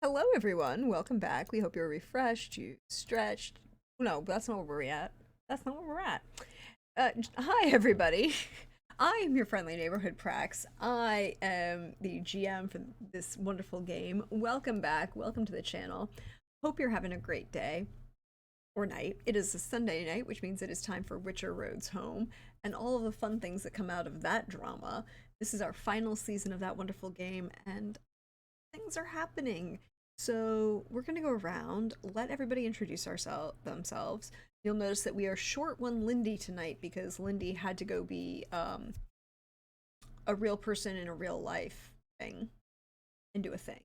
Hello, everyone. Welcome back. We hope you're refreshed, you stretched. No, that's not where we're at. That's not where we're at. Hi, everybody. I am your friendly neighborhood Prax. I am the GM for this wonderful game. Welcome back. Welcome to the channel. Hope you're having a great day or night. It is a Sunday night, which means it is time for Witcher Roads Home and all of the fun things that come out of that drama. This is our final season of that wonderful game, and things are happening. So we're gonna go around, let everybody introduce themselves. You'll notice that we are short one Lindy tonight because Lindy had to go be a real person in a real life thing and do a thing.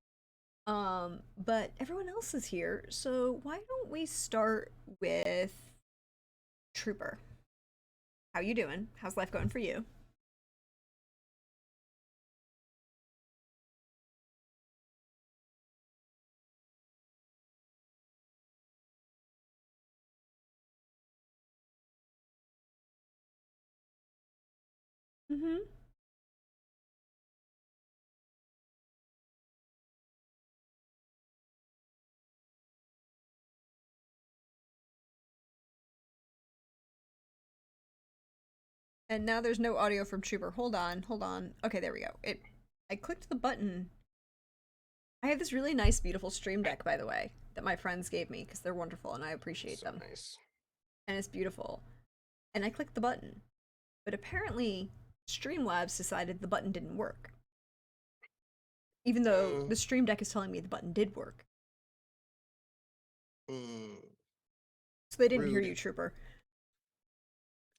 But everyone else is here, so why don't we start with Trooper? How you doing? How's life going for you? Mm-hmm. And now there's no audio from Trooper. Hold on, hold on. Okay, there we go. I clicked the button. I have this really nice, beautiful stream deck, by the way, that my friends gave me because they're wonderful and I appreciate So them. nice. And it's beautiful. And I clicked the button. But apparently, Streamlabs decided the button didn't work, even though Mm, the stream deck is telling me the button did work. mm, So they didn't hear rude. you, Trooper.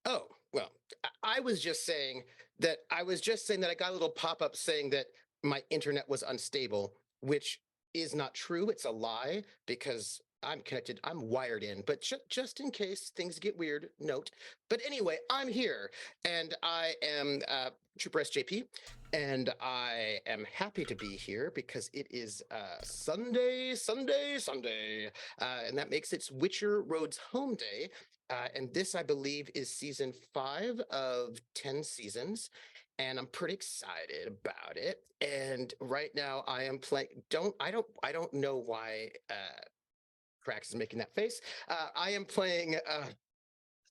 Oh, well, I was just saying that I got a little pop-up saying that my internet was unstable, which is not true. It's a lie because I'm connected, I'm wired in, but just in case things get weird, note. But anyway, I'm here and I am Trooper SJP, and I am happy to be here because it is Sunday, and that makes it Witcher Road's home day. And this, I believe, is season 5 of 10 seasons. And I'm pretty excited about it. And right now I am playing. I don't know why Crax is making that face. I am playing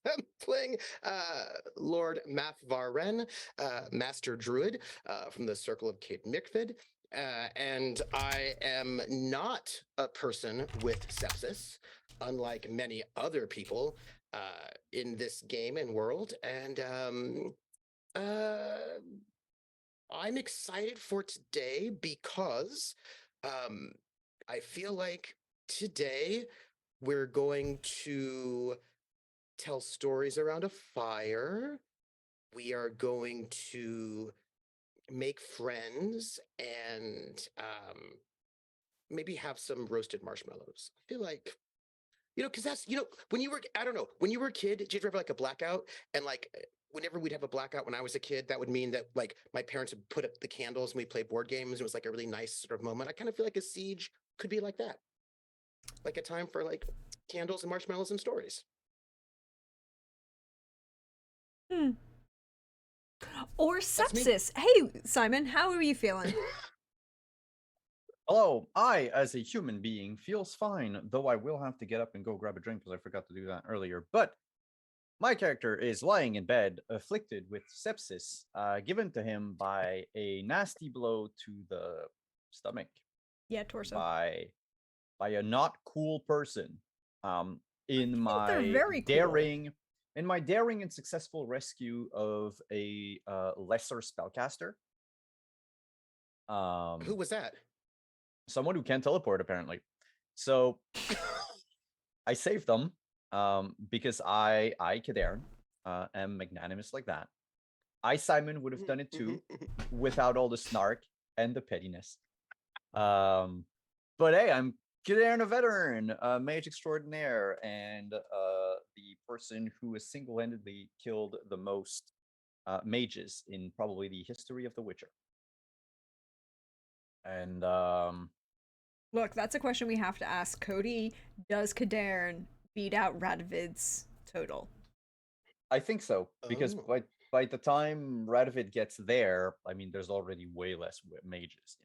I'm playing Lord Mathvar-Ren, Master Druid from the Circle of Cape Mikfid. And I am not a person with sepsis, unlike many other people in this game and world. And uh, I'm excited for today because um, I feel like today we're going to tell stories around a fire. We are going to make friends and maybe have some roasted marshmallows. I feel like, because when you were, I don't know, when you were a kid, did you ever have like a blackout? And like, whenever we'd have a blackout when I was a kid, that would mean that like my parents would put up the candles and we'd play board games. It was like a really nice sort of moment. I kind of feel like a siege could be like that, like a time for like candles and marshmallows and stories. Hmm. Or That's me. sepsis. Hey, Simon, how are you feeling? Hello, I, as a human being, feels fine, though I will have to get up and go grab a drink because I forgot to do that earlier. But my character is lying in bed, afflicted with sepsis, given to him by a nasty blow to the stomach Yeah, torso. by a not cool person. Um, I in think they're my very cool. daring, and successful rescue of a lesser spellcaster, Who um, was that? someone who can teleport apparently. So I saved them because I Kadarn, am magnanimous like that. I, Simon, would have done it too without all the snark and the pettiness. Um, but hey, I'm Kadarn, a veteran, mage extraordinaire, and the person who has single-handedly killed the most mages in probably the history of The Witcher. And Look, that's a question we have to ask Cody. Does Kadarn beat out Radovid's total? I think so because Oh. by the time Radovid gets there, I mean, there's already way less mages,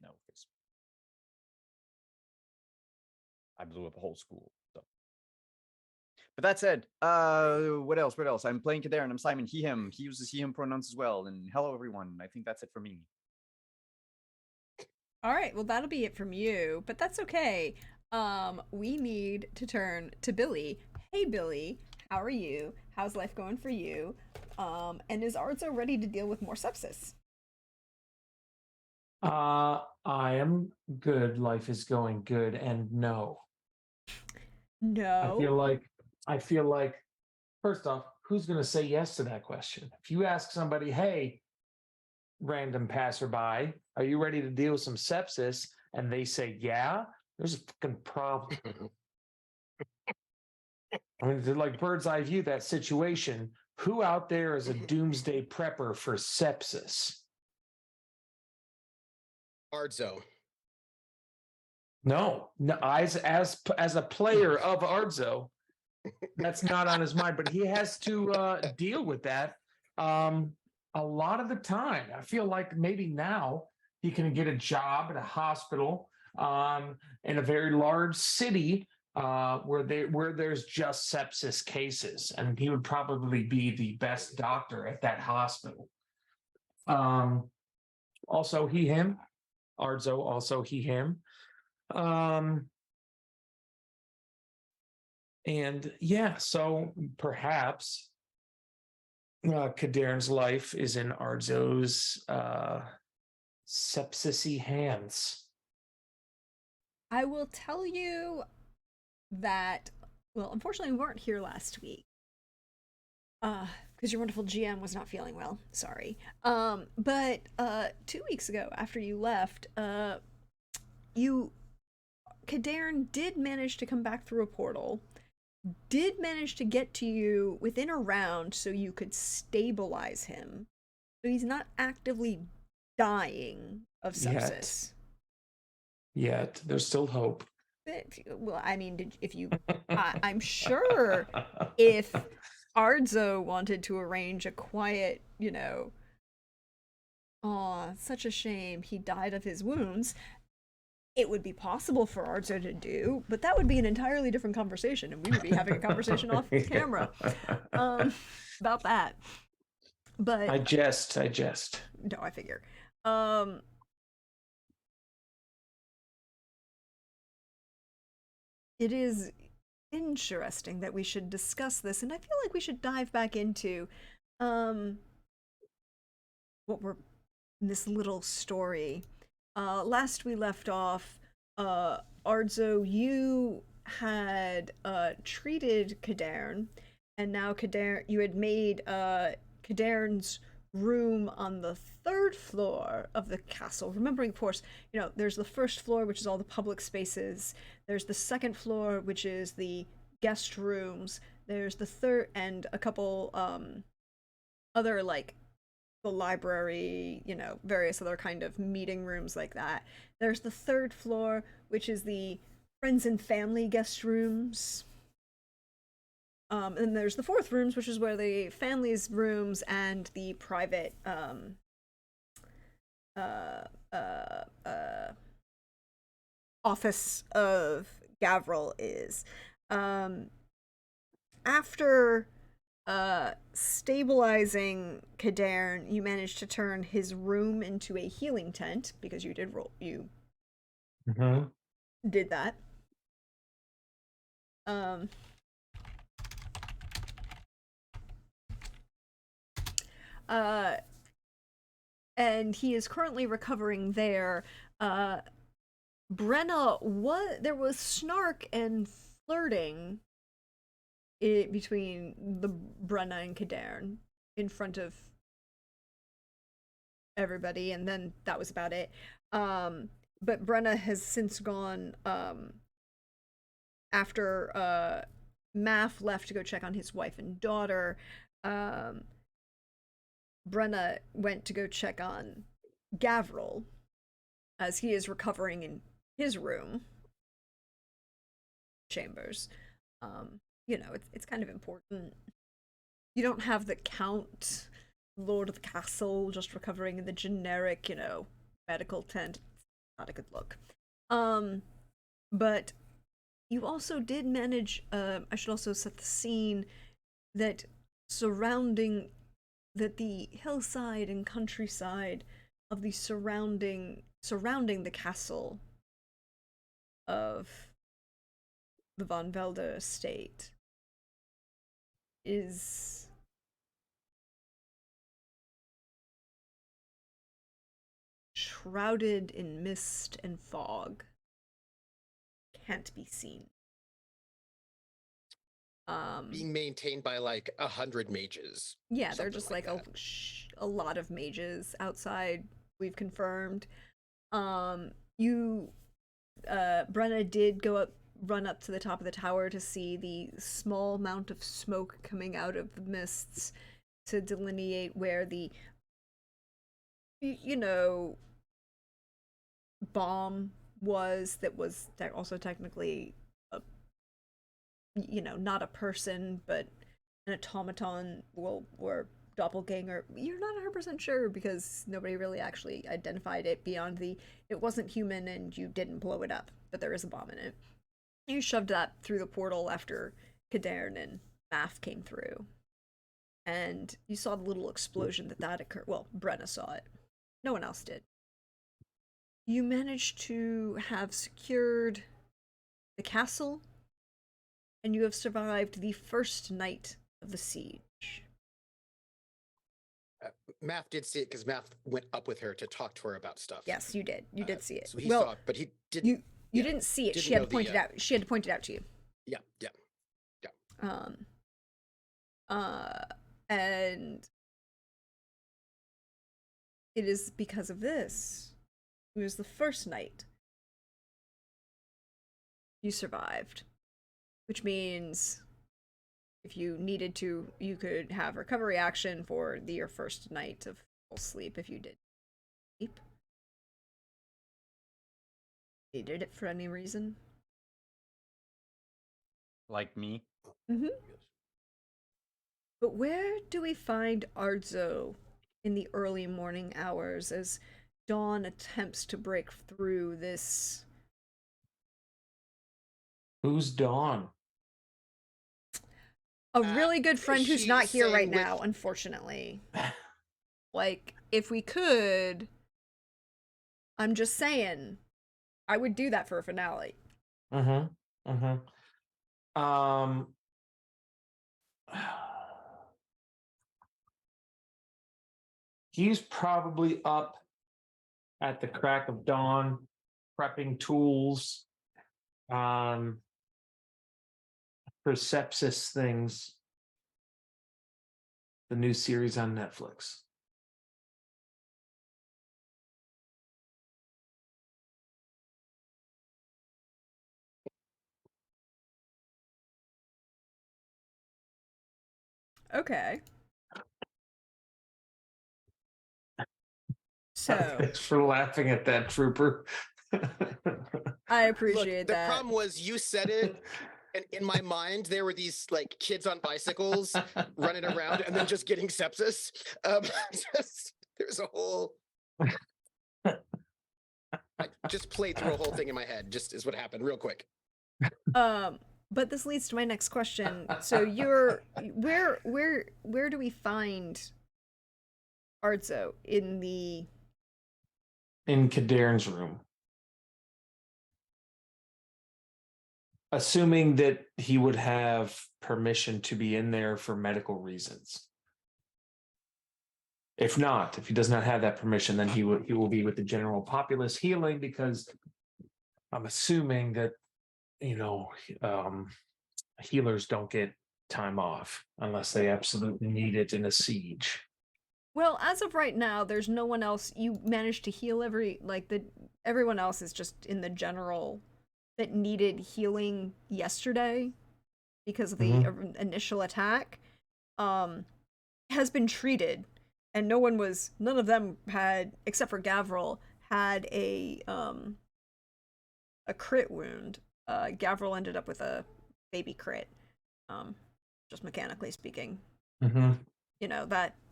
I blew up a whole school. So, but that said, what else? What else? I'm playing Kader and I'm Simon. He him. He uses he him pronouns as well. And hello everyone. I think that's it for me. All right, well that'll be it from you, but that's okay. We need to turn to Billy. Hey Billy, how are you? How's life going for you? And is Arzo ready to deal with more sepsis? I am good. Life is going good, and no. No. I feel like first off, who's going to say yes to that question? If you ask somebody, "Hey, random passerby, are you ready to deal with some sepsis?" and they say, "Yeah," there's a fucking problem. I mean, to like bird's eye view that situation. Who out there is a doomsday prepper for sepsis? Ardzo. No, as a player of Ardzo, that's not on his mind, but he has to deal with that a lot of the time. I feel like maybe now he can get a job at a hospital in a very large city where there's just sepsis cases, and he would probably be the best doctor at that hospital. Also, he him. Ardzo, also he him. And yeah, so perhaps Kadarn's life is in Ardzo's sepsisy hands. I will tell you that, well, unfortunately we weren't here last week. Because your wonderful GM was not feeling well. Sorry. But 2 weeks ago, after you left, Kadarn did manage to come back through a portal, did manage to get to you within a round so you could stabilize him. So he's not actively dying of sepsis. Yet. There's still hope. Well, I mean, I'm sure if Ardzo wanted to arrange a quiet, aw, such a shame he died of his wounds, it would be possible for Arzo to do, but that would be an entirely different conversation, and we would be having a conversation off camera about that. But I jest. No, I figure. It is interesting that we should discuss this, and I feel like we should dive back into what we're this little story. Last we left off, Ardzo, you had treated Kadarn, and now you had made Kadarn's room on the 3rd floor of the castle. Remembering, of course, there's the 1st floor, which is all the public spaces. There's the 2nd floor, which is the guest rooms. There's the 3rd, and a couple other, like, the library, various other kind of meeting rooms like that. There's the 3rd floor, which is the friends and family guest rooms. And there's the 4th rooms, which is where the family's rooms and the private office of Gavril is. After stabilizing Kadarn, you managed to turn his room into a healing tent, because you did did that. And he is currently recovering there. Brenna, there was snark and flirting between the Brenna and Kadarn in front of everybody, and then that was about it. But Brenna has since gone, after Math left to go check on his wife and daughter. Brenna went to go check on Gavril, as he is recovering in his room chambers. It's kind of important. You don't have the Count, Lord of the Castle, just recovering in the generic, medical tent. Not a good look. But you also did manage, I should also set the scene that that the hillside and countryside of the surrounding the castle of the Von Velde estate is shrouded in mist and fog. Can't be seen. Being maintained by like 100 mages. Yeah, they're something just like like a lot of mages outside. We've confirmed. You, Brenna did run up to the top of the tower to see the small amount of smoke coming out of the mists to delineate where the, bomb was that also technically not a person, but an automaton or doppelganger. You're not 100% sure because nobody really actually identified it beyond it wasn't human and you didn't blow it up, but there is a bomb in it. You shoved that through the portal after Kadern and Math came through. And you saw the little explosion that occurred. Well, Brenna saw it. No one else did. You managed to have secured the castle, and you have survived the first night of the siege. Math did see it because Math went up with her to talk to her about stuff. Yes, you did. You did see it. So he saw it, but he didn't. You didn't see it. She had to point it out. She had to point it out to you. Yeah. And it is because of this. It was the first night you survived, which means if you needed to, you could have recovery action for your first night of full sleep if you did sleep. Needed it for any reason. Like me. Mm-hmm. But where do we find Ardzo in the early morning hours as dawn attempts to break through this? Who's Dawn? A really good friend who's not here right with... now, unfortunately. Like, if we could, I'm just saying, I would do that for a finale. He's probably up at the crack of dawn, prepping tools, for sepsis things. The new series on Netflix. Okay. So thanks for laughing at that, Trooper. I appreciate that. The problem was you said it, and in my mind there were these like kids on bicycles running around and then just getting sepsis. There's a whole. I just played through a whole thing in my head. Just is what happened, real quick. But this leads to my next question. So you're where do we find Ardzo in Kadern's room? Assuming that he would have permission to be in there for medical reasons. If not, if he does not have that permission, then he will be with the general populace healing, because I'm assuming that healers don't get time off unless they absolutely need it in a siege. Well, as of right now, there's no one else. You managed to heal everyone else is just in the general that needed healing yesterday because of the initial attack, has been treated, and none of them had, except for Gavril, had a crit wound. Gavril ended up with a baby crit, just mechanically speaking.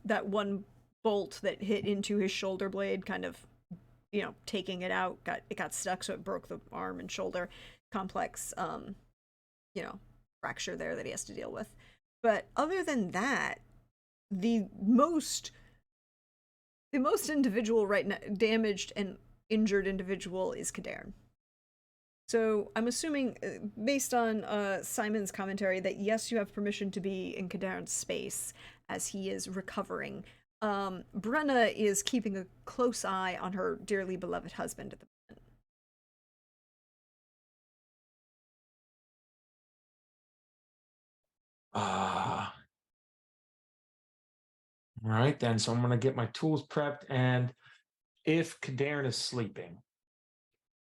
That one bolt that hit into his shoulder blade, kind of, taking it out, it got stuck, so it broke the arm and shoulder complex. fracture there that he has to deal with. But other than that, the most individual right now, damaged and injured individual is Cadarn. So I'm assuming, based on Simon's commentary, that yes, you have permission to be in Cadarn's space as he is recovering. Brenna is keeping a close eye on her dearly beloved husband at the moment. All right, then. So I'm going to get my tools prepped. And if Cadarn is sleeping,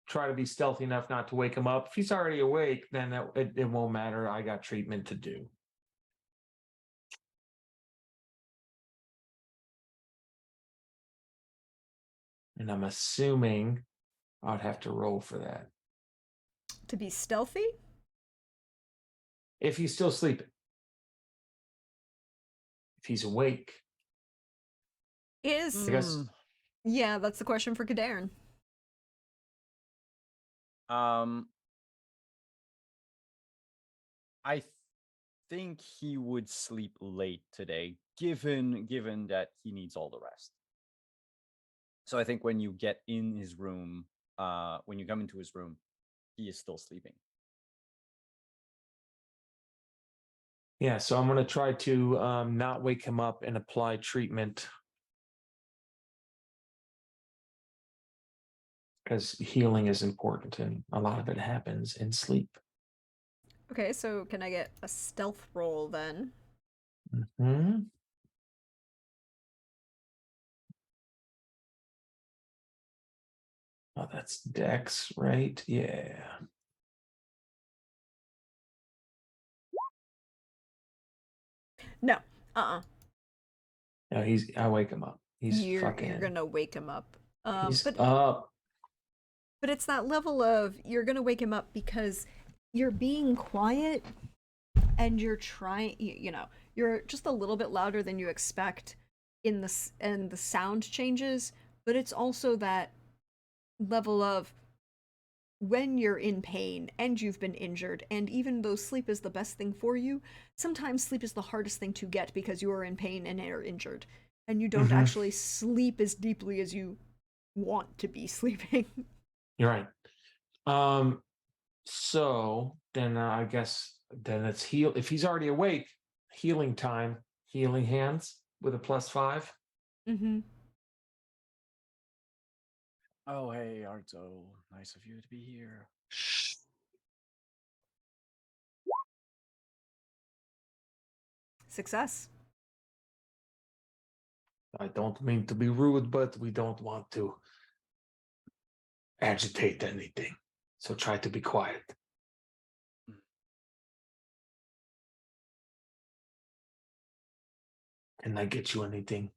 try to be stealthy enough not to wake him up. If he's already awake, then it won't matter. I got treatment to do. And I'm assuming I'd have to roll for that. To be stealthy? If he's still sleeping. If he's awake. Is I guess. Yeah, that's the question for Cadarn. I think he would sleep late today, given that he needs all the rest. So I think when you get in his room, when you come into his room, he is still sleeping. Yeah, so I'm going to try to not wake him up and apply treatment. Because healing is important and a lot of it happens in sleep. Okay, so can I get a stealth roll then? Mm-hmm. Oh, that's Dex, right? Yeah. No. Uh-uh. No, I wake him up. He's You're fucking. gonna wake him up. He's But up. it's that level of you're gonna wake him up because you're being quiet and you're trying, you're just a little bit louder than you expect and the sound changes, but it's also that level of when you're in pain and you've been injured, and even though sleep is the best thing for you, sometimes sleep is the hardest thing to get because you are in pain and are injured, and you don't actually sleep as deeply as you want to be sleeping. You're right. So then I guess then it's heal. If he's already awake, healing time, healing hands with a +5. Mm-hmm. Oh, hey, Arto. Nice of you to be here. Success. I don't mean to be rude, but we don't want to agitate anything. So try to be quiet. Can I get you anything?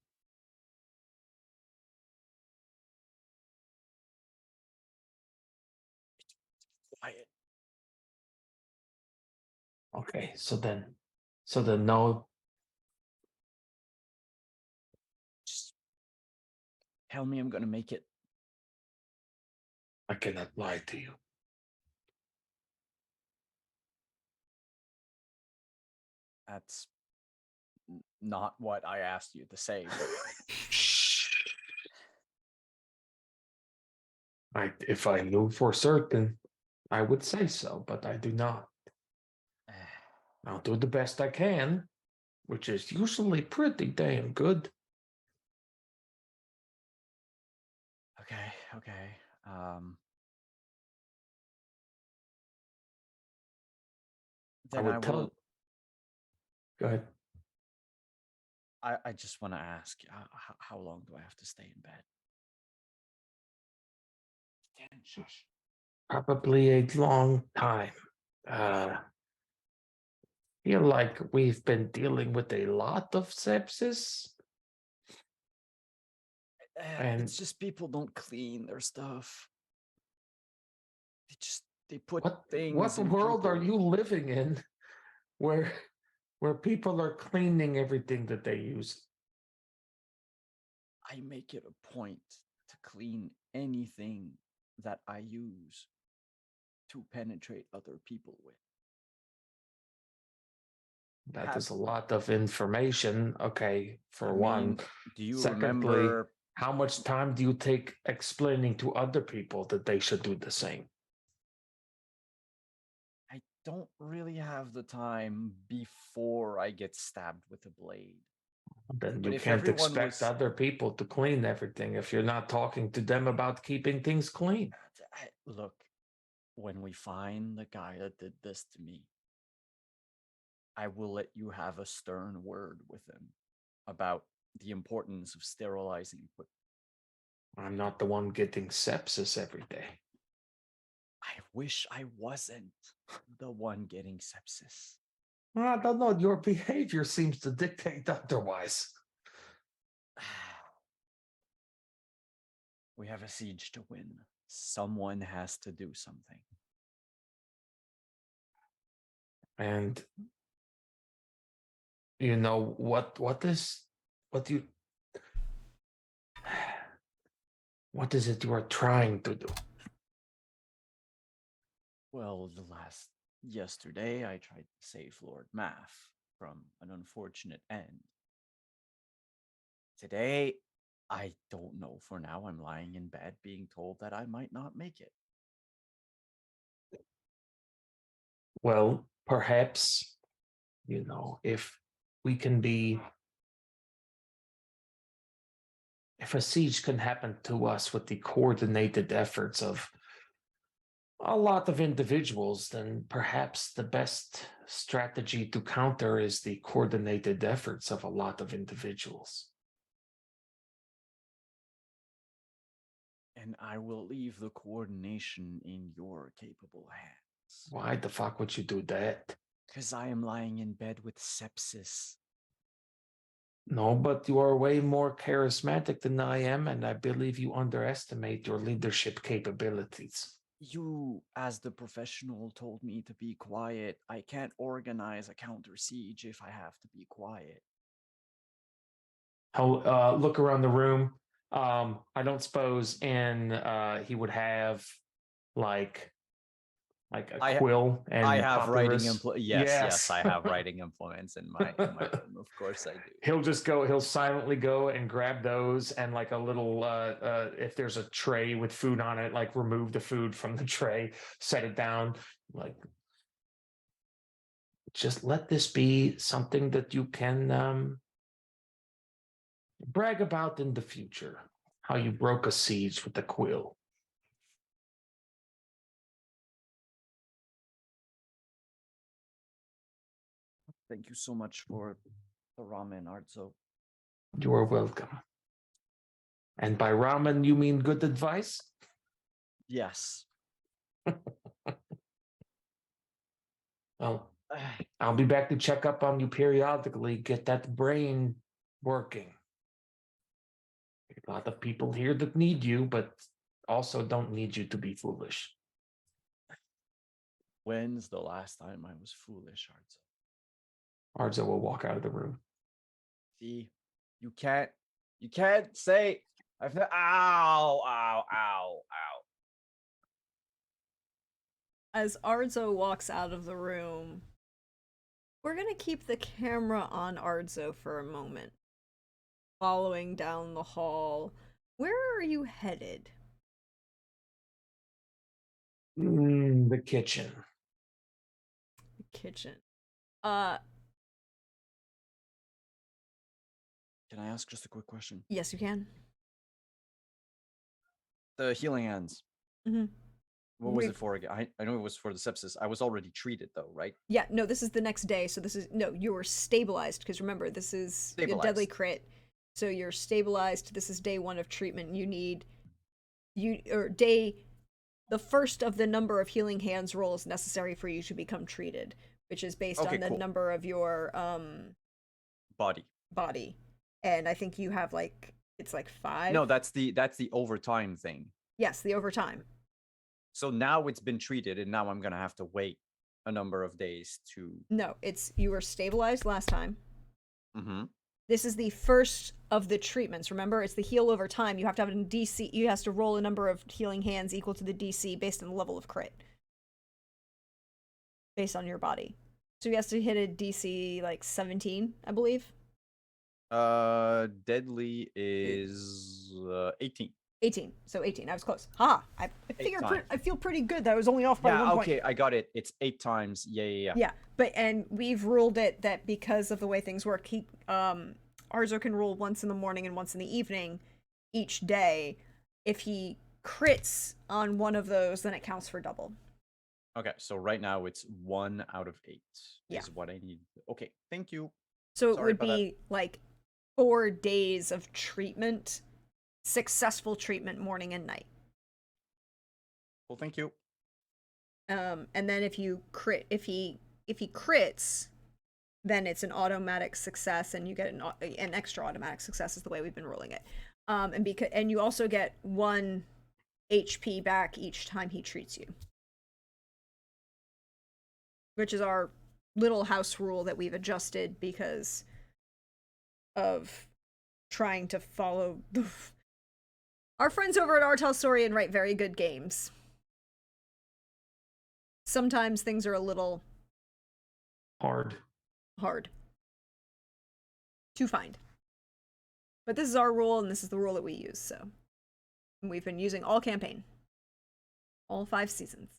Quiet. Okay, so then no. Just tell me I'm gonna make it. I cannot lie to you. That's not what I asked you to say. If I knew for certain, I would say so, but I do not. I'll do the best I can, which is usually pretty damn good. Okay. Then I would tell. will. Go ahead. I just want to ask, how long do I have to stay in bed? Probably a long time. Feel like we've been dealing with a lot of sepsis. And It's just people don't clean their stuff. They put things. What in world are people. you living in, where people are cleaning everything that they use? I make it a point to clean anything that I use to penetrate other people with. That Have- is a lot of information. Okay, for I one. mean, do you Secondly, remember? how much time do you take explaining to other people that they should do the same? I don't really have the time before I get stabbed with a blade. Then But you if can't everyone expect was- other people to clean everything if you're not talking to them about keeping things clean. Look, when we find the guy that did this to me, I will let you have a stern word with him about the importance of sterilizing equipment. I'm not the one getting sepsis every day. I wish I wasn't the one getting sepsis. I don't know. Your behavior seems to dictate otherwise. We have a siege to win. Someone has to do something. And you know what is it you are trying to do? Well, yesterday I tried to save Lord Math from an unfortunate end. Today, I don't know. For now, I'm lying in bed being told that I might not make it. Well, perhaps, if we can be, if a siege can happen to us with the coordinated efforts of a lot of individuals, then perhaps the best strategy to counter is the coordinated efforts of a lot of individuals. And I will leave the coordination in your capable hands. Why the fuck would you do that? Because I am lying in bed with sepsis. No, but you are way more charismatic than I am, and I believe you underestimate your leadership capabilities. You, as the professional, told me to be quiet. I can't organize a counter siege if I have to be quiet. I'll look around the room. I don't suppose he would have like a quill and I have writing papyrus. yes, I have writing implements in my room. Of course I do. He'll silently go and grab those and like a little if there's a tray with food on it, like remove the food from the tray, set it down, like just let this be something that you can brag about in the future. How you broke a siege with a quill. Thank you so much for the ramen, Arzo. You are welcome. And by ramen, you mean good advice? Yes. Well, I'll be back to check up on you periodically, get that brain working. A lot of people here that need you, but also don't need you to be foolish. When's the last time I was foolish, Arzo? Arzo will walk out of the room. See, you can't say I've ow, ow, ow, ow. As Arzo walks out of the room, we're gonna keep the camera on Arzo for a moment. Following down the hall, where are you headed? The kitchen. The kitchen. Can I ask just a quick question? Yes, you can. The healing hands. Mm-hmm. What was it for again? I know it was for the sepsis. I was already treated though, right? Yeah, no, this is the next day, so you were stabilized, because remember, this is a deadly crit. So you're stabilized, this is day 1 of treatment, the first of the number of healing hands rolls necessary for you to become treated, which is based on the number of your body. And I think you have it's 5. No, that's the overtime thing. Yes, the overtime. So now it's been treated, and now I'm gonna have to wait a number of days to. No, you were stabilized last time. Mm-hmm. This is the first of the treatments. Remember, it's the heal over time. You have to have a DC. You have to roll a number of healing hands equal to the DC based on the level of crit, based on your body. So he has to hit a DC like 17, I believe. Deadly is 18. 18. So 18. I was close. Ha! I figured times. I feel pretty good that I was only off by Yeah, 1 point. okay, I got it. It's 8 times. Yeah. Yeah, but and we've ruled it that because of the way things work, Arzo can roll once in the morning and once in the evening each day. If he crits on one of those, then it counts for double. Okay, so right now it's 1 out of 8 Yeah. is what I need. Okay, thank you. So it Sorry would about that. be like 4 days of treatment, successful treatment morning and night. Well, thank you. And then if you crit, if he crits, then it's an automatic success, and you get an extra automatic success is the way we've been rolling it. And you also get 1 HP back each time he treats you, which is our little house rule that we've adjusted because of trying to follow our friends over at Our Tell Story and write very good games. Sometimes things are a little Hard. to find. But this is our rule, and this is the rule that we use, so. And we've been using all campaign. All 5 seasons.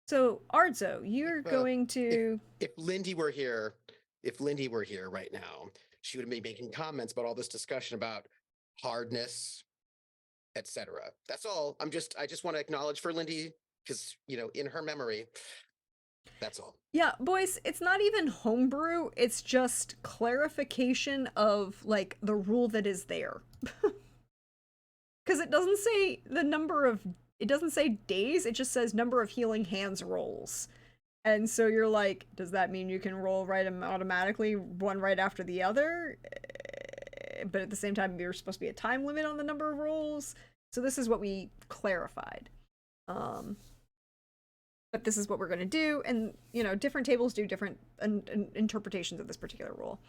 So, Arzo, you're going to... If Lindy were here right now, she would be making comments about all this discussion about hardness, etc. That's all. I just want to acknowledge for Lindy, because, in her memory, that's all. Yeah, boys, it's not even homebrew, it's just clarification of, like, the rule that is there. Because it doesn't say it doesn't say days, it just says number of healing hands rolls. And so you're like, does that mean you can roll automatically, one right after the other? But at the same time, there's supposed to be a time limit on the number of rolls. So this is what we clarified. But this is what we're going to do. And, different tables do different interpretations of this particular rule.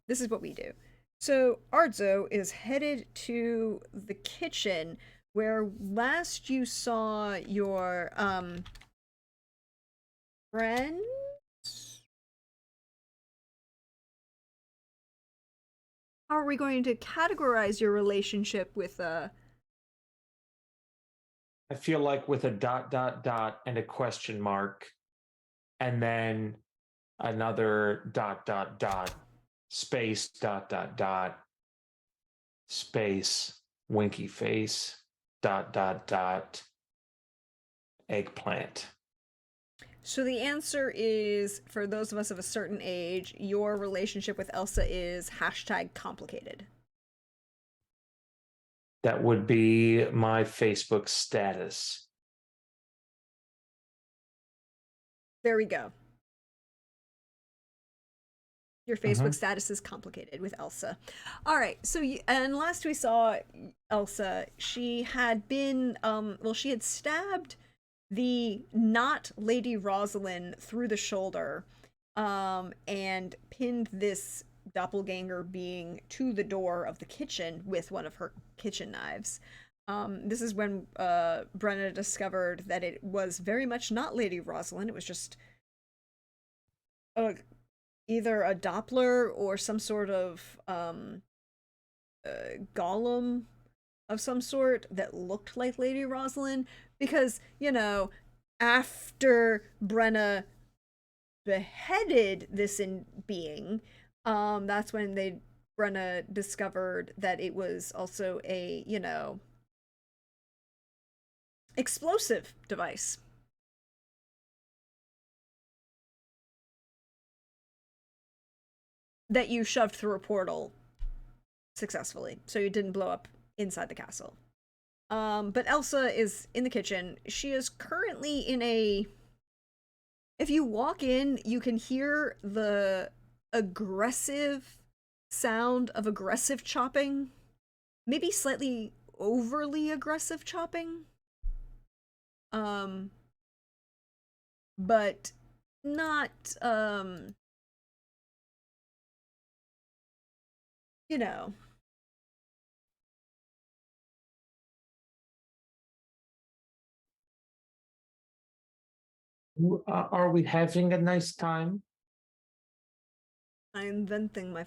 This is what we do. So Arzo is headed to the kitchen where last you saw your friend. How are we going to categorize your relationship with I feel like with a ... and a question mark, and then another ... space ... space winky face ... eggplant. So the answer is, for those of us of a certain age, your relationship with Elsa is #complicated. That would be my Facebook status. There we go. Your Facebook status is complicated with Elsa. All right. So, and last we saw Elsa, she had been, she had stabbed the not Lady Rosalind through the shoulder, and pinned this doppelganger being to the door of the kitchen with one of her kitchen knives. This is when Brenna discovered that it was very much not Lady Rosalind. It was just either a Doppler or some sort of golem of some sort that looked like Lady Rosalind, because, after Brenna beheaded this being, that's when Brenna discovered that it was also a, explosive device. That you shoved through a portal successfully, so you didn't blow up inside the castle. But Elsa is in the kitchen. She is currently in if you walk in, you can hear the aggressive sound of aggressive chopping. Maybe slightly overly aggressive chopping. But not, Are we having a nice time? I'm venting my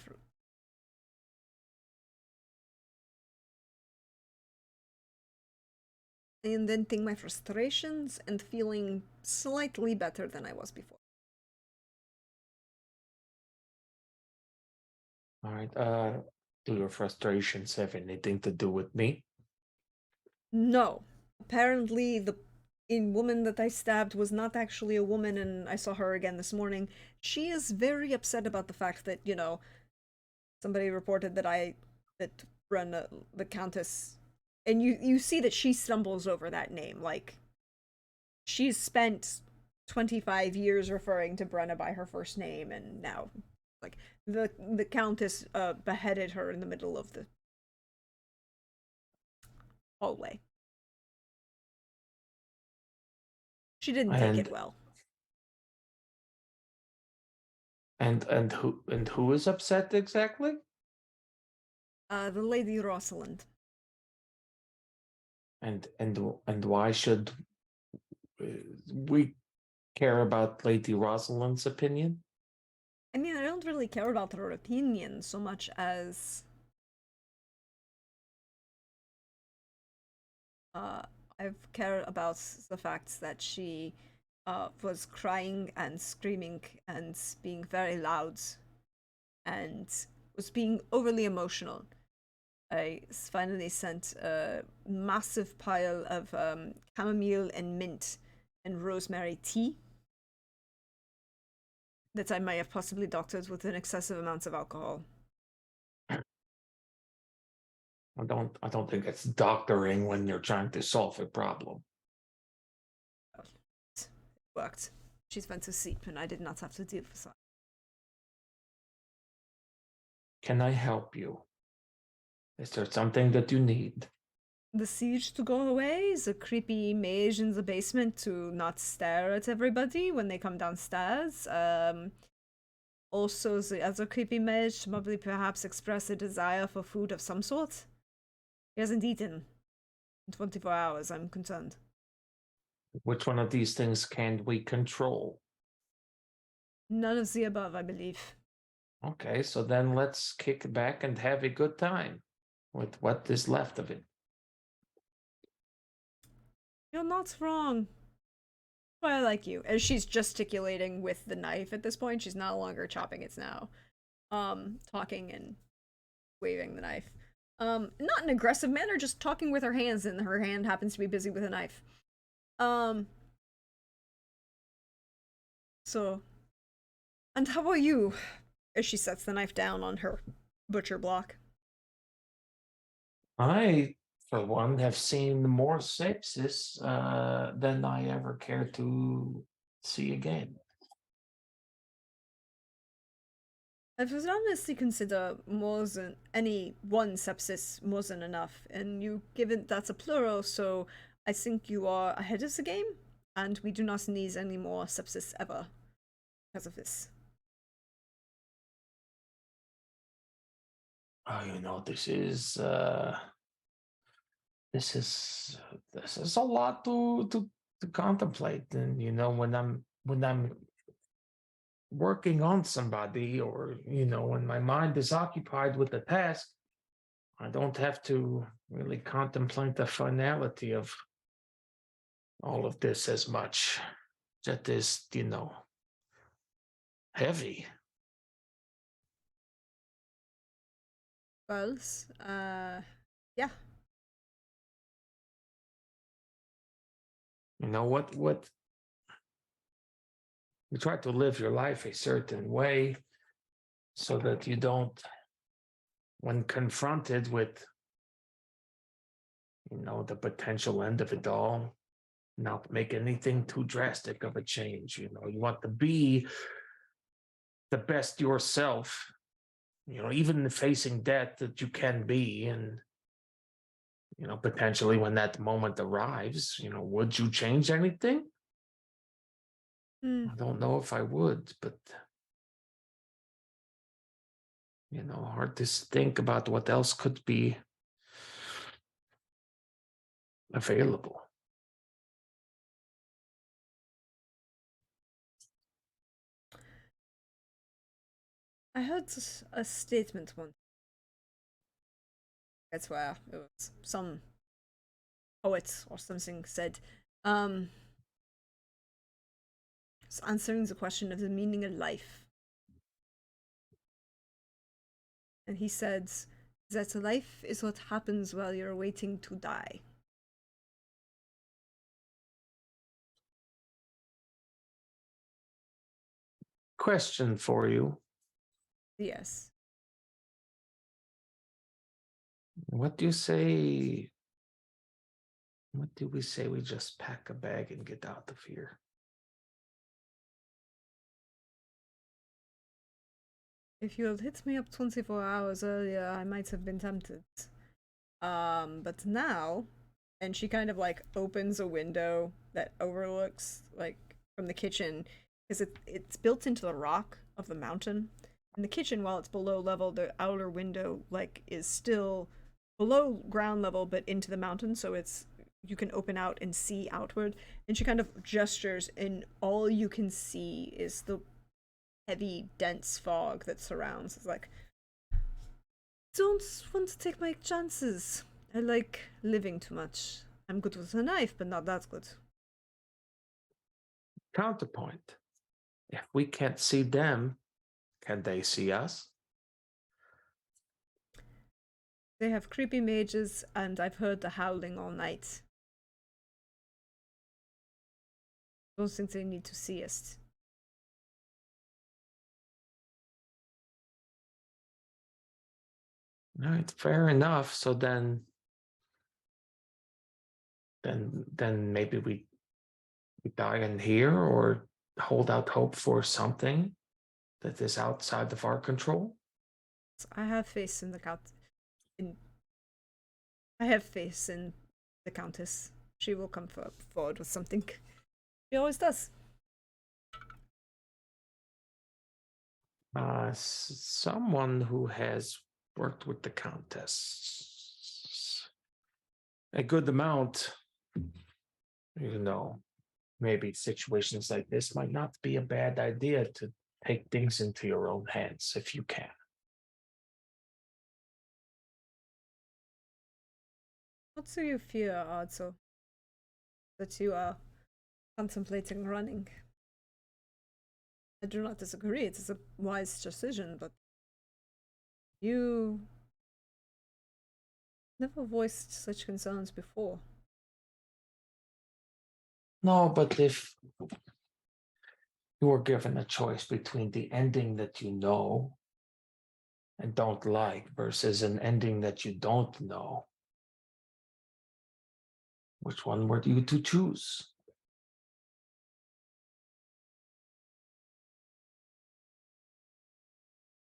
inventing my frustrations and feeling slightly better than I was before. All right. Do your frustrations have anything to do with me? No. Apparently the woman that I stabbed was not actually a woman, and I saw her again this morning. She is very upset about the fact that, somebody reported that Brenna, the Countess, and you see that she stumbles over that name. Like, she's spent 25 years referring to Brenna by her first name, and now, like, the Countess beheaded her in the middle of the hallway. She didn't take it And well. who is upset exactly? The Lady Rosalind. And why should we care about Lady Rosalind's opinion? I mean, I don't really care about her opinion so much as I've cared about the fact that she was crying and screaming and being very loud and was being overly emotional. I finally sent a massive pile of chamomile and mint and rosemary tea that I might have possibly doctored with an excessive amounts of alcohol. I don't think it's doctoring when you're trying to solve a problem. It worked. She's went to sleep and I did not have to deal with that. Can I help you? Is there something that you need? The siege to go away, the creepy mage in the basement to not stare at everybody when they come downstairs. Also, the other creepy mage to probably perhaps express a desire for food of some sort. He hasn't eaten in 24 hours, I'm concerned. Which one of these things can we control? None of the above, I believe. Okay, so then let's kick back and have a good time with what is left of it. You're not wrong. Why I like you. As she's gesticulating with the knife at this point, she's no longer chopping, it's now talking and waving the knife. Not in an aggressive manner, just talking with her hands, and her hand happens to be busy with a knife. So, and how about you? As she sets the knife down on her butcher block. I, for one, have seen more sepsis than I ever care to see again. I would honestly consider more than any one sepsis more than enough, and you given that's a plural, so I think you are ahead of the game, and we do not need any more sepsis ever because of this. Oh, this is a lot to contemplate. And when I'm working on somebody, or when my mind is occupied with the task, I don't have to really contemplate the finality of all of this as much. That is, heavy. Well, yeah. What you try to live your life a certain way so that you don't, when confronted with the potential end of it all, not make anything too drastic of a change. You want to be the best yourself, even facing death, that you can be. And potentially when that moment arrives, would you change anything? I don't know if I would, but hard to think about what else could be available. I heard a statement once. That's where it was some poet or something said, um, it's answering the question of the meaning of life. And he said that life is what happens while you're waiting to die. Question for you. Yes. What do you say? What do we say we just pack a bag and get out of here? If you had hit me up 24 hours earlier, I might have been tempted. But now, and she kind of like opens a window that overlooks like from the kitchen, because it's built into the rock of the mountain. And the kitchen, while it's below level, the outer window like is still below ground level, but into the mountain, so it's you can open out and see outward. And she kind of gestures, and all you can see is the heavy, dense fog that surrounds. It's like, don't want to take my chances. I like living too much. I'm good with a knife, but not that good. Counterpoint. If we can't see them, can they see us? They have creepy mages, and I've heard the howling all night. Don't think they need to see us. All right, fair enough. So then maybe we die in here or hold out hope for something that is outside of our control. I have faith in the I have faith in the Countess. She will come forward with something. She always does. Someone who has worked with the Countess a good amount, maybe situations like this might not be a bad idea to take things into your own hands if you can. What do you fear, Arzo? That you are contemplating running? I do not disagree. It is a wise decision, but you never voiced such concerns before. No, but if you were given a choice between the ending that you know and don't like versus an ending that you don't know, which one were you to choose?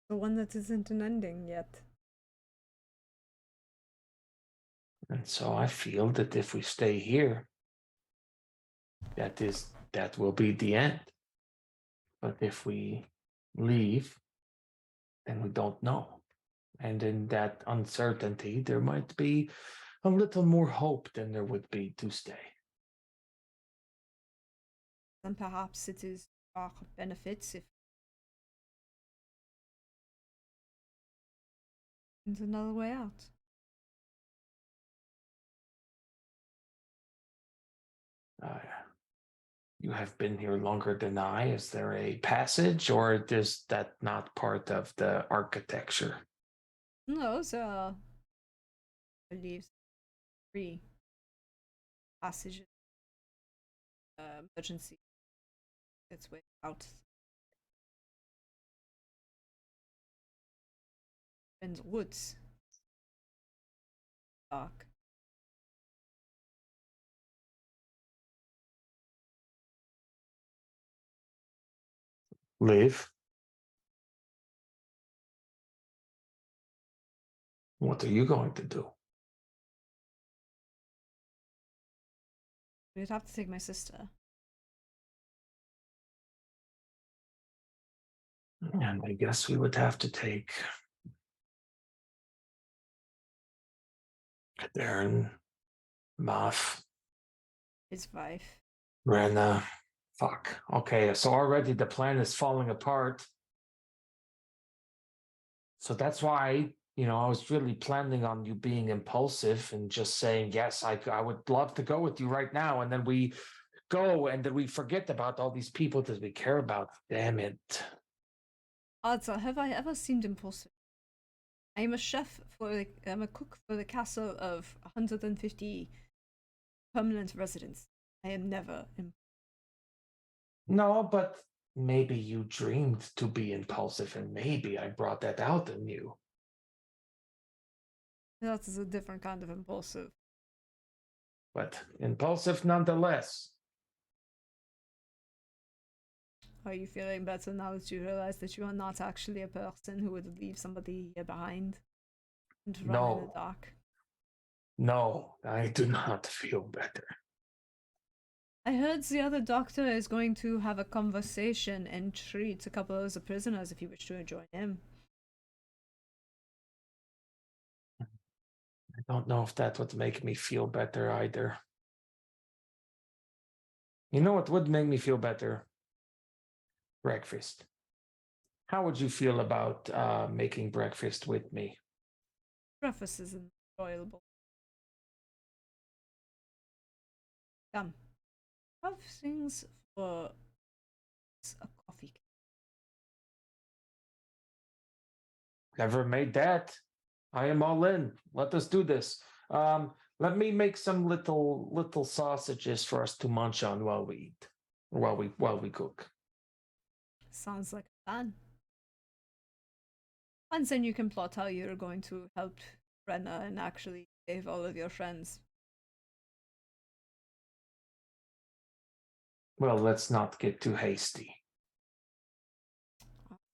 The one that isn't an ending yet. And so I feel that if we stay here, that will be the end. But if we leave, then we don't know. And in that uncertainty, there might be a little more hope than there would be to stay. Then perhaps it is our benefits if there's another way out. You have been here longer than I. Is there a passage, or is that not part of the architecture? No, there are, I believe, 3 passages. Emergency. Its way out. In the woods. Dark. Live. What are you going to do? We'd have to take my sister. And I guess we would have to take Darren, Moth, His wife. Rena. Fuck. Okay, so already the plan is falling apart. So that's why, I was really planning on you being impulsive and just saying, yes, I would love to go with you right now. And then we go and then we forget about all these people that we care about. Damn it. Arza, have I ever seemed impulsive? I am a chef I'm a cook for the castle of 150 permanent residents. I am never No, but maybe you dreamed to be impulsive and maybe I brought that out in you. That is a different kind of impulsive. But impulsive nonetheless. Are you feeling better now that you realize that you are not actually a person who would leave somebody here behind and run in the No. dark? No, I do not feel better. I heard the other doctor is going to have a conversation and treat a couple of the prisoners if you wish to join him. I don't know if that would make me feel better either. You know what would make me feel better? Breakfast. How would you feel about making breakfast with me? Breakfast is enjoyable. Come, have things for a coffee. Never made that. I am all in. Let us do this. Let me make some little sausages for us to munch on while we eat, while we cook. Sounds like a plan. And then you can plot how you're going to help Brenna and actually save all of your friends. Well, let's not get too hasty.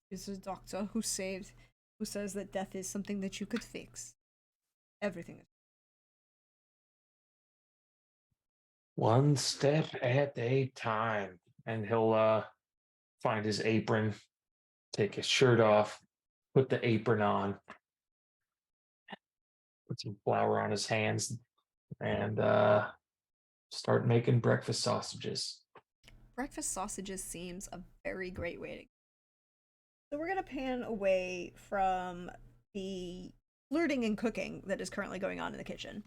Is a doctor who says that death is something that you could fix. Everything is. One step at a time. And he'll find his apron, take his shirt off, put the apron on, put some flour on his hands, and start making breakfast sausages. Breakfast sausages seems a very great way to. So we're gonna pan away from the flirting and cooking that is currently going on in the kitchen.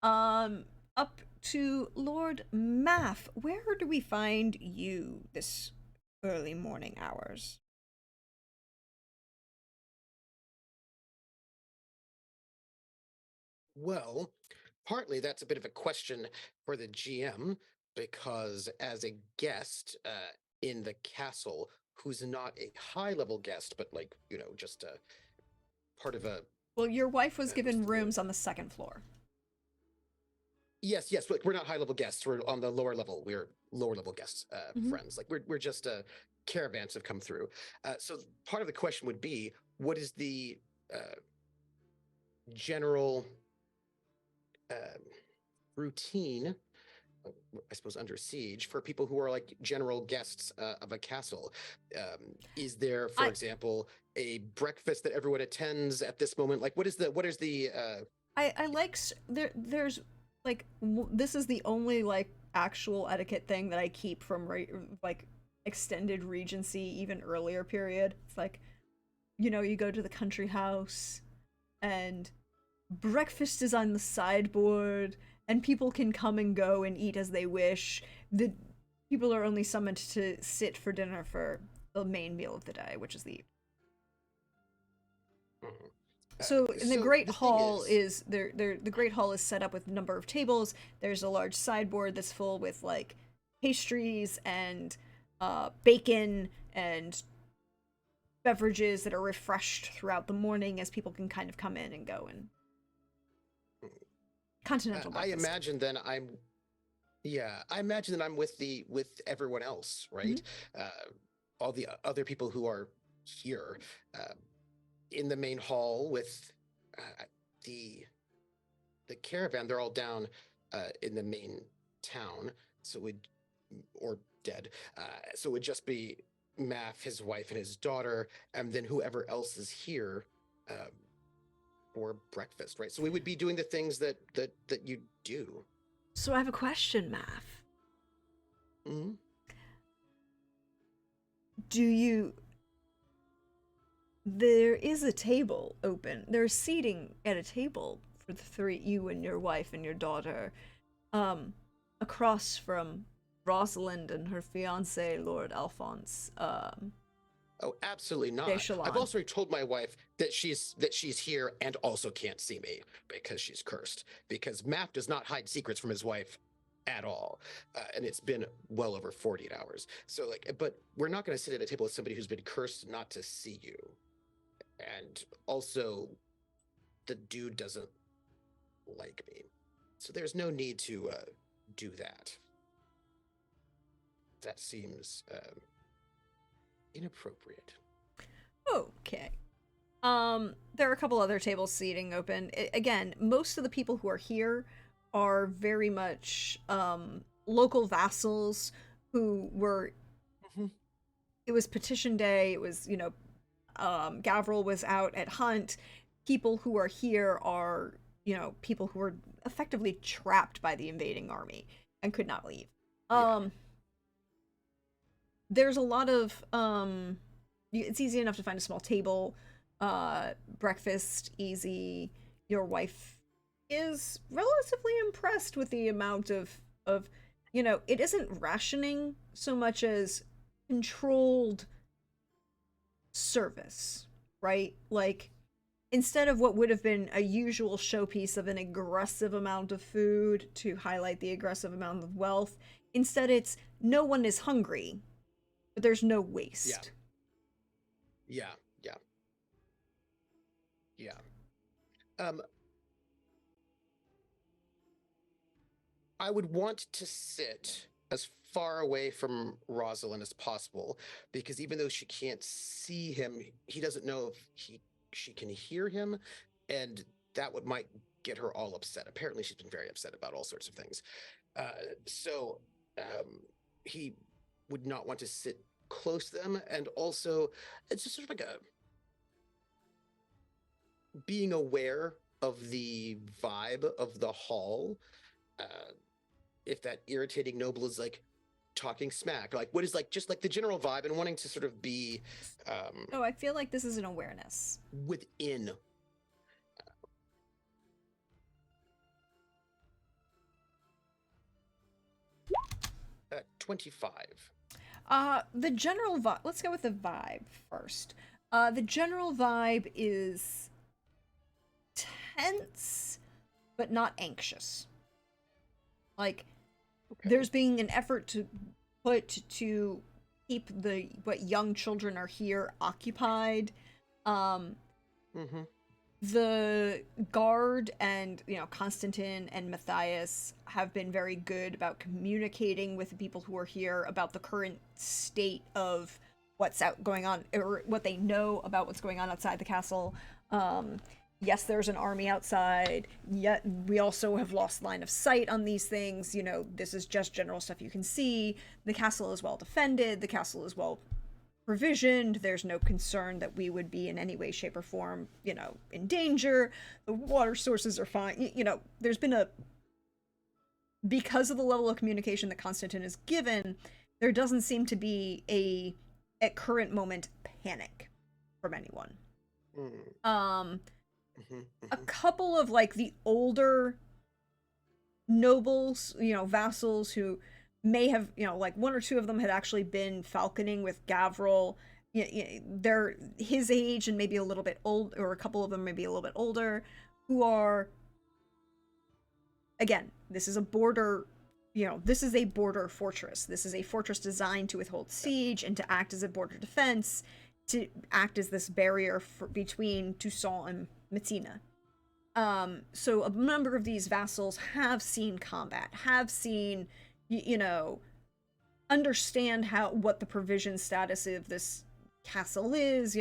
Up to Lord Math. Where do we find you this early morning hours? Well, partly that's a bit of a question for the GM because as a guest in the castle who's not a high level guest, but like, just a part of a. Well, your wife was What's given the word? rooms on the second floor. Yes, but we're not high level guests. We're on the lower level. We're lower level guests, Mhm. friends. Like we're just caravans have come through. So part of the question would be, what is the general routine, I suppose, under siege for people who are like general guests of a castle? Is there, for example, a breakfast that everyone attends at this moment? Like, what is the? I like there's like this is the only like actual etiquette thing that I keep from like extended Regency, even earlier period. It's like, you go to the country house and breakfast is on the sideboard and people can come and go and eat as they wish. The people are only summoned to sit for dinner for the main meal of the day, which is the. So in the Great Hall is there the Great Hall is set up with a number of tables. There's a large sideboard that's full with like pastries and bacon and beverages that are refreshed throughout the morning as people can kind of come in and go and continental breakfast. I imagine then I imagine that I'm with everyone else, right? All the other people who are here in the main hall with the caravan. They're all down in the main town, or dead. So it would just be Math, his wife, and his daughter, and then whoever else is here for breakfast, right? So we would be doing the things that you do. So I have a question, Math. Mm-hmm. Do you there is a table open. There's seating at a table for the three, you and your wife and your daughter, across from Rosalind and her fiance, Lord Alphonse. Oh, absolutely not. Deshalon. I've also told my wife that she's here and also can't see me because she's cursed. Because Matt does not hide secrets from his wife at all, and it's been well over 48 hours. So like, but we're not going to sit at a table with somebody who's been cursed not to see you. And also, the dude doesn't like me, so there's no need to do that. That seems inappropriate. Okay. There are a couple other tables seating open. Again, most of the people who are here are very much local vassals who were. Mhm. It was petition day. It was, Gavril was out at hunt. People who are here are, people who were effectively trapped by the invading army and could not leave. Yeah. There's a lot of it's easy enough to find a small table, breakfast easy. Your wife is relatively impressed with the amount of it isn't rationing so much as controlled service, right? Like, instead of what would have been a usual showpiece of an aggressive amount of food to highlight the aggressive amount of wealth, instead it's no one is hungry, but there's no waste. Yeah. I would want to sit as far away from Rosalind as possible, because even though she can't see him, he doesn't know if she can hear him, and that might get her all upset. Apparently, she's been very upset about all sorts of things. So he would not want to sit close to them, and also it's just sort of like a being aware of the vibe of the hall. If that irritating noble is like talking smack, like what is like just like the general vibe, and wanting to sort of be Oh, I feel like this is an awareness. within. 25. The general vibe, let's go with the vibe first. The general vibe is tense, but not anxious. Like, Okay. there's being an effort to keep what young children are here occupied. Mm-hmm. The guard and Constantine and Matthias have been very good about communicating with the people who are here about the current state of what's going on, or what they know about what's going on outside the castle. Yes, there's an army outside, yet we also have lost line of sight on these things. This is just general stuff you can see. The castle is well defended, the castle is well provisioned, there's no concern that we would be in any way, shape, or form, in danger. The water sources are fine. There's been because of the level of communication that Constantine has given, there doesn't seem to be at current moment, panic from anyone. A couple of like the older nobles, vassals who may have, like one or two of them had actually been falconing with Gavril. They're his age and maybe a little bit old, or a couple of them maybe a little bit older, who are, again, this is a border, this is a border fortress. This is a fortress designed to withhold siege and to act as a border defense, to act as this barrier between Toussaint and Messina. So a number of these vassals have seen combat, have seen, understand what the provision status of this castle is.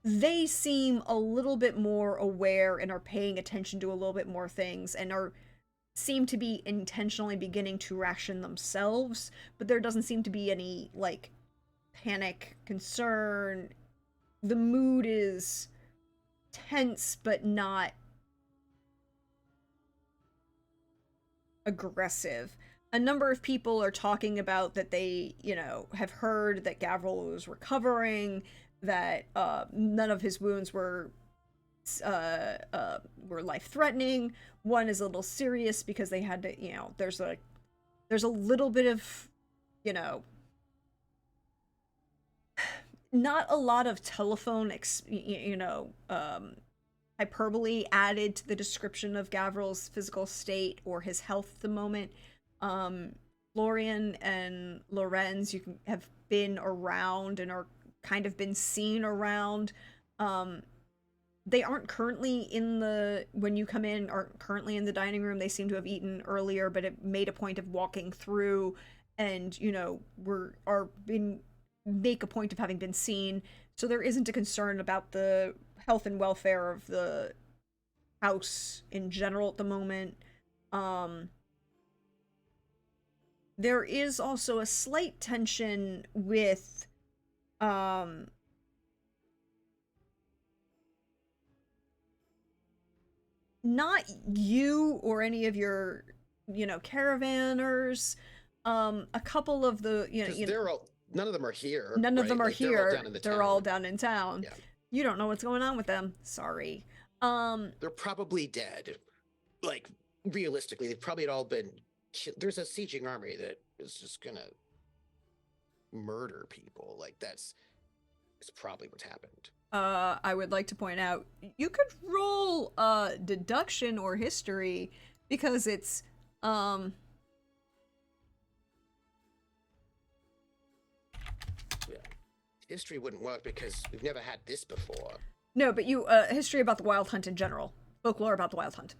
They seem a little bit more aware and are paying attention to a little bit more things, and seem to be intentionally beginning to ration themselves, but there doesn't seem to be any like panic, concern. The mood is tense, but not aggressive. A number of people are talking about that they, have heard that Gavril was recovering, that none of his wounds were life threatening. One is a little serious because they had to, there's a little bit of, you know, not a lot of telephone hyperbole added to the description of Gavril's physical state or his health at the moment. Florian and Lorenz, have been around and are kind of been seen around. They aren't currently when you come in, aren't currently in the dining room. They seem to have eaten earlier, but it made a point of walking through and, make a point of having been seen. So there isn't a concern about the health and welfare of the house in general at the moment. There is also a slight tension with not you or any of your caravanners. A couple of the none of them are here. None of right? them are Like, here. They're all town. down in town. Yeah. You don't know what's going on with them. Sorry. They're probably dead. Like, realistically, they've probably all been there's a sieging army that is just gonna murder people. Like, it's probably what's happened. I would like to point out, you could roll deduction or history because it's History wouldn't work because we've never had this before. no, but you history about the Wild Hunt in general, folklore about the Wild Hunt.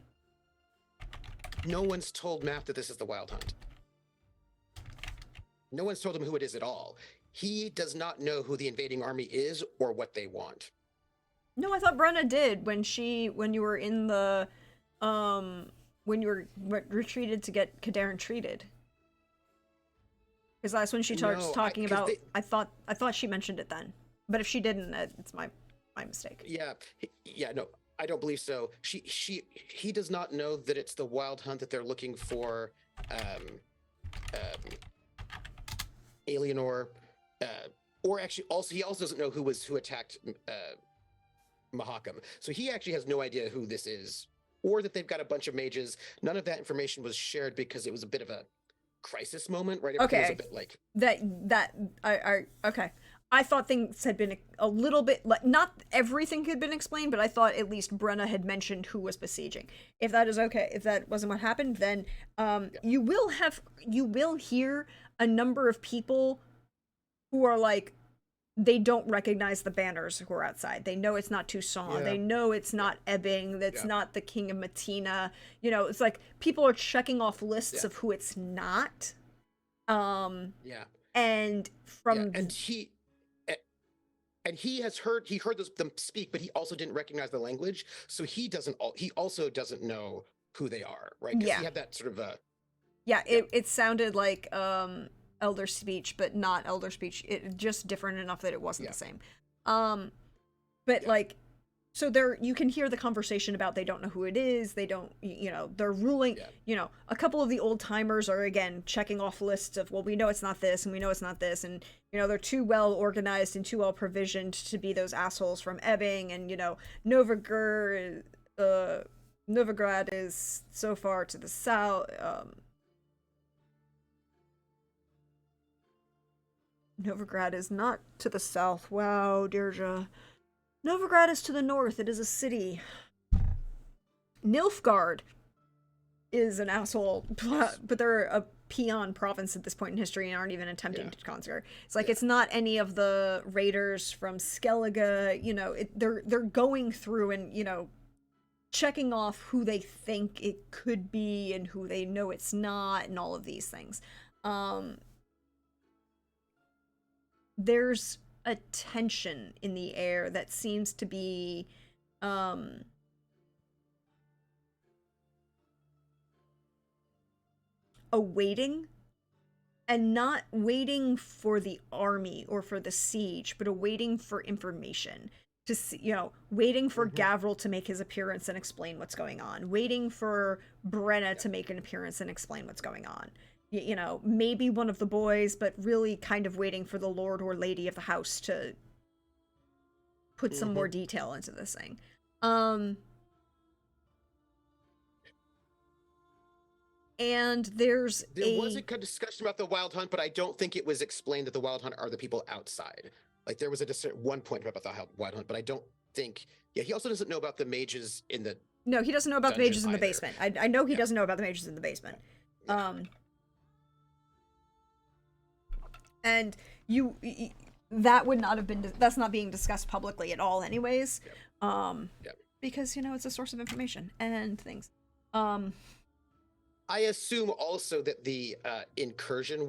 No one's told Matt that this is the Wild Hunt. No one's told him who it is at all. He does not know who the invading army is or what they want. No, I thought Brenna did when you were in the when you were retreated to get Kadarin treated. Because that's when she starts talking about. I thought she mentioned it then, but if she didn't, it's my mistake. Yeah, no, I don't believe so. He does not know that it's the Wild Hunt that they're looking for. Alienor, or actually, he also doesn't know who attacked Mahakam. So he actually has no idea who this is, or that they've got a bunch of mages. None of that information was shared because it was a bit of a crisis moment, right? Everything was a bit like okay. I thought things had been a little bit like, not everything had been explained, but I thought at least Brenna had mentioned who was besieging. If that is okay, if that wasn't what happened, then you will hear a number of people who are like, they don't recognize the banners who are outside. They know it's not Toussaint. Yeah. They know it's not Ebbing. That's not the King of Matina. It's like people are checking off lists of who it's not. And from he heard them speak, but he also didn't recognize the language, so he also doesn't know who they are, right? Because he had that sort of it sounded like Elder speech, but not Elder speech. It just different enough that it wasn't the same. Like, so there you can hear the conversation about they don't know who it is. They don't, they're ruling. A couple of the old timers are again checking off lists of, well, we know it's not this, and we know it's not this, and they're too well organized and too well provisioned to be those assholes from Ebbing, and Novigrad is so far to the south. Novigrad is not to the south. Wow, Deirdre. Novigrad is to the north. It is a city. Nilfgaard is an asshole, but they're a peon province at this point in history and aren't even attempting to conquer. It's like it's not any of the raiders from Skellige. They're going through and checking off who they think it could be and who they know it's not, and all of these things. There's a tension in the air that seems to be awaiting, and not waiting for the army or for the siege, but awaiting for information to see, waiting for Gavril to make his appearance and explain what's going on, waiting for Brenna to make an appearance and explain what's going on. Maybe one of the boys, but really kind of waiting for the lord or lady of the house to put some more detail into this thing. And There was a good discussion about the Wild Hunt, but I don't think it was explained that the Wild Hunt are the people outside. Like there was one point about the Wild Hunt, but I don't think. Yeah, he also doesn't know about the mages in the. No, he doesn't know about the mages in the either. basement. I know he doesn't know about the mages in the basement. And that would not have been, that's not being discussed publicly at all anyways. Because, you know, it's a source of information and things. I assume also that the incursion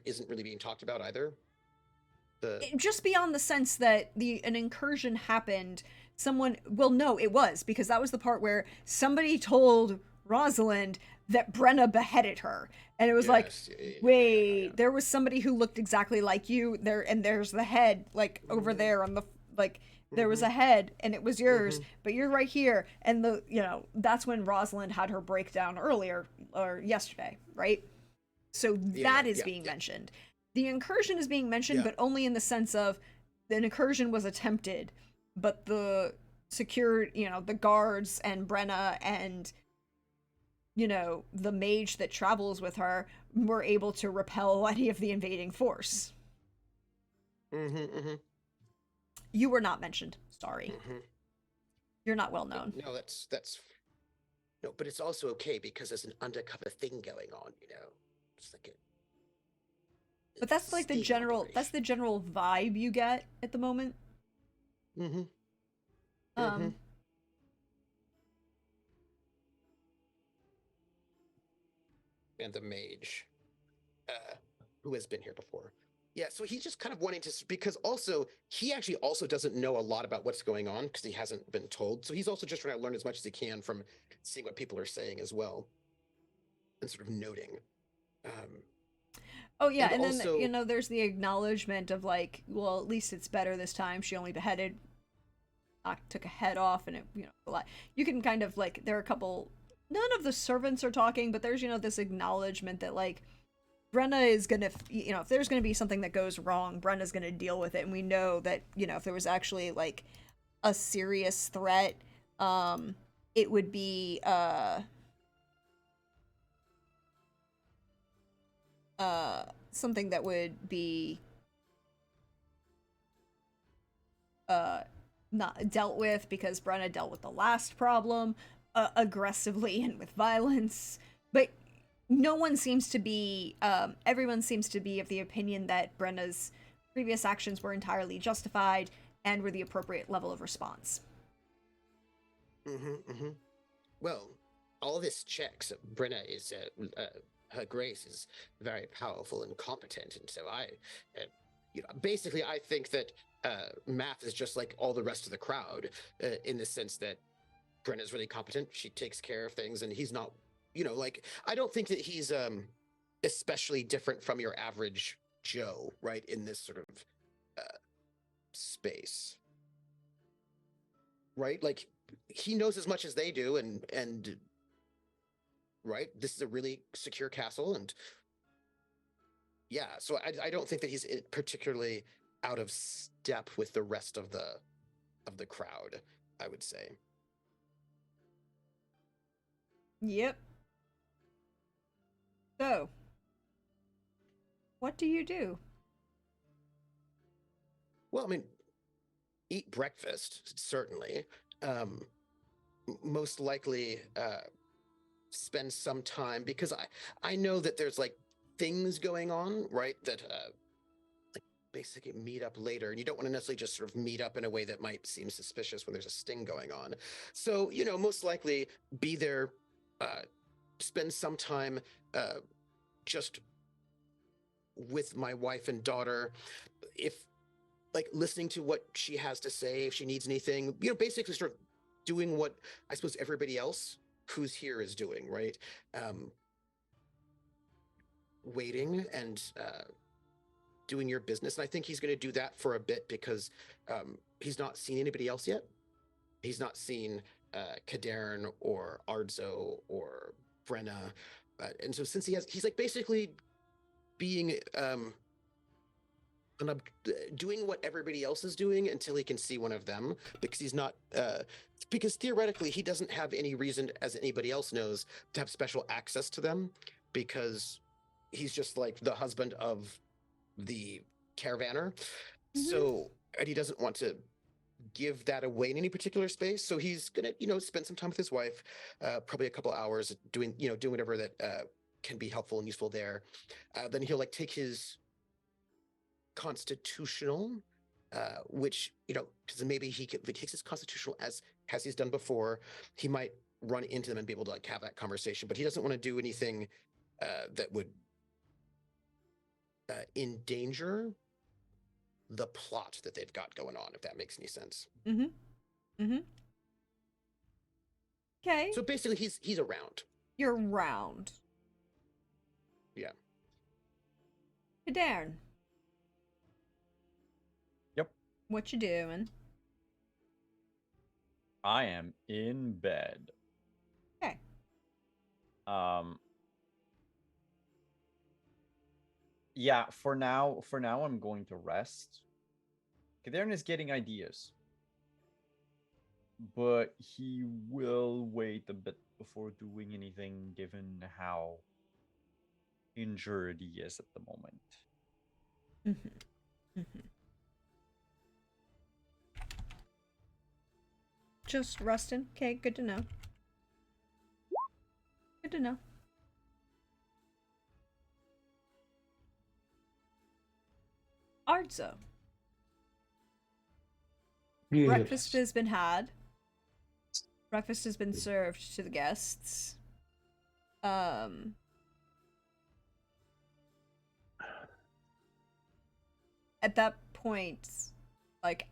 isn't really being talked about either. Just beyond the sense that an incursion happened, someone, well, no, it was, because that was the part where somebody told Rosalind that Brenna beheaded her, and it was wait, there was somebody who looked exactly like you there, and there's the head like over there on the there was a head and it was yours, but you're right here, and that's when Rosalind had her breakdown earlier or yesterday, right? So that is being mentioned. The incursion is being mentioned, but only in the sense of an incursion was attempted, but the the guards and Brenna and the mage that travels with her were able to repel any of the invading force. You were not mentioned. Sorry. You're not well known. No, that's no, but it's also okay because there's an undercover thing going on, It's like but that's like the general vibe you get at the moment. And the mage, who has been here before. Yeah, so he's just kind of wanting to, because also he actually also doesn't know a lot about what's going on because he hasn't been told. So he's also just trying to learn as much as he can from seeing what people are saying as well, and sort of noting. Oh yeah, and then also, there's the acknowledgement of like, well, at least it's better this time. She only beheaded, took a head off, and it, a lot. You can kind of like, there are a couple. None of the servants are talking, but there's this acknowledgement that like, Brenna is gonna, if there's gonna be something that goes wrong, Brenna's gonna deal with it, and we know that if there was actually like a serious threat, it would be something that would be not dealt with, because Brenna dealt with the last problem aggressively and with violence, but no one seems to be everyone seems to be of the opinion that Brenna's previous actions were entirely justified and were the appropriate level of response. Well, all this checks. Brenna is her grace is very powerful and competent, and so I basically I think that Math is just like all the rest of the crowd, in the sense that Brenna's really competent. She takes care of things, and he's not, I don't think that he's especially different from your average Joe, right, in this sort of space, right? Like, he knows as much as they do, and right, this is a really secure castle, and so I don't think that he's particularly out of step with the rest of the crowd, I would say. Yep. So, what do you do? Well, I mean, eat breakfast, certainly. Most likely spend some time, because I know that there's like things going on, right, that like basically meet up later, and you don't want to necessarily just sort of meet up in a way that might seem suspicious when there's a sting going on. So, most likely be there, spend some time just with my wife and daughter, if like listening to what she has to say, if she needs anything, basically start doing what I suppose everybody else who's here is doing, right? Waiting and doing your business. And I think he's going to do that for a bit, because he's not seen anybody else yet. He's not seen Kadarn or Ardzo or Brenna. And so since he's like basically being doing what everybody else is doing until he can see one of them, because he's not because theoretically he doesn't have any reason, as anybody else knows, to have special access to them, because he's just like the husband of the caravaner. So, and he doesn't want to give that away in any particular space. So he's gonna, spend some time with his wife, probably a couple hours doing whatever that can be helpful and useful there. Then he'll like take his constitutional, which because maybe if he takes his constitutional as he's done before, he might run into them and be able to like have that conversation. But he doesn't want to do anything that would endanger the plot that they've got going on, if that makes any sense. Okay. So basically, he's around. You're round. Yeah. Darren. Yep. What you doing? I am in bed. Okay. Yeah, for now I'm going to rest. Kaderin is getting ideas, but he will wait a bit before doing anything, given how injured he is at the moment. Just resting. Okay, good to know. Good to know. Arzo. Breakfast has been had. Breakfast has been served to the guests. At that point, like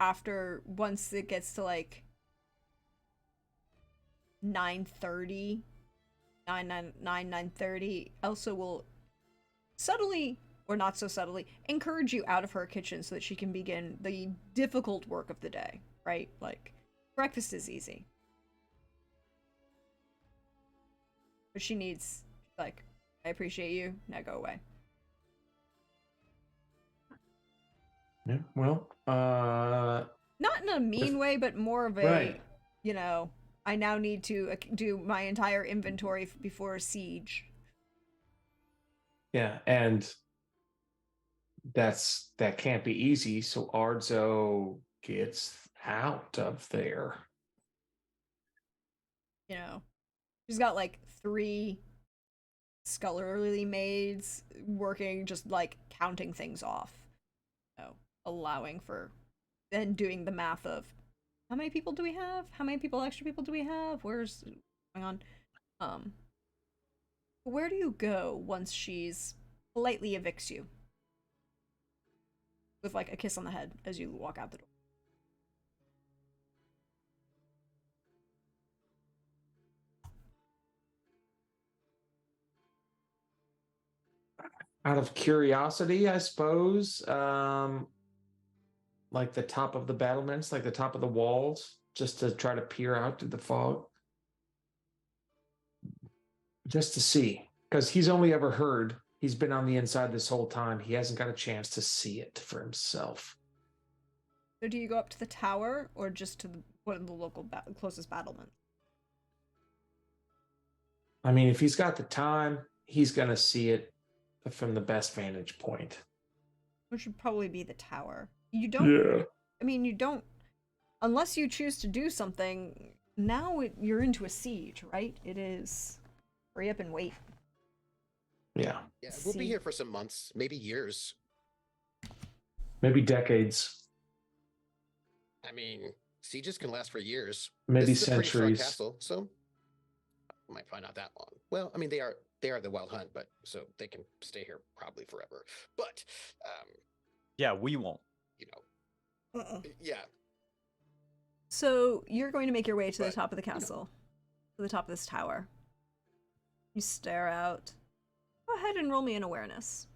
once it gets to like 9:30, 9:30, Elsa will subtly, or not so subtly, encourage you out of her kitchen so that she can begin the difficult work of the day, right? Like, breakfast is easy. But she needs, like, I appreciate you, now go away. Yeah, well, not in a mean way, but more of a, right. I now need to do my entire inventory before a siege. Yeah, and that can't be easy. So Arzo gets out of there. She's got like 3 scullery maids working, just like counting things off, allowing for, then doing the math of how many people do we have? How many extra people do we have? Where's going on? Where do you go once she's politely evicts you? With like a kiss on the head as you walk out the door. Out of curiosity, I suppose, like the top of the battlements, like the top of the walls, just to try to peer out through the fog. Just to see, because he's only ever heard, he's been on the inside this whole time. He hasn't got a chance to see it for himself. So do you go up to the tower or just to one of the local closest battlements? I mean, if he's got the time, he's going to see it from the best vantage point. Which would probably be the tower. You don't... Yeah. I mean, you don't... Unless you choose to do something, now you're into a siege, right? It is... Hurry up and wait. Yeah. Yeah, we'll be here for some months, maybe years. Maybe decades. I mean, sieges can last for years. Maybe This is a pretty strong centuries. castle, so might find out that long. Well, I mean, they are the Wild Hunt, but so they can stay here probably forever. But yeah, we won't. Yeah. So you're going to make your way to the top of the castle, to the top of this tower. You stare out. Go ahead and roll me an awareness.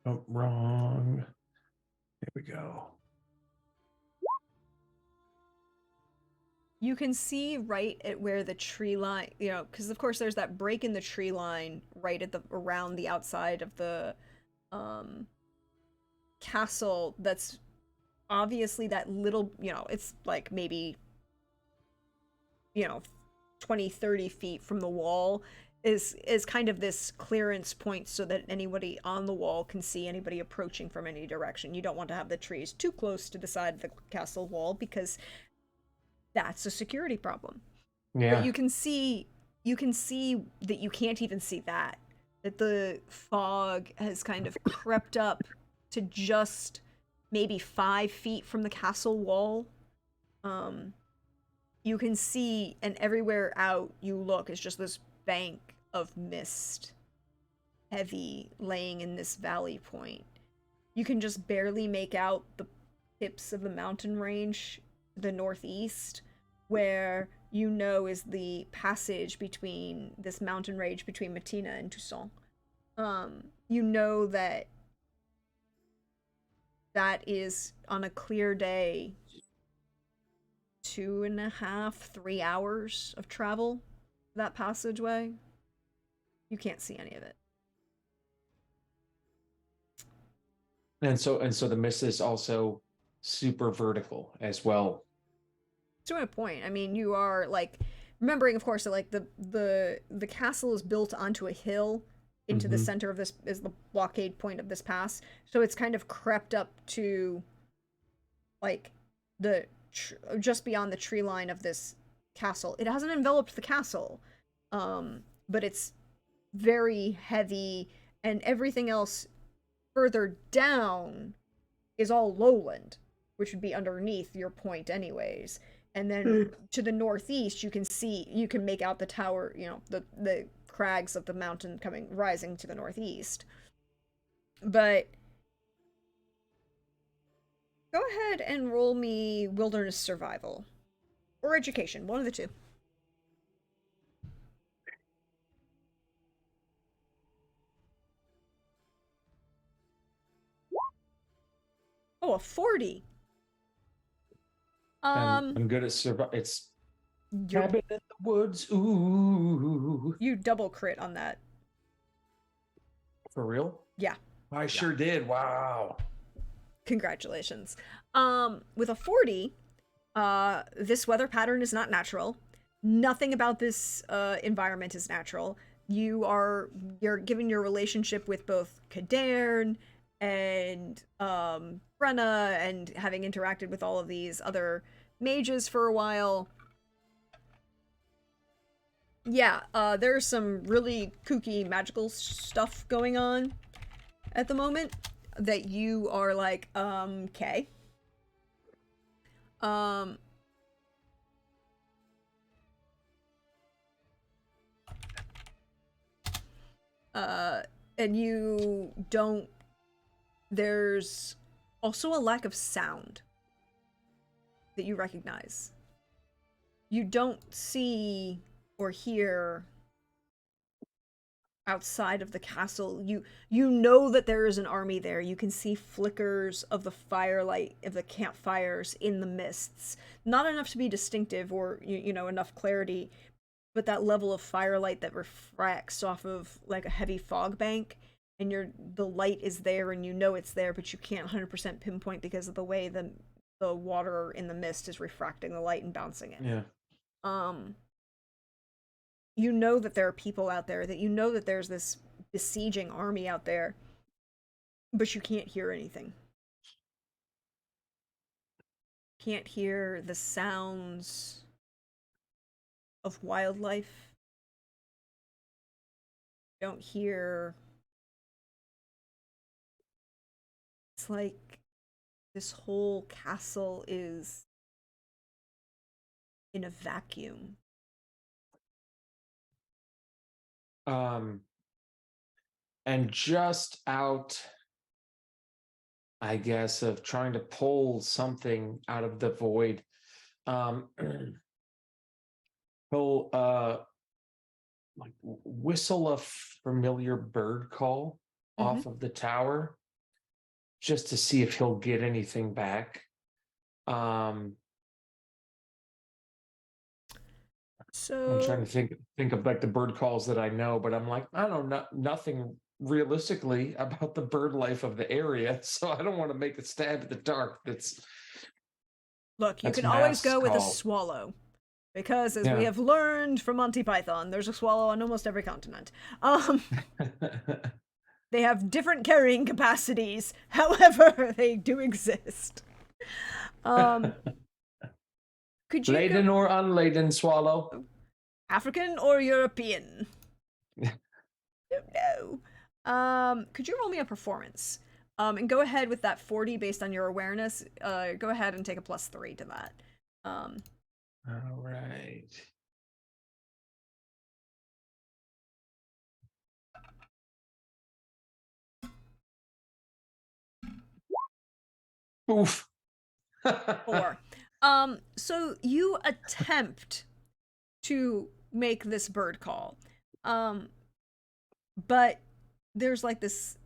Oh, wrong. There we go. You can see right at where the tree line, because of course there's that break in the tree line right at the around the outside of the um castle that's obviously that little, it's like maybe, you know, 20-30 feet from the wall is kind of this clearance point so that anybody on the wall can see anybody approaching from any direction. You don't want to have the trees too close to the side of the castle wall because that's a security problem. But Yeah. you can see that you can't even see that the fog has kind of crept up to just maybe 5 feet from the castle wall. You can see, and everywhere out you look is just this bank of mist, heavy, laying in this valley point. You can just barely make out the tips of the mountain range to the northeast, where is the passage between this mountain range between Matina and Toussaint. You know that is on a clear day 2.5, 3 hours of travel, that passageway. You can't see any of it. And so the mist is also super vertical as well. To a point. I mean, you are like remembering, of course, that like the castle is built onto a hill into the center of this is the blockade point of this pass. So it's kind of crept up to like the just beyond the tree line of this castle. It hasn't enveloped the castle, but it's very heavy, and everything else further down is all lowland, which would be underneath your point anyways. And then to the northeast you can make out the tower, the crags of the mountain rising to the northeast. But go ahead and roll me wilderness survival or education, one of the two. Oh, a 40. I'm good at survive. It's You're, cabin in the woods. Ooh, you double crit on that. for real? Yeah. I sure did. Wow. Congratulations. With a 40, this weather pattern is not natural. Nothing about this environment is natural. You're given your relationship with both Kadern and Brenna, and having interacted with all of these other mages for a while. Yeah, there's some really kooky magical stuff going on at the moment that you are like, okay. And you don't, there's also a lack of sound that you recognize. You don't see or hear outside of the castle. You know that there is an army there. You can see flickers of the firelight of the campfires in the mists. Not enough to be distinctive or enough clarity, but that level of firelight that refracts off of like a heavy fog bank, and the light is there and it's there, but you can't 100% pinpoint because of the way the water in the mist is refracting the light and bouncing it. Yeah. You know that there are people out there, that there's this besieging army out there, but you can't hear anything. Can't hear the sounds of wildlife. Don't hear. It's like this whole castle is in a vacuum. And just out, I guess, of trying to pull something out of the void, he'll like whistle a familiar bird call off of the tower just to see if he'll get anything back. I'm trying So to think of like the bird calls that I know, but I'm like, I don't know nothing realistically about the bird life of the area, so I don't want to make a stab at the dark. look, you That's can always mass go with a call. swallow. Because as we Yeah. have learned from Monty Python, there's a swallow on almost every continent. They have different carrying capacities. However, they do exist. Um, could you Laden go or unladen swallow? African or European? Don't know. Could you roll me a performance? And go ahead with that 40 based on your awareness. Go ahead and take a +3 to that. All right. Oof. 4. So you attempt to make this bird call. But there's like this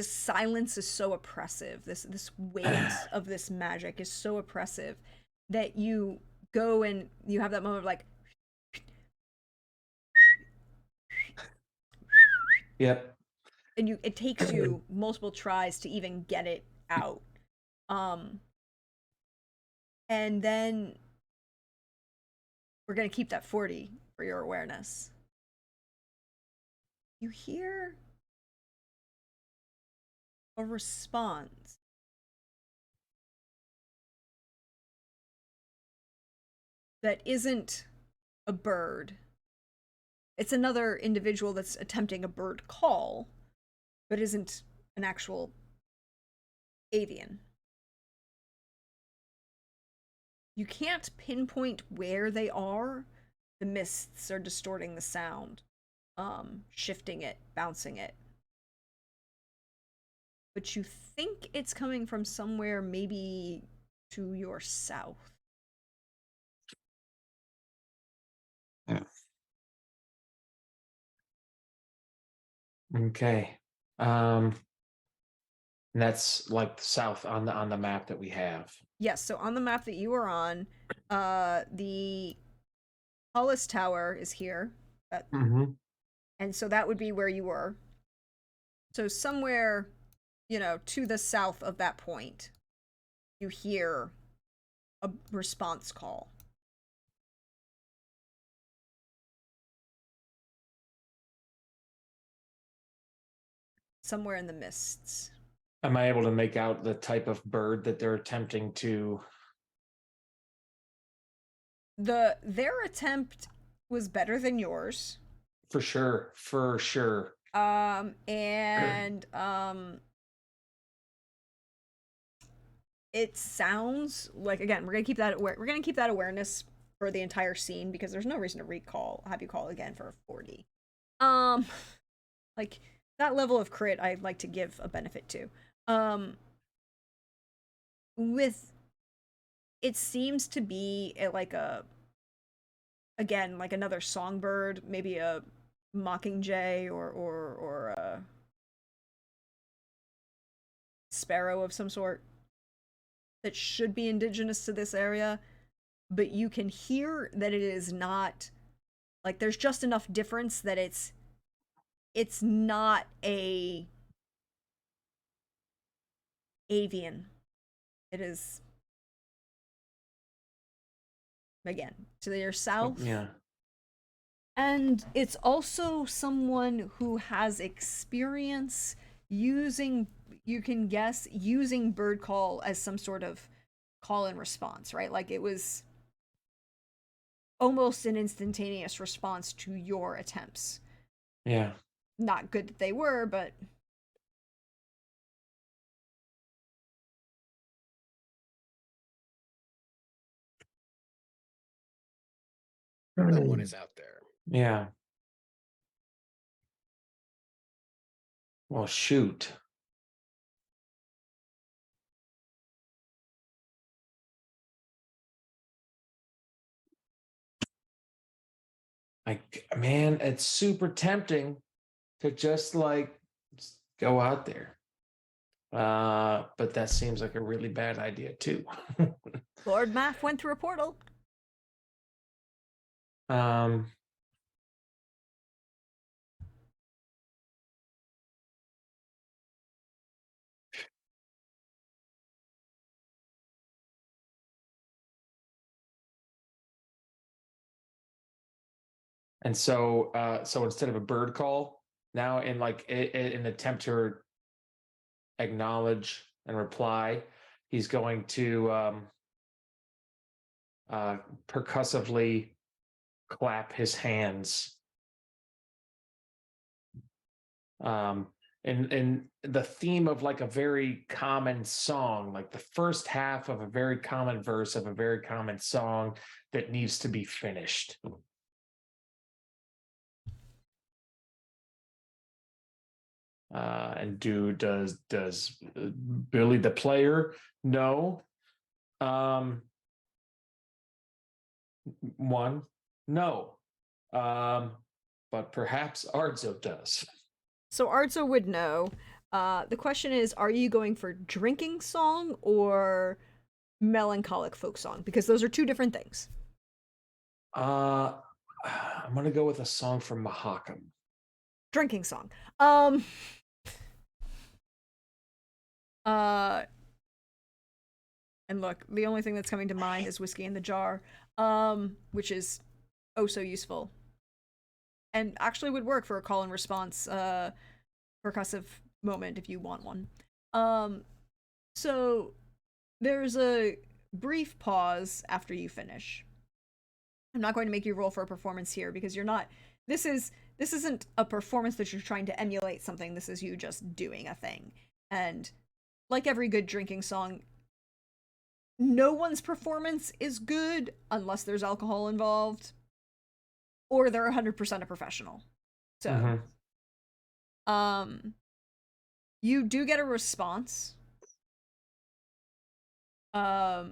silence is so oppressive. This weight of this magic is so oppressive that you go and you have that moment of like Yep. and it takes you multiple tries to even get it out. And then we're going to keep that 40 for your awareness. You hear a response that isn't a bird. It's another individual that's attempting a bird call, but isn't an actual avian. You can't pinpoint where they are. The mists are distorting the sound, shifting it, bouncing it. But you think it's coming from somewhere maybe to your south. Okay. And that's like south on the map that we have. Yes, so on the map that you are on, the Hollis Tower is here. Mm-hmm. And so that would be where you were. So somewhere, to the south of that point, you hear a response call. Somewhere in the mists. Am I able to make out the type of bird that they're attempting to? Their attempt was better than yours. For sure. It sounds like, again, we're gonna keep that awareness for the entire scene because there's no reason to have you call again for a 40. Like that level of crit I'd like to give a benefit to. With it seems to be like again, like another songbird, maybe a mockingjay or a sparrow of some sort that should be indigenous to this area, but you can hear that it is not, like, there's just enough difference that it's not a avian. It is, again, to your south. Yeah. And it's also someone who has experience using, you can guess, using bird call as some sort of call and response, right? Like it was almost an instantaneous response to your attempts. Yeah. Not good that they were, but No one is out there. Yeah. Well, shoot. Man, it's super tempting to just go out there. But that seems like a really bad idea too. Lord Math went through a portal. Um, and so instead of a bird call, now in like in an attempt to acknowledge and reply, he's going to percussively clap his hands. In the theme of like a very common song, like the first half of a very common verse of a very common song that needs to be finished. And does Billy the player know? One, no. But perhaps Ardzo does. So Arzo would know. The question is, are you going for drinking song or melancholic folk song? Because those are two different things. I'm gonna go with a song from Mahakam. Drinking song. And look, the only thing that's coming to mind is Whiskey in the Jar, which is oh so useful. And actually would work for a call and response percussive moment if you want one. So there's a brief pause after you finish. I'm not going to make you roll for a performance here because you're not this isn't a performance that you're trying to emulate something. This is you just doing a thing. And like every good drinking song, no one's performance is good unless there's alcohol involved or they're 100% a professional. So, you do get a response. A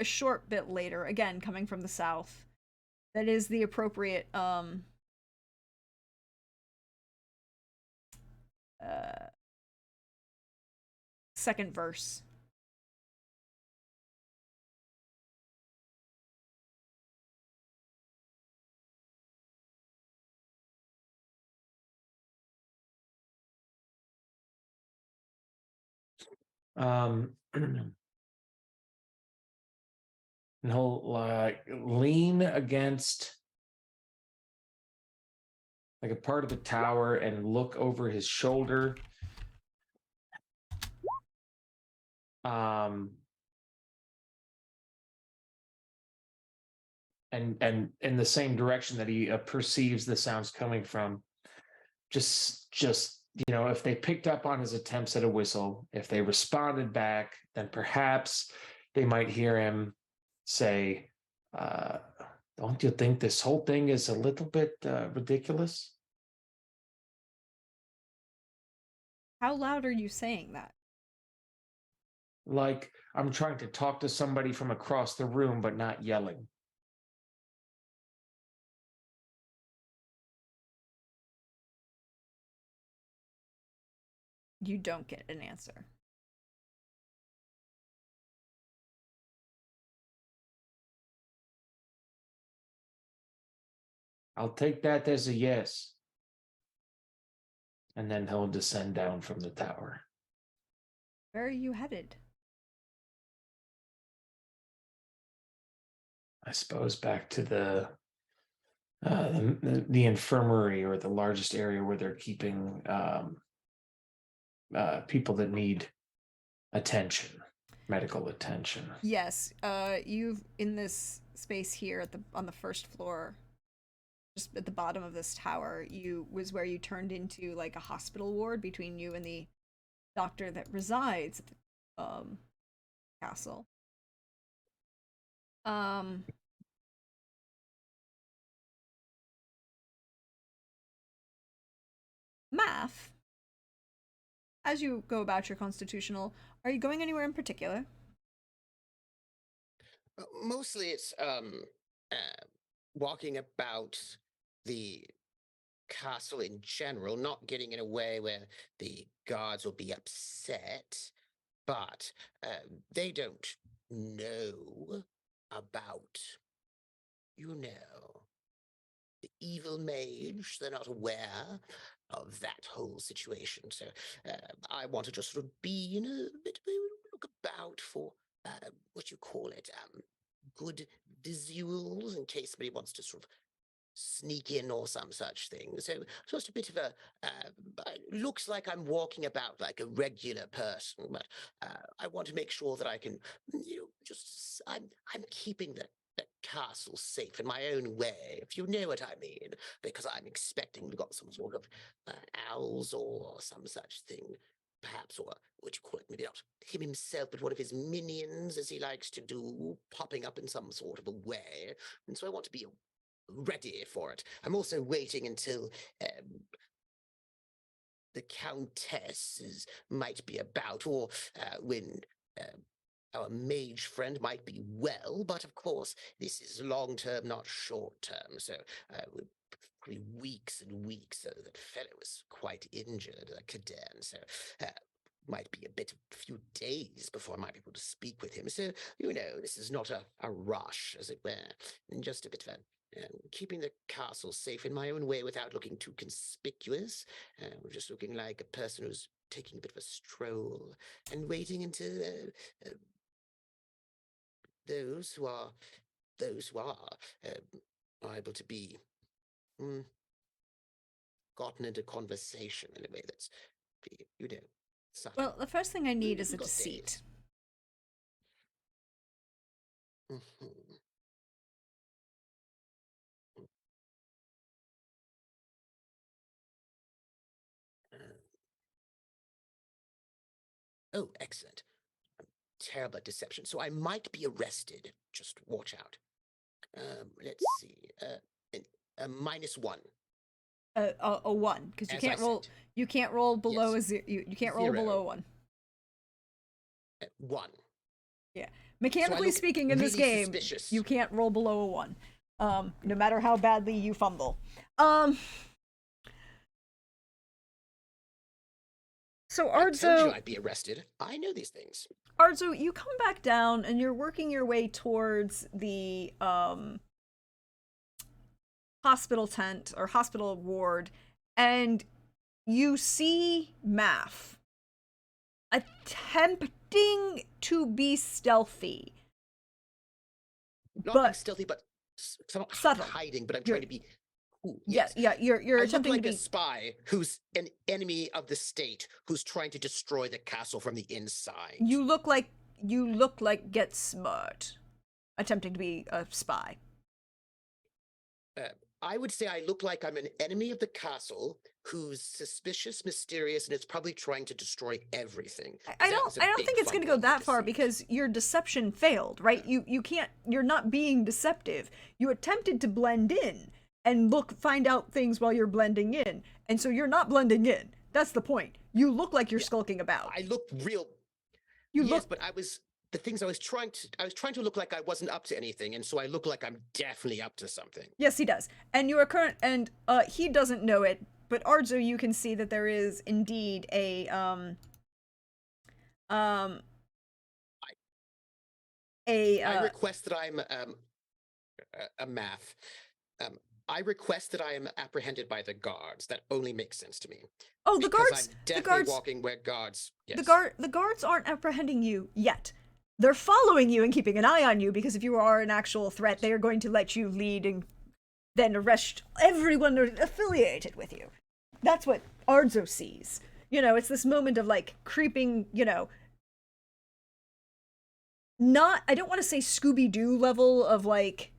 short bit later, again, coming from the south, that is the appropriate, second verse. And he'll lean against like a part of the tower and look over his shoulder. And in the same direction that he perceives the sounds coming from. Just if they picked up on his attempts at a whistle, if they responded back, then perhaps they might hear him say, don't you think this whole thing is a little bit ridiculous? How loud are you saying that? Like I'm trying to talk to somebody from across the room, but not yelling. You don't get an answer. I'll take that as a yes. And then he'll descend down from the tower. Where are you headed? I suppose back to the infirmary, or the largest area where they're keeping people that need attention, medical attention. Yes, you've in this space here on the first floor, just at the bottom of this tower, was where you turned into like a hospital ward between you and the doctor that resides at the castle. Math, as you go about your constitutional, are you going anywhere in particular? Mostly it's walking about the castle in general, not getting in a way where the guards will be upset, but they don't know about, you know, the evil mage. They're not aware of that whole situation. So I want to just sort of be in a bit of a look about for what you call it, good visuals in case somebody wants to sort of sneak in or some such thing. So just a bit of a looks like I'm walking about like a regular person, but I want to make sure that I can, just I'm keeping the castle safe in my own way, if you know what I mean, because I'm expecting we've got some sort of owls or some such thing. Perhaps, or what you call it, maybe not him himself, but one of his minions, as he likes to do, popping up in some sort of a way. And so I want to be ready for it. I'm also waiting until the countess might be about, or when our mage friend might be well. But of course, this is long term, not short term. So probably weeks and weeks. So that fellow was quite injured, Kadan. So might be a few days before I might be able to speak with him. So, this is not a rush, as it were, and just a bit of keeping the castle safe in my own way without looking too conspicuous. We're just looking like a person who's taking a bit of a stroll and waiting until those who are able to be gotten into conversation in a way that's, subtle. Well, the first thing I need is a We've got deceit. days. Mhm. Oh, excellent. Terrible at deception. So I might be arrested. Just watch out. Let's see. A -1. A one, because you As I can't roll. said. You can't roll below Yes. a zero. You can't roll 0. below one. 1. Yeah, mechanically look speaking, in this really game, suspicious. you can't roll below a one. No matter how badly you fumble. So I told you Ardzo, I'd be arrested. I know these things. Ardzo, you come back down and you're working your way towards the hospital tent or hospital ward, and you see Math attempting to be stealthy. Not But being stealthy, but somewhat subtle. hiding. But I'm You're- trying to be cool. Yeah, Yes. yeah, you're I look attempting like to a be. spy who's an enemy of the state, who's trying to destroy the castle from the inside. You look like Get Smart, attempting to be a spy. I would say I look like I'm an enemy of the castle who's suspicious, mysterious, and is probably trying to destroy everything. I That was a don't big think it's going to fumble go on my that far deceit. because your deception failed, right? You're not being deceptive. You attempted to blend in and find out things while you're blending in. And so you're not blending in. That's the point. You look like you're skulking about. I look real. You Yes, look but the things I was trying to look like I wasn't up to anything, and so I look like I'm definitely up to something. Yes, he does. And you are he doesn't know it, but Ardzo, you can see that there is indeed a I request that I'm a Math. I request that I am apprehended by the guards. That only makes sense to me. oh, the Because guards I'm definitely the guards walking where guards. Yes. the guards aren't apprehending you yet. They're following you and keeping an eye on you because if you are an actual threat, they are going to let you lead and then arrest everyone affiliated with you. That's what Ardzo sees. It's this moment of like creeping, not, I don't want to say Scooby-Doo level of like,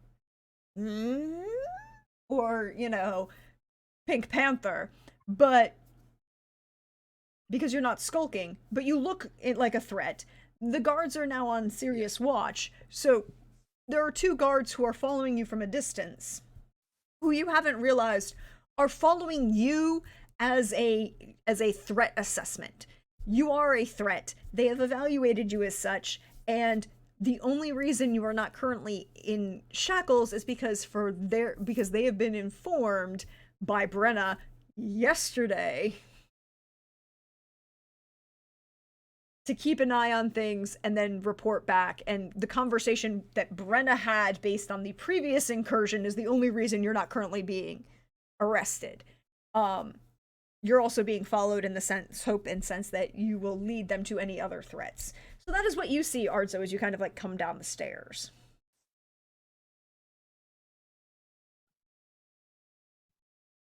or, Pink Panther, but because you're not skulking, but you look like a threat. The guards are now on serious watch, so there are 2 guards who are following you from a distance, who you haven't realized are following you as a threat assessment. You are a threat. They have evaluated you as such, and the only reason you are not currently in shackles is because they have been informed by Brenna yesterday to keep an eye on things and then report back. And the conversation that Brenna had based on the previous incursion is the only reason you're not currently being arrested. You're also being followed in the hope and sense that you will lead them to any other threats. So that is what you see, Arzo, as you kind of like come down the stairs.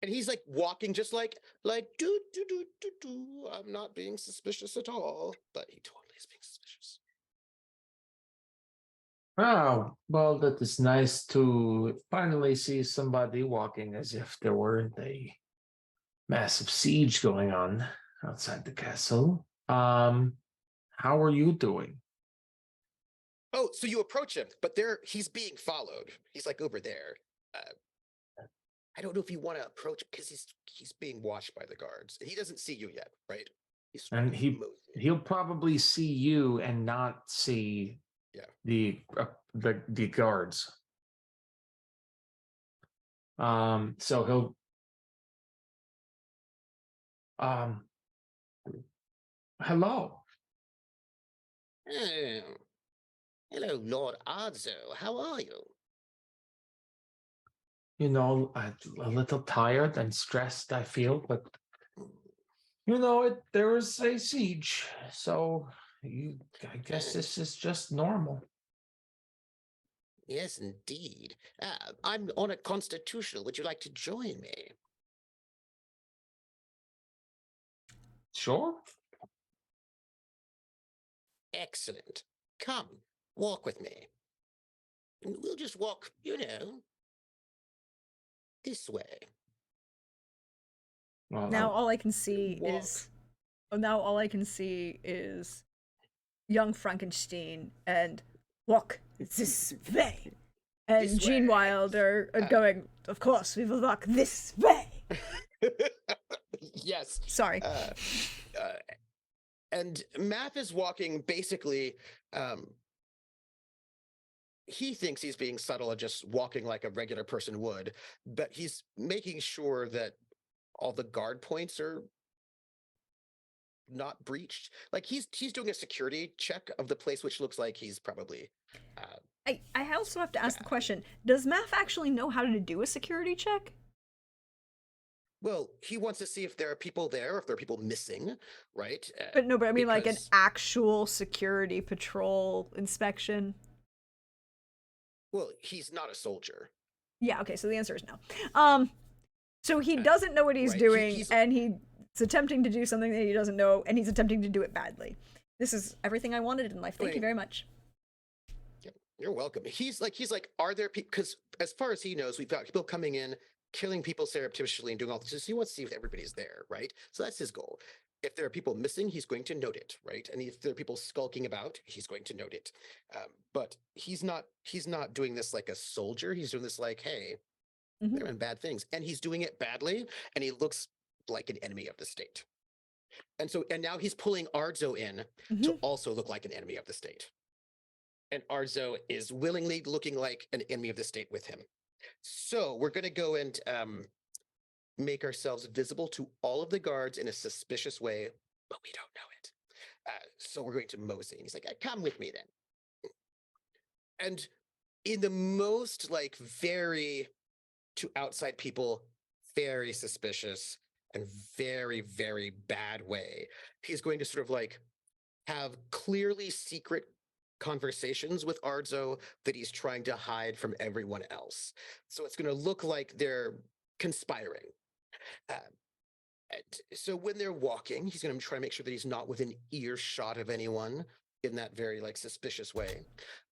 And he's like walking just like do do do do do. I'm not being suspicious at all, but he totally is being suspicious. Oh, well, that is nice to finally see somebody walking as if there weren't a massive siege going on outside the castle. How are you doing? Oh, so you approach him, but he's being followed. He's like over there. I don't know if you want to approach because he's being watched by the guards. He doesn't see you yet, right? And he'll probably see you and not see the guards. So he'll hello. Oh, hello, Lord Arzo. How are you? You know, a little tired and stressed, I feel, but you know, there is a siege, so I guess this is just normal. Yes, indeed. I'm on a constitutional. Would you like to join me? Sure. Excellent. Come, walk with me. And we'll just walk, this way. Well, Now all I can see walk. is young Frankenstein and walk this way. And This Gene way. Wilder going, of course, we will walk this way. Yes. Sorry. And Math is walking basically, he thinks he's being subtle and just walking like a regular person would, but he's making sure that all the guard points are not breached. Like he's doing a security check of the place, which looks like he's probably I also have to ask the question, does Math actually know how to do a security check? well, he wants to see if there are people there, or if there are people missing, right? But I mean like an because- actual security patrol inspection. Well, he's not a soldier. Yeah, okay, so the answer is no. So he doesn't know what he's right, doing, he's- and he's attempting to do something that he doesn't know, and he's attempting to do it badly. This is everything I wanted in life. Thank you Wait. very much. You're welcome. He's like, are there people? Because as far as he knows, we've got people coming in, killing people surreptitiously and doing all this. So he wants to see if everybody's there, right? So that's his goal. If there are people missing, he's going to note it, right? And if there are people skulking about, he's going to note it. But he's not doing this like a soldier. He's doing this like, hey, Mhm. they're doing bad things, and he's doing it badly, and he looks like an enemy of the state. And now he's pulling Arzo in to also look like an enemy of the state. And Arzo is willingly looking like an enemy of the state with him. So we're going to go and make ourselves visible to all of the guards in a suspicious way, but we don't know it. So we're going to mosey. And he's like, come with me then. And in the most like very to outside people, very suspicious and very, very bad way, he's going to sort of like have clearly secret conversations with Arzo that he's trying to hide from everyone else. So it's going to look like they're conspiring. So when they're walking, he's going to try to make sure that he's not within earshot of anyone in that very like suspicious way.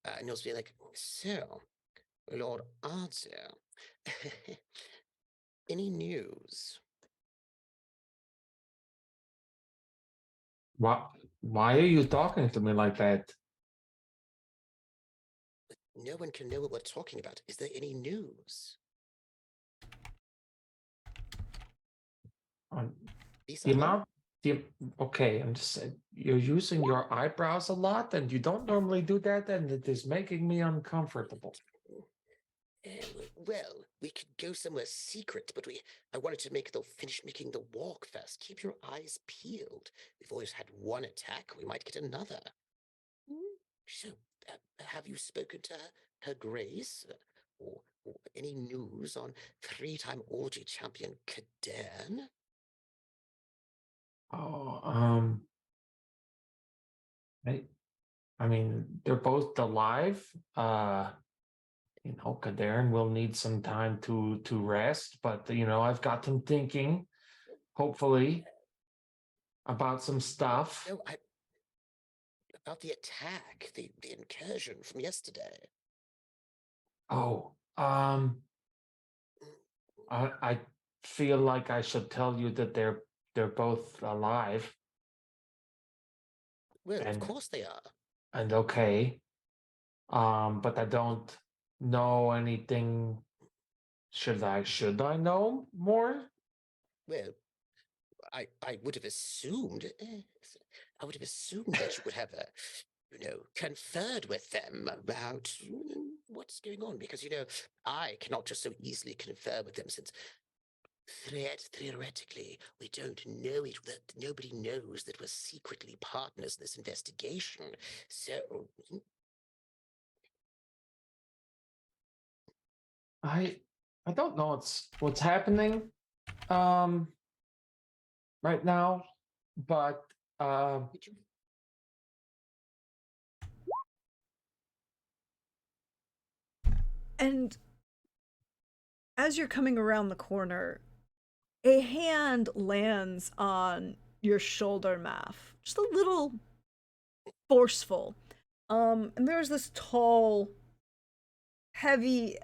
And he'll be like, so, Lord Arzo, any news? Why are you talking to me like that? No one can know what we're talking about. Is there any news? The amount, okay, I'm just saying, you're using your eyebrows a lot, and you don't normally do that, and it is making me uncomfortable. Well, we could go somewhere secret, but I wanted to finish making the walk first. Keep your eyes peeled. We've always had one attack. We might get another. So, have you spoken to Her Grace? Or any news on three-time Orgy champion Kadern? Oh, I, I mean, they're both alive. Kaderin will need some time to rest, but I've got him thinking, hopefully, about some stuff. No, about the attack, the incursion from yesterday. Oh, I feel like I should tell you that they're both alive Well, of and course they are. and okay. But I don't know anything. Should I know more? Well, I would have assumed. I would have assumed that you would have conferred with them about what's going on, because I cannot just so easily confer with them, since theoretically we don't know it. That nobody knows that we're secretly partners in this investigation. So I don't know what's happening right now, but did you And as you're coming around the corner, a hand lands on your shoulder, Math. Just a little forceful. And there's this tall, heavy,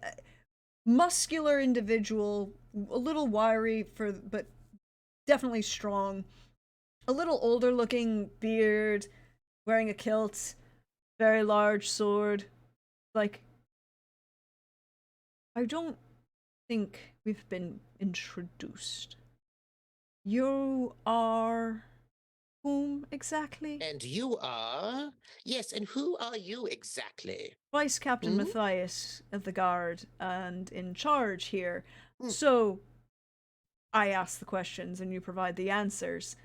muscular individual, a little wiry but definitely strong. A little older looking beard, wearing a kilt, very large sword. Like, I don't think we've been introduced. You are whom exactly? and you are? Yes, and who are you exactly? Vice Captain Hmm? Matthias of the Guard and in charge here. Hmm. So I ask the questions and you provide the answers.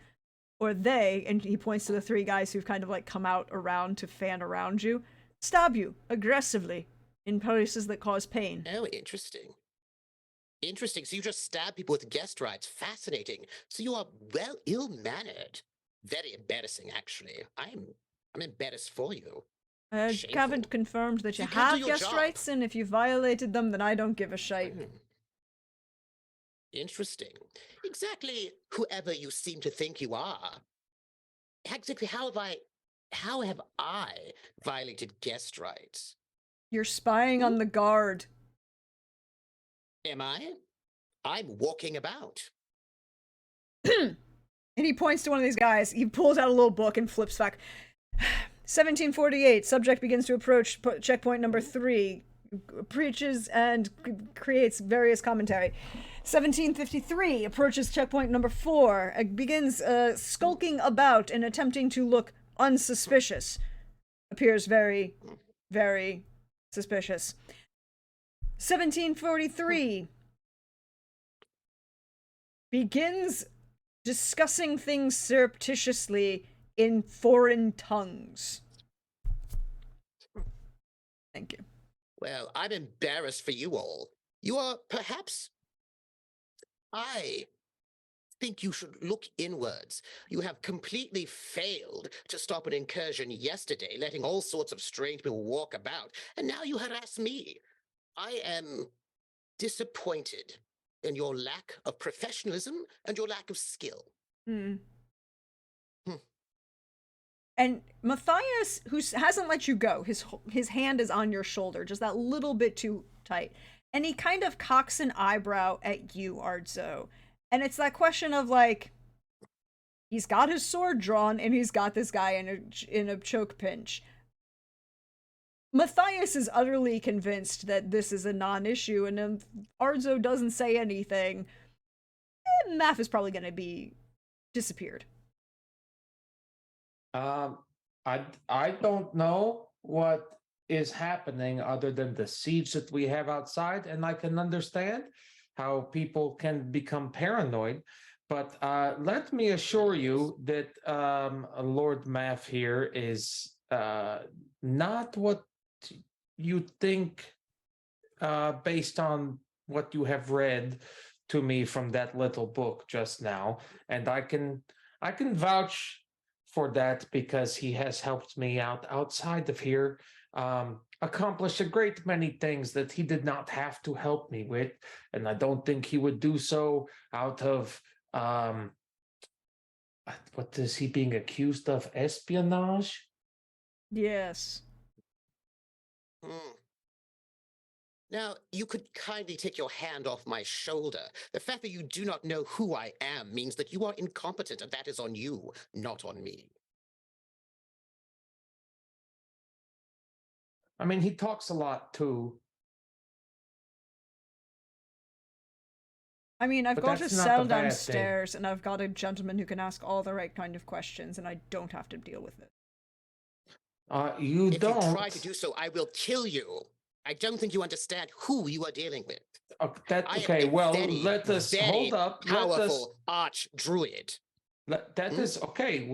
Or they, and he points to the three guys who've kind of like come out around to fan around you, stab you aggressively in places that cause pain. Oh, interesting. Interesting. So you just stab people with guest rights. Fascinating. So you are ill-mannered. Very embarrassing, actually. I'm embarrassed for you. Shameful. Gavin confirmed that you You can't do have your guest job. rights, and if you violated them, then I don't give a shite. Interesting. Exactly whoever you seem to think you are. Exactly how have I violated guest rights? You're spying on the Guard. Am I? I'm walking about. And he points to one of these guys. He pulls out a little book and flips back. 1748, subject begins to approach checkpoint number 3. Preaches and creates various commentary. 1753, approaches checkpoint number 4. Begins skulking about and attempting to look unsuspicious. Appears very, very suspicious. 1743, begins discussing things surreptitiously in foreign tongues. Thank you. Well, I'm embarrassed for you all. You are perhaps. I think you should look inwards. You have completely failed to stop an incursion yesterday, letting all sorts of strange people walk about, and now you harass me. I am disappointed in your lack of professionalism and your lack of skill. And Matthias, who hasn't let you go, his hand is on your shoulder, just that little bit too tight. And he kind of cocks an eyebrow at you, Ardzo. And it's that question of like, he's got his sword drawn and he's got this guy in a choke pinch. Matthias is utterly convinced that this is a non-issue, and if Ardzo doesn't say anything, Math is probably going to be disappeared. I don't know what is happening other than the siege that we have outside, and I can understand how people can become paranoid. But let me assure you that Lord Math here is not what you think based on what you have read to me from that little book just now, and I can vouch for that because he has helped me out outside of here, accomplish a great many things that he did not have to help me with, and I don't think he would do so out of what is he being accused of? Espionage? Yes. Hmm. Now, you could kindly take your hand off my shoulder. The fact that you do not know who I am means that you are incompetent, and that is on you, not on me. I mean, he talks a lot too. I mean, I've But got a that's not cell the bad thing. downstairs, and I've got a gentleman who can ask all the right kind of questions, and I don't have to deal with it. You If don't. you try to do so, I will kill you. I don't think you understand who you are dealing with. I am Okay, a well, very, let us very hold up. Let us. powerful arch druid. That Hmm? is okay.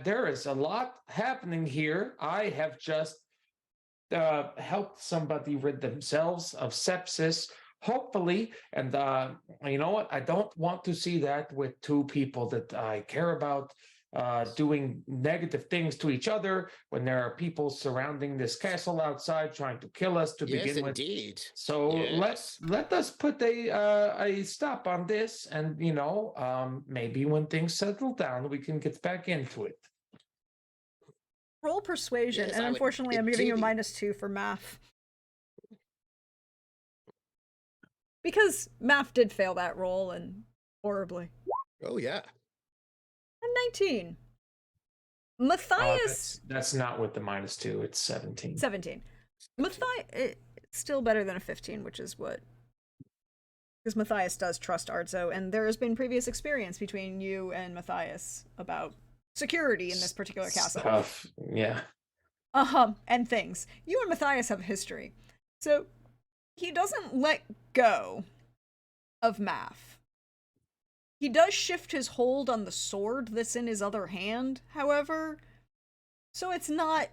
There is a lot happening here. I have just helped somebody rid themselves of sepsis, hopefully. And you know what? I don't want to see that with two people that I care about doing negative things to each other when there are people surrounding this castle outside trying to kill us to Yes, begin with. indeed. So Yes. let us put a stop on this, and maybe when things settle down, we can get back into it. Roll persuasion, Yes, and I would unfortunately, I'm giving you a ideally- -2 for math. Because math did fail that roll, and horribly. Oh, yeah. A 19. Matthias... That's not with the -2. It's 17. 17. Matthias... It's still better than a 15, which is what... Because Matthias does trust Arzo, and there has been previous experience between you and Matthias about security in this particular castle. Stuff. Yeah. And things. You and Matthias have a history. So, he doesn't let go of Math. He does shift his hold on the sword that's in his other hand, however, so it's not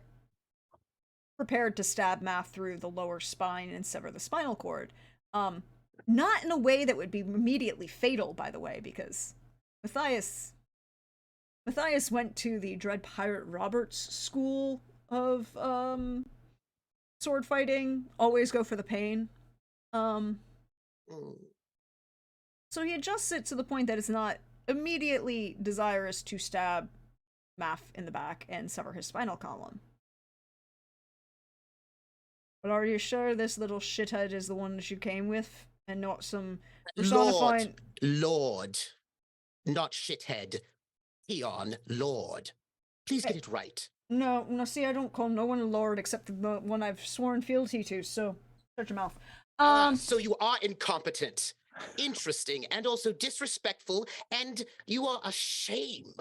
prepared to stab Math through the lower spine and sever the spinal cord. Not in a way that would be immediately fatal, by the way, because Matthias went to the Dread Pirate Roberts school of sword fighting. Always go for the pain. Mm. So he adjusts it to the point that it's not immediately desirous to stab Math in the back and sever his spinal column. But are you sure this little shithead is the one that you came with, and not some personifying... Lord. Not shithead. Peon, Lord. Please get it right. No, see, I don't call no one a lord except the one I've sworn fealty to, so shut your mouth. So you are incompetent, interesting, and also disrespectful, and you are a shame.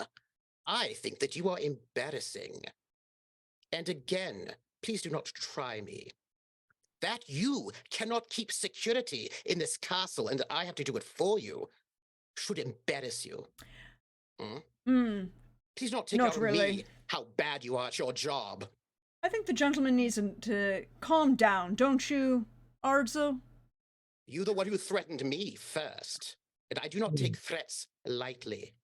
I think that you are embarrassing. And again, please do not try me. That you cannot keep security in this castle and I have to do it for you should embarrass you. Please not take Not out on really. me how bad you are at your job. I think the gentleman needs to calm down, don't you, Arzo? You the one who threatened me first, and I do not take threats lightly.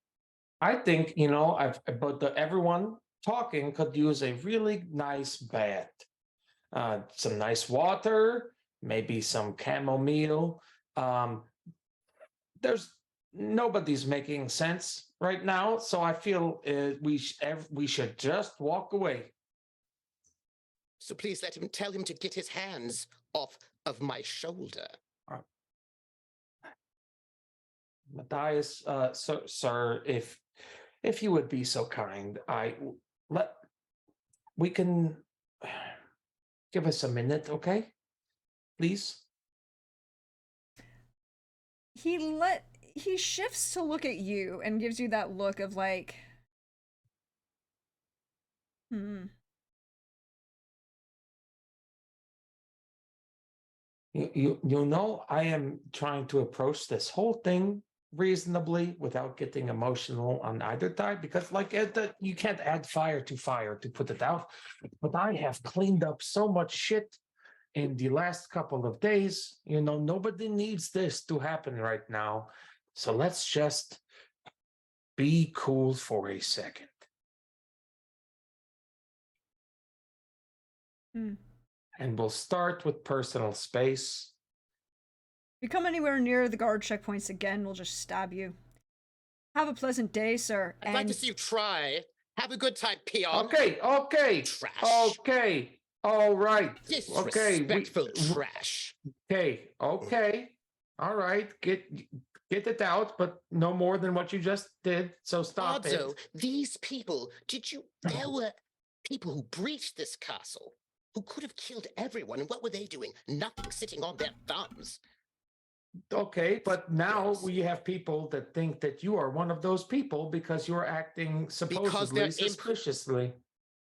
I think everyone talking could use a really nice bath, some nice water, maybe some chamomile. Nobody's making sense right now, so I feel we should just walk away. So please tell him to get his hands off of my shoulder. Matthias, sir, if you would be so kind, we can give us a minute, okay? Please. He shifts to look at you and gives you that look of like, You know, I am trying to approach this whole thing reasonably without getting emotional on either side because, like, you can't add fire to put it out. But I have cleaned up so much shit in the last couple of days. You know, nobody needs this to happen right now. So let's just be cool for a second. Hmm. And we'll start with personal space. If you come anywhere near the guard checkpoints again, we'll just stab you. Have a pleasant day, sir. I'd like to see you try. Have a good time, peon. Okay. Trash. Okay. All right. Disrespectful trash. Okay. All right. Get it out, but no more than what you just did. So stop Also, it. these people, there were people who breached this castle, who could have killed everyone, and what were they doing? Nothing, sitting on their thumbs. Okay, but now Yes. we have people that think that you are one of those people because you're acting supposedly suspiciously.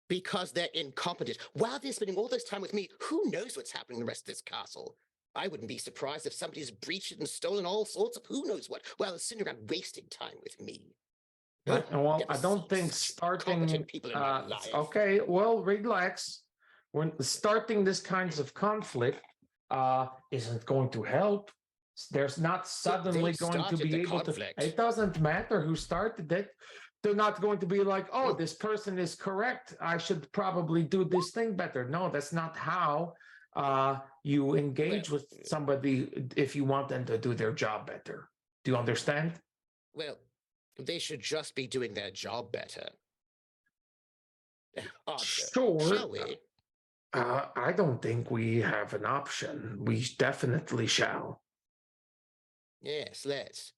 Because they're incompetent. While they're spending all this time with me, who knows what's happening in the rest of this castle? I wouldn't be surprised if somebody's breached it and stolen all sorts of who knows what, while they're sitting around wasting time with me. Well, Never I don't seen think such starting. incompetent people in my life. Okay, well, relax. When starting this kinds of conflict isn't going to help. There's not suddenly going to be able conflict. to. It doesn't matter who started it. They're not going to be like, oh, Hmm. this person is correct. I should probably do this thing better. No, that's not how you engage with somebody if you want them to do their job better. Do you understand? Well, they should just be doing their job better. Arthur, Sure. shall we? I don't think we have an option. We definitely shall. Yes, let's.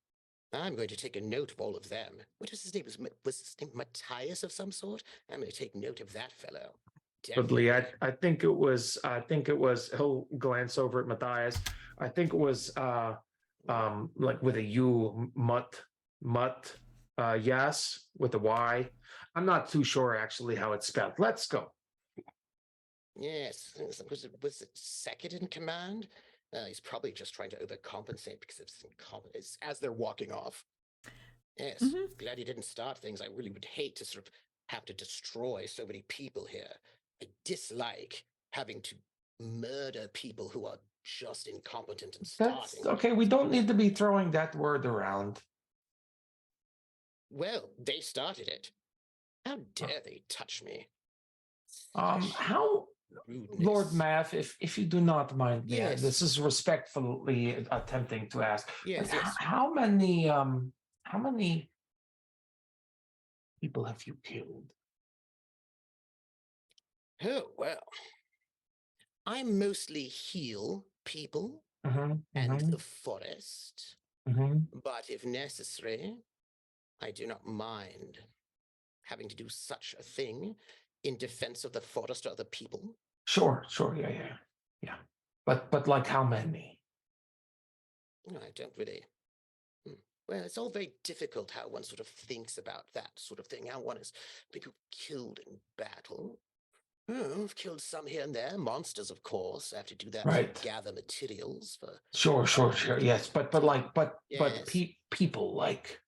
I'm going to take a note of all of them. What was his name? Was his name Matthias of some sort? I'm going to take note of that fellow. Probably, I think it was. He'll glance over at Matthias. I think it was like with a U, Yas with a Y. I'm not too sure actually how it's spelled. Let's go. Yes, was it second in command? He's probably just trying to overcompensate because of his incompetence as they're walking off. Yes, glad he didn't start things. I really would hate to sort of have to destroy so many people here. I dislike having to murder people who are just incompetent and starting. Okay, we don't need to be throwing that word around. Well, they started it. How dare they touch me? How, Rudeness. Lord Math, if you do not mind me, Yes. this is respectfully attempting to ask. Yes, Like, yes. how many people have you killed? Oh, well. I mostly heal people Mhm, and mhm, the forest, mhm. but if necessary, I do not mind having to do such a thing in defense of the forest or the people. Sure, yeah. But like how many? I don't really. Well, it's all very difficult how one sort of thinks about that sort of thing. How one is people killed in battle. Oh, I've killed some here and there. Monsters, of course. I have to do that Right. to gather materials for. Sure. Yes, but Yes. people, like,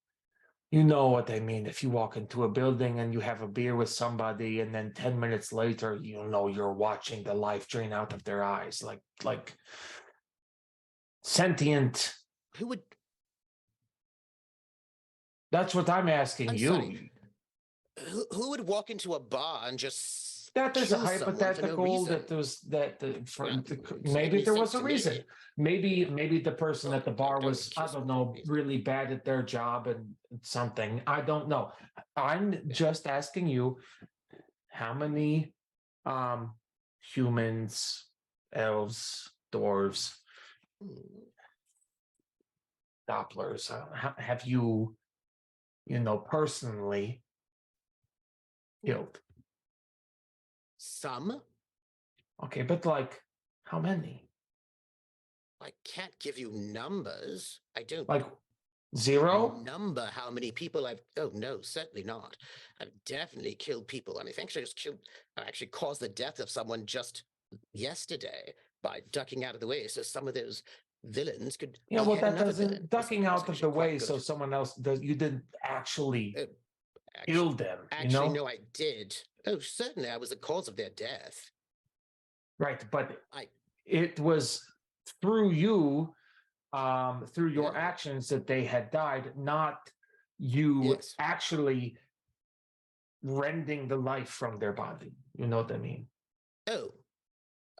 you know what I mean. If you walk into a building and you have a beer with somebody, and then 10 minutes later, you know, you're watching the life drain out of their eyes, like sentient. Who would? That's what I'm asking I'm you. sorry. Who would walk into a bar and just That is a kill someone for no hypothetical. reason? Maybe there was a to reason. me. Maybe the person at the bar don't was, I accuse don't me of know, reason. really bad at their job and something. I don't know. I'm just asking you, how many humans, elves, dwarves, Dopplers have you, personally killed? Some? Okay, but like, how many? I can't give you numbers. I don't Like 0? number how many people I've. Oh no, certainly not. I've definitely killed people. I mean, I actually caused the death of someone just yesterday. by ducking out of the way so some of those villains could Yeah, well, behead that another doesn't villain. ducking out of actually the quite way good. so someone else does. You didn't actually Uh, kill them. Actually, no, I did. Oh, certainly, I was the cause of their death. Right, but I- it was through you, through your Yeah. actions that they had died, not you Yes. actually rending the life from their body. You know what I mean? Oh,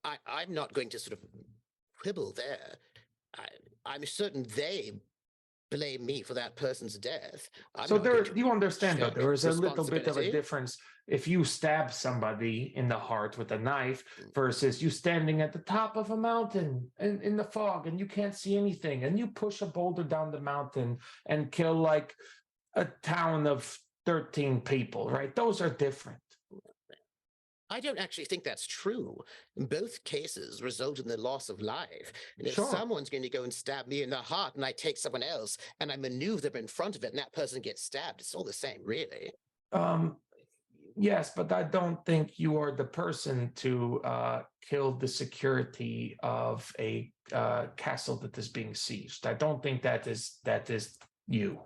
I'm not going to sort of quibble there. I'm certain they blame me for that person's death. I'm So not going there, to you understand though, shirk there is a little bit of a responsibility. difference if you stab somebody in the heart with a knife Mm. versus you standing at the top of a mountain in the fog and you can't see anything and you push a boulder down the mountain and kill like a town of 13 people, right? Those are different. I don't actually think that's true. In both cases result in the loss of life. And if Sure. someone's going to go and stab me in the heart and I take someone else and I maneuver them in front of it and that person gets stabbed, it's all the same, really. Yes, but I don't think you are the person to kill the security of a castle that is being sieged. I don't think that is you.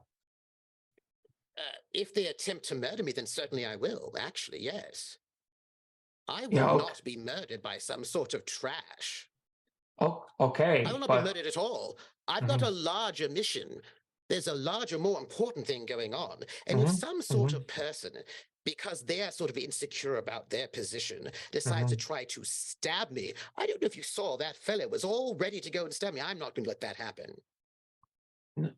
If they attempt to murder me, then certainly I will, actually, yes. I will Yeah, okay. not be murdered by some sort of trash. Oh, okay. I will not but be murdered at all. I've got a larger mission. There's a larger, more important thing going on. And if some sort of person, because they are sort of insecure about their position, decides to try to stab me, I don't know if you saw that fellow was all ready to go and stab me. I'm not going to let that happen.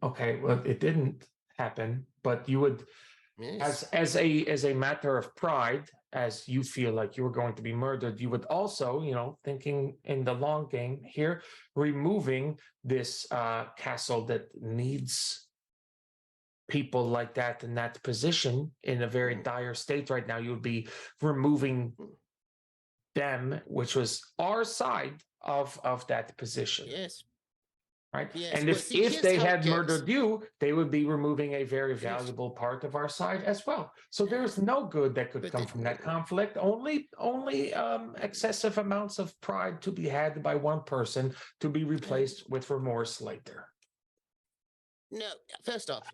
Okay, well, it didn't happen, but you would, Yes. as a matter of pride, as you feel like you're going to be murdered, you would also, thinking in the long game here, removing this castle that needs people like that in that position in a very dire state right now. You would be removing them, which was our side of that position. Yes. Right. Yes. And Well, if see, here's they how it had goes. murdered you, they would be removing a very valuable part of our side as well. So there's no good that could But come they- from that conflict. Only excessive amounts of pride to be had by one person to be replaced with remorse later. No, first off,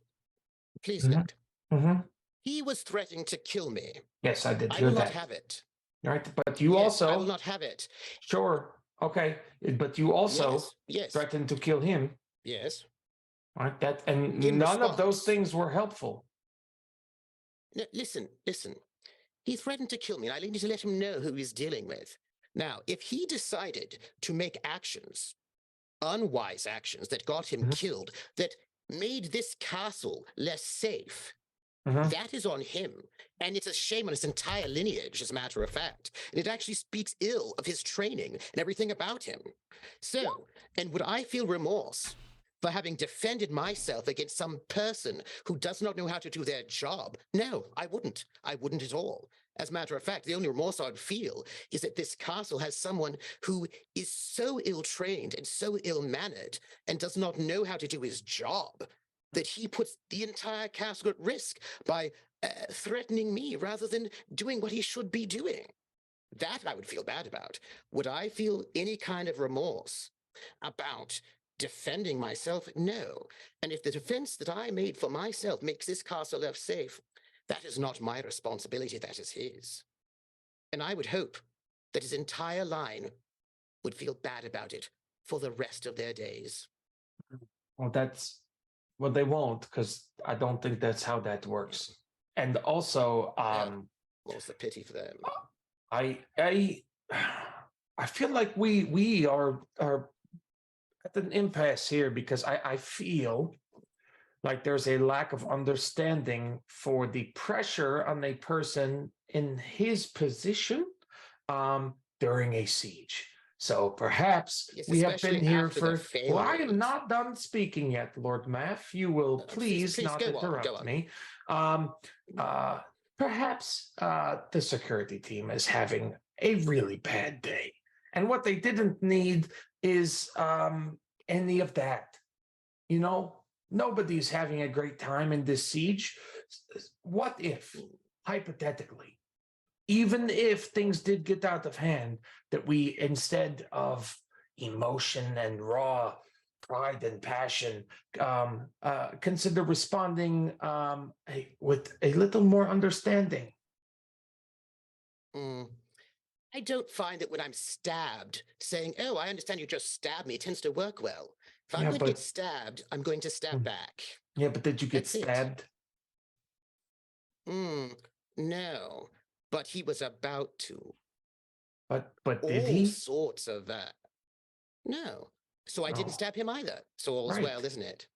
please Mhm. note, Mm-hmm. he was threatening to kill me. Yes, I did I hear will not that. have it. Right, but you Yes, also I will not have it. sure, okay, but you also Yes. threatened to kill him. Yes. Right, that and In none of those response. things were helpful. No, listen. He threatened to kill me, and I need to let him know who he's dealing with. Now, if he decided to make actions, unwise actions that got him killed, that made this castle less safe, that is on him. And it's a shame on his entire lineage, as a matter of fact. And it actually speaks ill of his training and everything about him. So, and would I feel remorse for having defended myself against some person who does not know how to do their job? No, I wouldn't. I wouldn't at all. As a matter of fact, the only remorse I'd feel is that this castle has someone who is so ill-trained and so ill-mannered and does not know how to do his job that he puts the entire castle at risk by threatening me rather than doing what he should be doing. That I would feel bad about. Would I feel any kind of remorse about defending myself? No. And if the defense that I made for myself makes this castle less safe, that is not my responsibility, that is his. And I would hope that his entire line would feel bad about it for the rest of their days. Well, they won't, because I don't think that's how that works. And also, What's the pity for them? I feel like we are at an impasse here because I feel like there's a lack of understanding for the pressure on a person in his position during a siege. So perhaps Yes, we have been especially here after the for. Well, I am failures. not done speaking yet, Lord Math. You will please please not go on, interrupt go on. me. Perhaps the security team is having a really bad day, and what they didn't need is any of that. Nobody's having a great time in this siege. What if, hypothetically, even if things did get out of hand, that we, instead of emotion and raw pride and passion, consider responding with a little more understanding. Mm. I don't find that when I'm stabbed, saying, "Oh, I understand you just stabbed me," tends to work well. If I'm Yeah, going to get but stabbed, I'm going to stab Mm. back. yeah, but did you get That's it. stabbed? No, but he was about to. But did All he? sorts of that. No. So I didn't Oh, stab him either. So all's right. well, isn't it?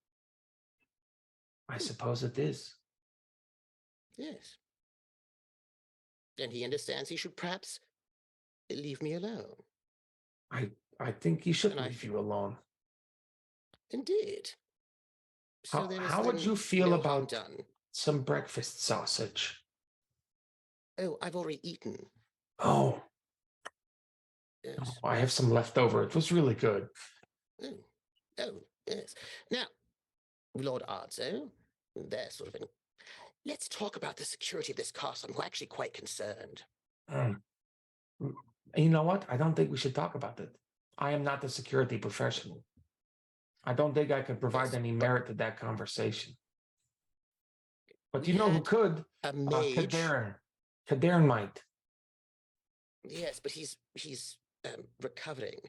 I suppose it is. Yes. And he understands he should perhaps leave me alone. I think he should And I leave you alone. indeed. So How there is how would then you feel no harm about done. some breakfast sausage? Oh, I've already eaten. Oh, Yes. I have some left over. It was really good. Oh, oh, yes. Now, Lord Arzo, they're sort of in. Let's talk about the security of this castle. I'm actually quite concerned. Mm. You know what? I don't think we should talk about it. I am not the security professional. I don't think I could provide Yes, any but merit to that conversation. But we you know who had could? a mage. Kadarin. Kadarin might. Yes, but he's recovering.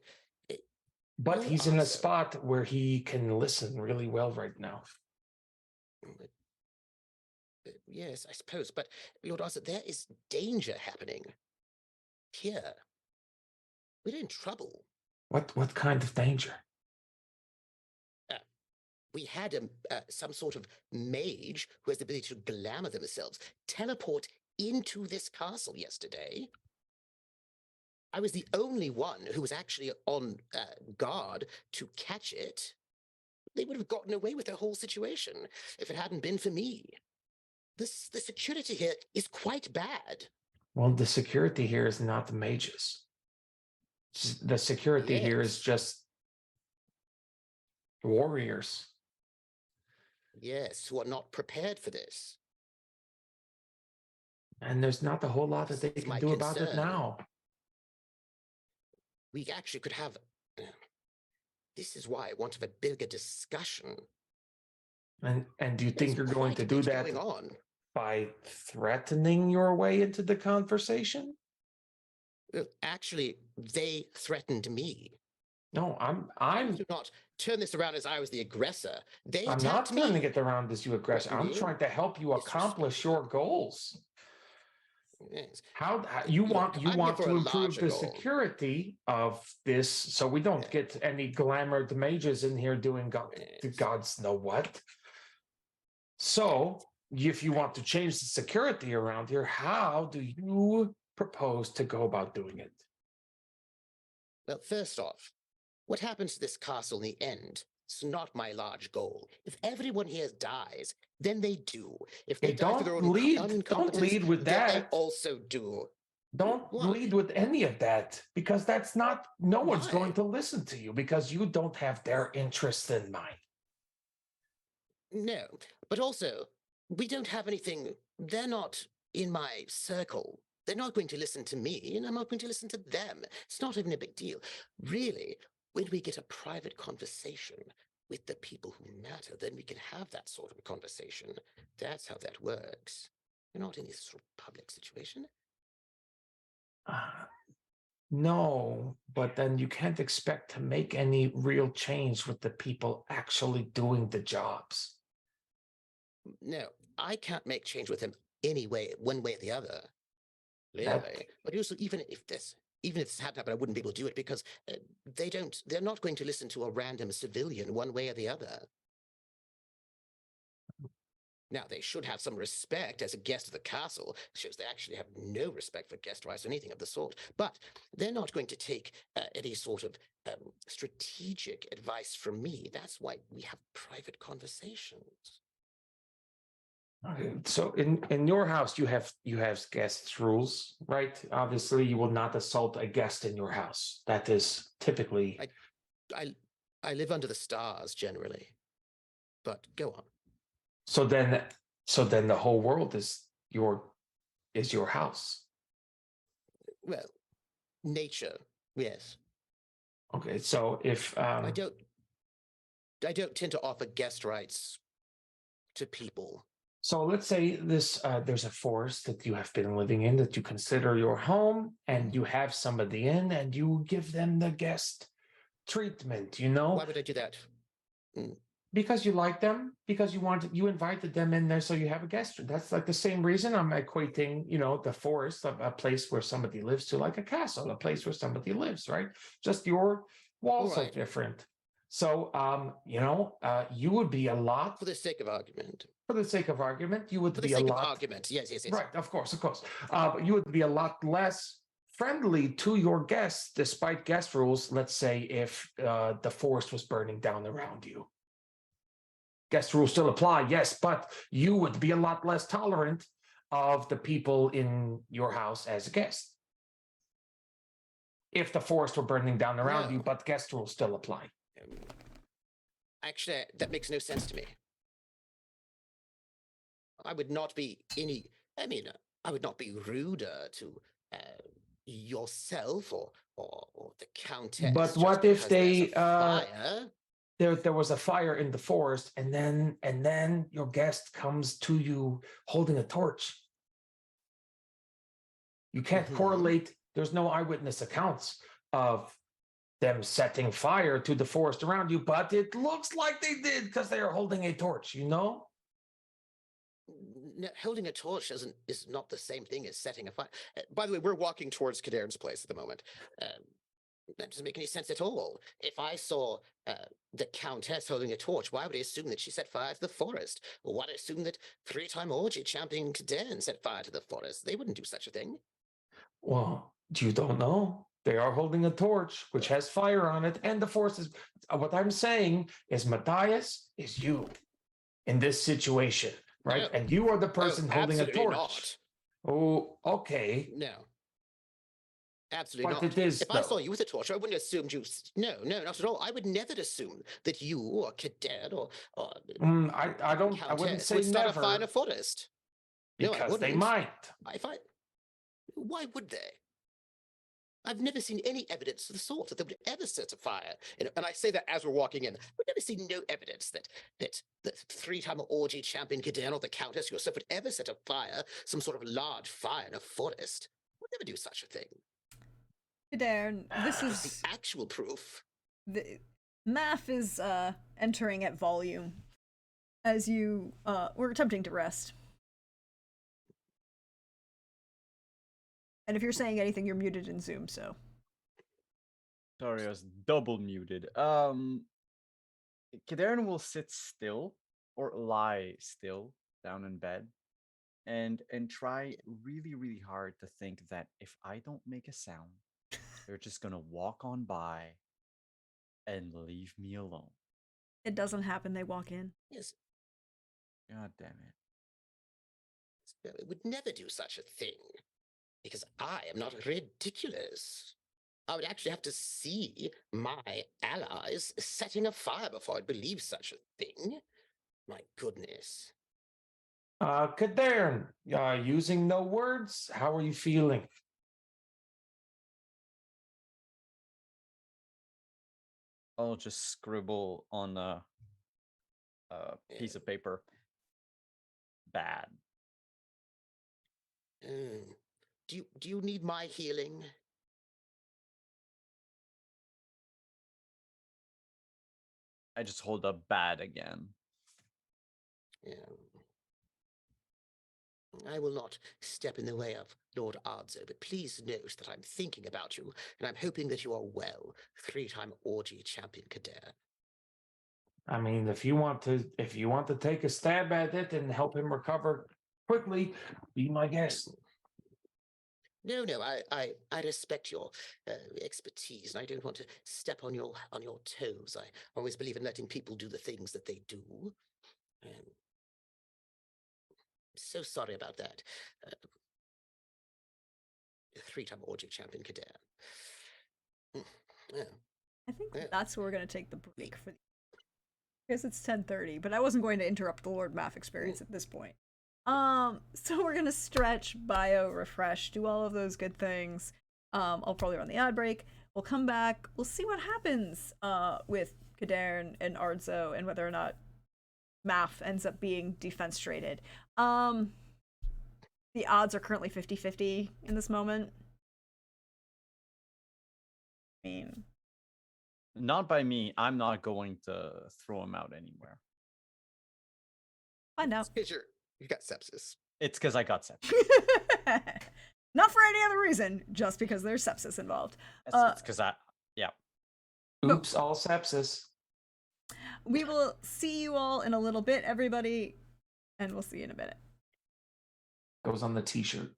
But Lord he's in a Arzo. spot where he can listen really well right now. Yes, I suppose. But Lord Arzo, there is danger happening here. We're in trouble. What kind of danger? We had some sort of mage who has the ability to glamour themselves teleport into this castle yesterday. I was the only one who was actually on guard to catch it. They would have gotten away with the whole situation if it hadn't been for me. The security here is quite bad. Well, the security here is not the mages. The security here is Yes. just warriors. Yes, who are not prepared for this. And there's not a whole lot that they It's can my do about it concern. now. We actually could have. This is why I want a bigger discussion. And do you There's think you're going quite to a do bit that going on. by threatening your way into the conversation? Actually, they threatened me. No, I'm Do not turn this around as I was the aggressor. They not attacked me. turning it around as you aggressor. I'm Threatening, trying to help you accomplish your goals. Yes. How you Look, want I'm here for to a improve larger the goal. security of this so we don't get any glamored mages in here doing Yes. gods know what. So if you want to change the security around here, how do you propose to go about doing it? Well, first off, what happens to this castle in the end? It's not my large goal. If everyone here dies, then they do. If they Hey, die for their own don't incompetence, lead with then they that. also do. Don't Why? lead with any of that because that's not, no one's Why? going to listen to you because you don't have their interest in mind. No, but also, we don't have anything. They're not in my circle. They're not going to listen to me, and I'm not going to listen to them. It's not even a big deal. Really, when we get a private conversation with the people who matter, then we can have that sort of a conversation. That's how that works. We're not in this sort of public situation. No, but then you can't expect to make any real change with the people actually doing the jobs. No, I can't make change with them anyway, one way or the other. Really. But also, even if this hadn't happened, I wouldn't be able to do it because they're not going to listen to a random civilian one way or the other. Now, they should have some respect as a guest of the castle. It shows they actually have no respect for guest rights or anything of the sort. But they're not going to take any sort of strategic advice from me. That's why we have private conversations. So in your house, you have guests rules, right? Obviously, you will not assault a guest in your house. That is typically. I live under the stars generally, but go on. So then the whole world is your house. Well, nature, yes. Okay, so if I don't tend to offer guest rights to people. so let's say this there's a forest that you have been living in that you consider your home, and you have somebody in and you give them the guest treatment, Why would I do that? because you like them, because you invited them in there, so you have a guest. That's like the same reason I'm equating, the forest, a place where somebody lives, to like a castle, a place where somebody lives, right? Just your walls are Right. different. So you would be a lot, For the sake of argument. for the sake of argument, you would For the be a sake of lot, argument. Yes. right? Of course. But you would be a lot less friendly to your guests, despite guest rules. Let's say if the forest was burning down around you. Guest rules still apply, yes, but you would be a lot less tolerant of the people in your house as a guest. If the forest were burning down around you, No. but guest rules still apply. Actually, that makes no sense to me. I would not be I would not be ruder to yourself or the countess. But just what if because there's they, a fire? there was a fire in the forest, and then your guest comes to you holding a torch? You can't Mhm. correlate. There's no eyewitness accounts of them setting fire to the forest around you, but it looks like they did because they are holding a torch, No, holding a torch is not the same thing as setting a fire. By the way, we're walking towards Kadern's place at the moment. That doesn't make any sense at all. If I saw the Countess holding a torch, why would I assume that she set fire to the forest? Or why would I assume that three-time orgy champion Kadern set fire to the forest? They wouldn't do such a thing. Well, you don't know. They are holding a torch which has fire on it, and the forest is. What I'm saying is, Matthias is you in this situation, right? No. And you are the person holding a Absolutely torch. not. Oh, okay. No. Absolutely But not. it is, If I saw though. you with a torch, I wouldn't have assumed you. No, not at all. I would never assume that you or Cadet or I wouldn't Countess say would start a fire in never, a forest. No, I because they wouldn't. might. Why would they? I've never seen any evidence of the sort that they would ever set a fire. And I say that as we're walking in. We've never seen no evidence that the three-time orgy champion Gideon or the Countess yourself would ever set a fire, some sort of large fire in a forest. Would never do such a thing. Darren, this Just is the actual proof. the math is entering at volume as you we're attempting to rest. And if you're saying anything, you're muted in Zoom, so. Sorry, I was double muted. Kadaren will sit still or lie still down in bed and try really, really hard to think that if I don't make a sound, they're just gonna walk on by and leave me alone. It doesn't happen, they walk in. Yes, God damn it. it would never do such a thing. Because I am not ridiculous. I would actually have to see my allies setting a fire before I'd believe such a thing. My goodness. Kadern, using no words, how are you feeling? I'll just scribble on a piece of paper. Bad. Do you need my healing? I just hold up bad again. Yeah. I will not step in the way of Lord Ardzo, but please note that I'm thinking about you, and I'm hoping that you are well, three-time orgy champion Kader. I mean, if you want to take a stab at it and help him recover quickly, be my guest. No, I respect your expertise, and I don't want to step on your toes. I always believe in letting people do the things that they do. So sorry about that. Three-time orgy champion Kader. Yeah. I think that's where we're going to take the break for the. Because it's 10:30, but I wasn't going to interrupt the Lord Math experience at this point. So we're gonna stretch, bio, refresh, do all of those good things. I'll probably run the ad break. We'll come back. We'll see what happens with Kadern and Ardzo and whether or not Math ends up being defenestrated. The odds are currently 50-50 in this moment. I mean, Not by me. I'm not going to throw him out anywhere. find out. Because you got sepsis. It's because I got sepsis. Not for any other reason, just because there's sepsis involved. It's because yeah. Oops, all sepsis. We will see you all in a little bit, everybody, and we'll see you in a minute. Goes on the t-shirt.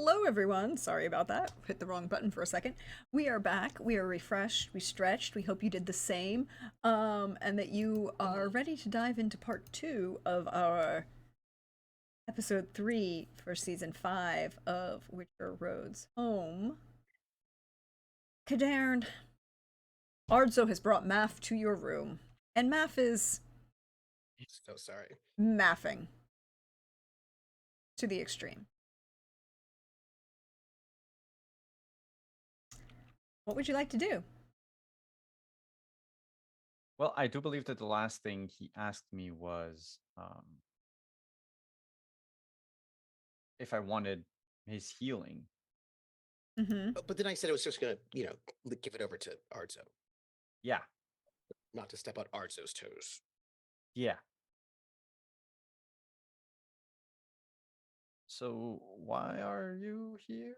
Hello, everyone. Sorry about that. Hit the wrong button for a second. We are back. We are refreshed. We stretched. We hope you did the same, and that you are ready to dive into part 2 of our episode 3 for season 5 of Witcher Roads Home. Cadarn, Ardzo has brought Math to your room, and Math is So sorry. mathing to the extreme. What would you like to do? Well, I do believe that the last thing he asked me was if I wanted his healing. Mm-hmm. But then I said I was just gonna, give it over to Arzo, Yeah, not to step on Arzo's toes. yeah. So why are you here?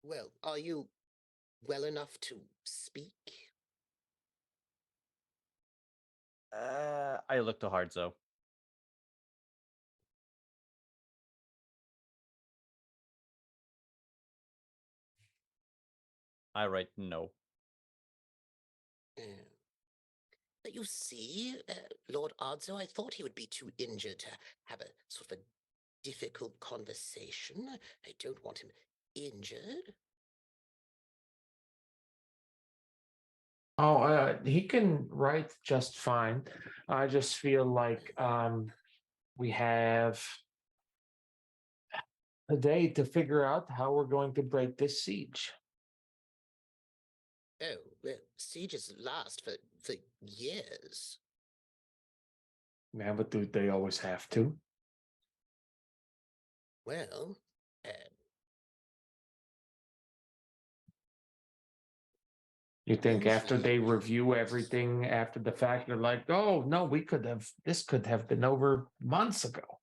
Well, are you well enough to speak? I look to Hardzo. I write no. But you see, Lord Arzo, I thought he would be too injured to have a sort of a difficult conversation. I don't want him injured. Oh, he can write just fine. I just feel like we have a day to figure out how we're going to break this siege. Oh, well, sieges last for years. Yeah, but do they always have to? Well, You think after usually- they review everything after the fact, they're like, oh, no, this could have been over months ago.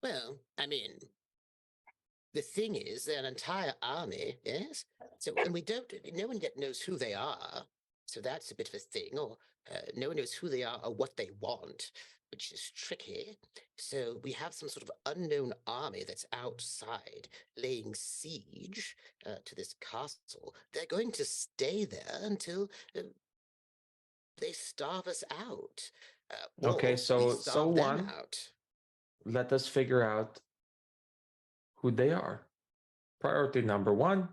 Well, I mean, the thing is, they're an entire army, yes? So, and no one yet knows who they are. So that's a bit of a thing, or no one knows who they are or what they want, which is tricky. So we have some sort of unknown army that's outside laying siege to this castle. They're going to stay there until they starve us out. Okay, or we so starve them one, out. let us figure out who they are. Priority number 1.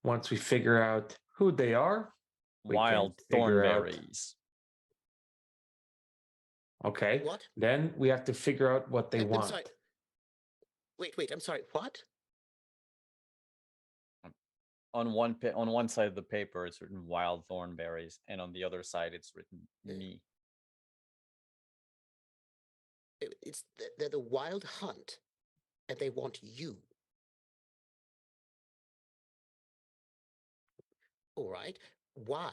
Once we figure out who they are, we can Wild figure out- thornberries. Okay. What? Then we have to figure out what they I'm want. sorry. Wait, I'm sorry, what? On one side of the paper, it's written wild thornberries, and on the other side, it's written me. They're the Wild Hunt, and they want you. All right. Why?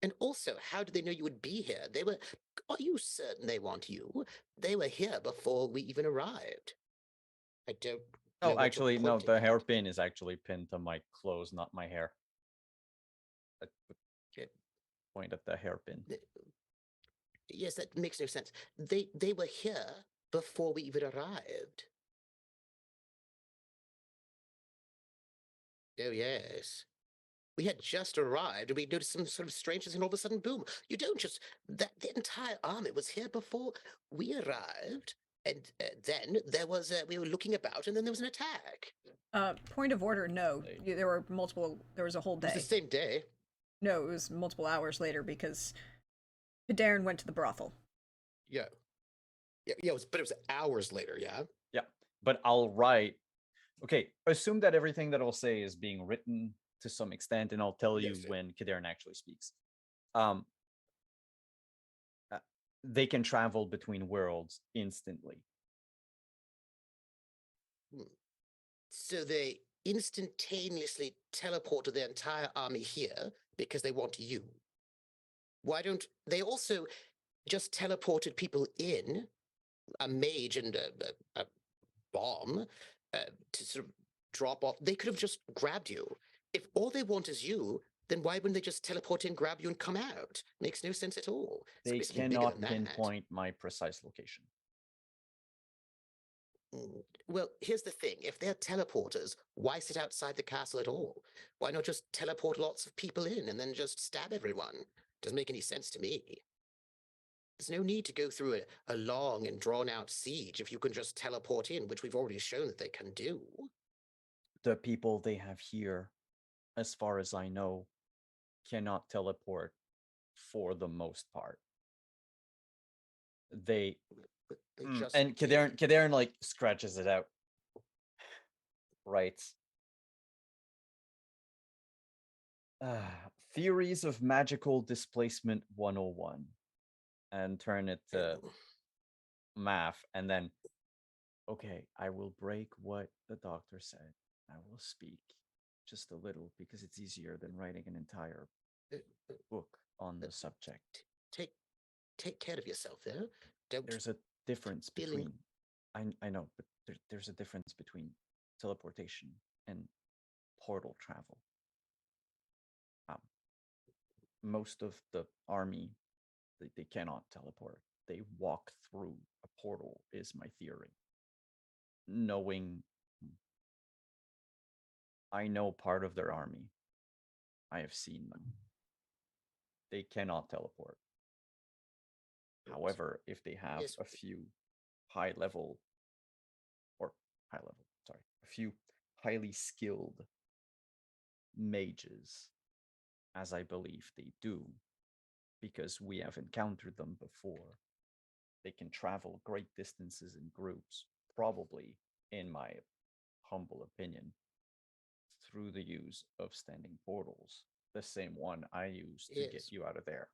And also, how did they know you would be here? Are you certain they want you? They were here before we even arrived. I don't know Oh, what you're actually, no. pointing The at. hairpin is actually pinned to my clothes, not my hair. I would Okay. point at the hairpin. Yes, that makes no sense. They were here before we even arrived. Oh, yes. We had just arrived and we noticed some sort of strangeness, and all of a sudden, boom. You don't just. The entire army was here before we arrived. And then there was, we were looking about, and then there was an attack. Point of order, no. There were multiple, there was a whole It was day. the same day. No, it was multiple hours later because Cadarn went to the brothel. Yeah. Yeah, but it was hours later, yeah? Yeah, but I'll write. Okay, assume that everything that I'll say is being written to some extent, and I'll tell you Yes, sir. when Cadarn actually speaks. They can travel between worlds instantly. So they instantaneously teleported their entire army here because they want you. Why don't they also just teleported people in, a mage and a bomb, to sort of drop off? They could have just grabbed you. If all they want is you, then why wouldn't they just teleport in, grab you, and come out? Makes no sense at all. It's They gotta be something bigger cannot than that. pinpoint my precise location. Well, here's the thing. If they're teleporters, why sit outside the castle at all? Why not just teleport lots of people in and then just stab everyone? Doesn't make any sense to me. There's no need to go through a long and drawn out siege if you can just teleport in, which we've already shown that they can do. The people they have here, as far as I know, cannot teleport for the most part. They But they Mm, just and did. Kaderin like scratches it out. Right. Theories of Magical Displacement 101. And turn it to math. And then, okay, I will break what the doctor said. I will speak just a little because it's easier than writing an entire Uh, uh, book on the subject. Take care of yourself there. Don't. There's a difference feeling- between. I know, but there's a difference between teleportation and portal travel. Most of the army, they cannot teleport. They walk through a portal, is my theory. Knowing, I know part of their army. I have seen them. They cannot teleport. However, if they have Yes. a few a few highly skilled mages, as I believe they do, because we have encountered them before, they can travel great distances in groups, probably, in my humble opinion, through the use of standing portals, the same one I used to get Yes. you out of there.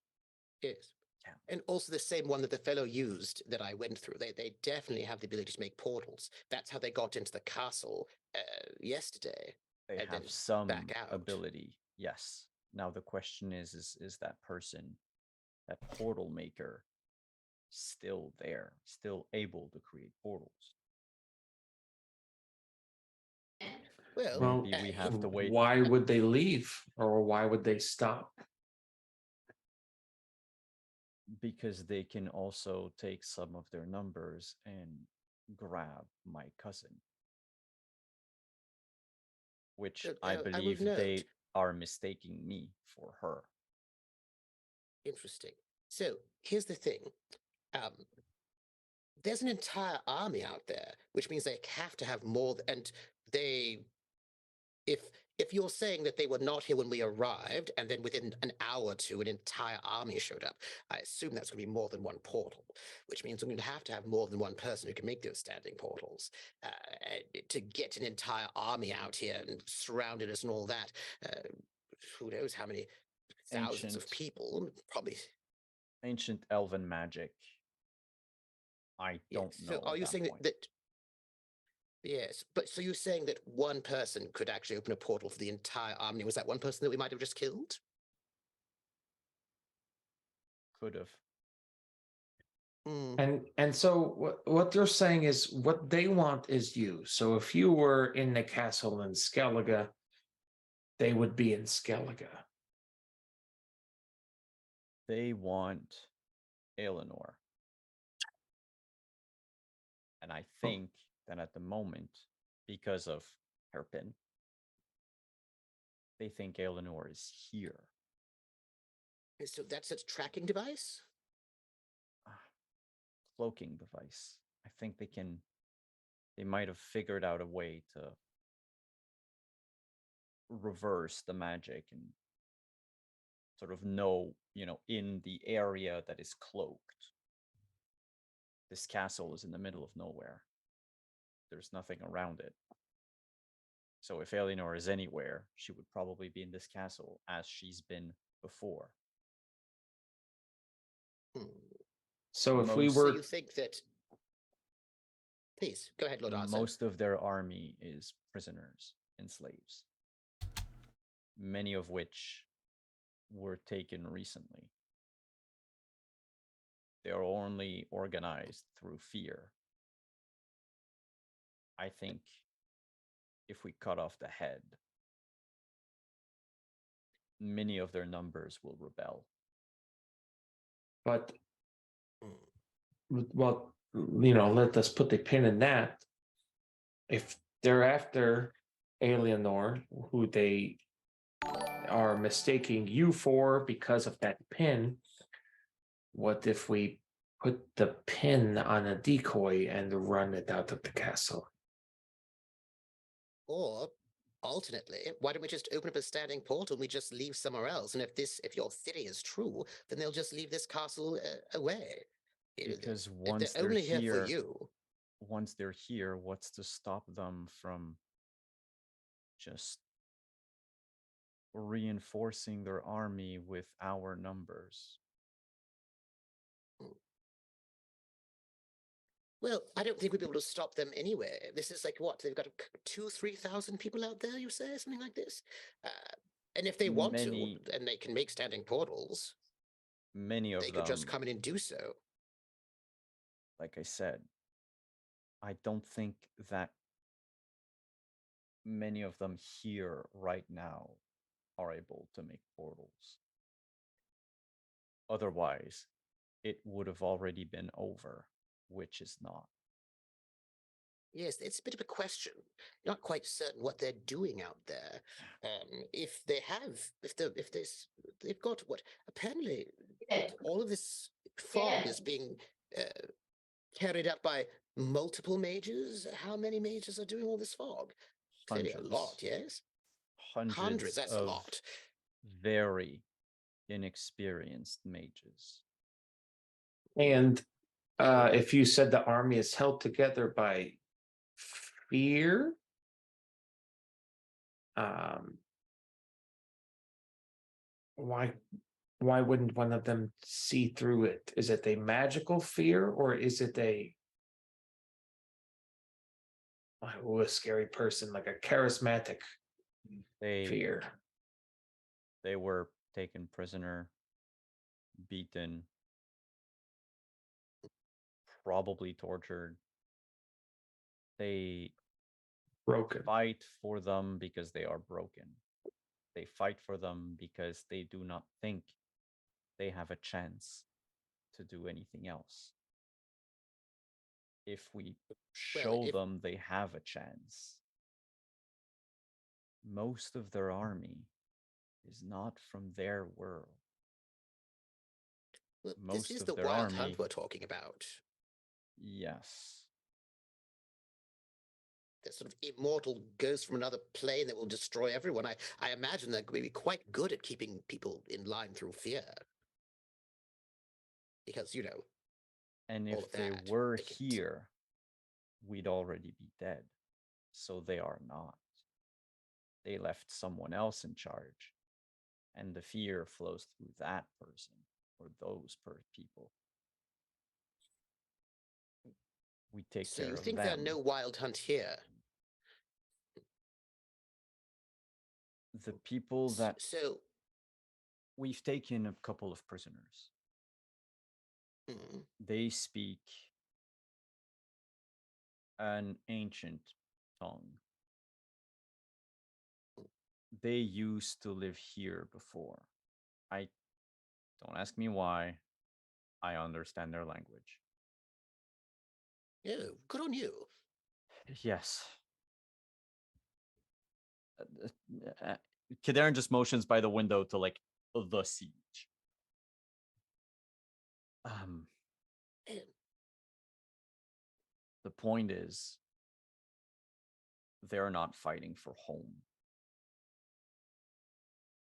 Yes. Yeah. And also the same one that the fellow used that I went through. They definitely have the ability to make portals. That's how they got into the castle yesterday. They And then have some back out. ability, yes. Now the question is that person, that portal maker, still there, still able to create portals? Well, Maybe we have to wait. Why would they leave, or why would they stop? Because they can also take some of their numbers and grab my cousin. Which I would believe note. they are mistaking me for her. Interesting. So here's the thing. There's an entire army out there, which means they have to have more. And they, if you're saying that they were not here when we arrived, and then within an hour or two, an entire army showed up, I assume that's going to be more than one portal, which means we're going to have more than one person who can make those standing portals. To get an entire army out here and surrounded us and all that, who knows how many thousands of Ancient. people, probably. Ancient elven magic. I don't Yes. know. So are at you that saying point. that? Yes, but so you're saying that one person could actually open a portal for the entire army? Was that one person that we might have just killed? Could have. And so what they're saying is what they want is you. So if you were in the castle in Skellige, they would be in Skellige. They want Eleanor. And I think that at the moment, because of Herpin, they think Eleanor is here. And so that's its tracking device? Cloaking device. I think they might have figured out a way to reverse the magic and sort of know, in the area that is cloaked. This castle is in the middle of nowhere. There's nothing around it. So if Eleanor is anywhere, she would probably be in this castle as she's been before. So if we Most- So were you think that? Please go ahead, Lord Arthur. Most of their army is prisoners and slaves, many of which were taken recently. They are only organized through fear. I think if we cut off the head, many of their numbers will rebel. but well, let us put the pin in that. if they're after Alienor, who they are mistaking you for because of that pin, what if we put the pin on a decoy and run it out of the castle? Or alternately, why don't we just open up a standing portal and we just leave somewhere else? And if your theory is true, then they'll just leave this castle away. Because If once they're they're only here for here, you. what's to stop them from just reinforcing their army with our numbers? Well, I don't think we'd be able to stop them anyway. This is like what they've got 2,000-3,000 people out there. You say something like this, and if they want Many- to, and they can make standing portals, Many they of could just them, come in and do so. like I said, I don't think that many of them here right now are able to make portals. Otherwise, it would have already been over, which is not. Yes, it's a bit of a question. Not quite certain what they're doing out there. If they have, if there's, they've got what? Apparently, all of this fog is being carried out by multiple mages. How many mages are doing all this fog? Clearly a lot. Hundreds. Yes, Hundreds that's a of lot. very inexperienced mages. And if you said the army is held together by fear, why wouldn't one of them see through it? Is it a magical fear, or is it a scary person, like a charismatic They fear? they were taken prisoner, beaten, probably tortured. They Broken. fight for them because they are broken. They fight for them because they do not think they have a chance to do anything else. If we show them they have a chance, most of their army is not from their world. Well, Most this is of the their wild army- hunt we're talking about. Yes. The sort of immortal ghost from another plane that will destroy everyone. I imagine they're going to be quite good at keeping people in line through fear. Because, And all if of they that, were they could- here, we'd already be dead. So they are not. They left someone else in charge. And the fear flows through that person or those people. We take So care you of think them. there are no wild hunt here? The people that So, we've taken a couple of prisoners. mm, They speak an ancient tongue. They used to live here before. Don't ask me why. I understand their language. yeah, good on you. Yes. Kaderin just motions by the window to like the siege. Man, The point is, they're not fighting for home.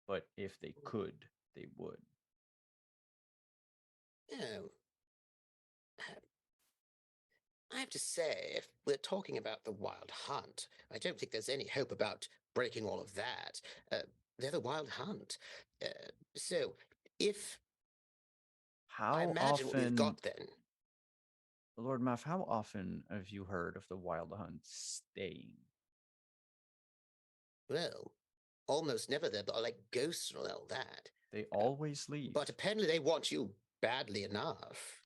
But if they could, they would. yeah. I have to say, if we're talking about the wild hunt, I don't think there's any hope about breaking all of that. They're the wild hunt. So, if I How imagine what we've often, got then, Lord Math, how often have you heard of the Wild Hunt staying? well, almost never there, but like ghosts and all that. They always leave, But apparently they want you badly enough.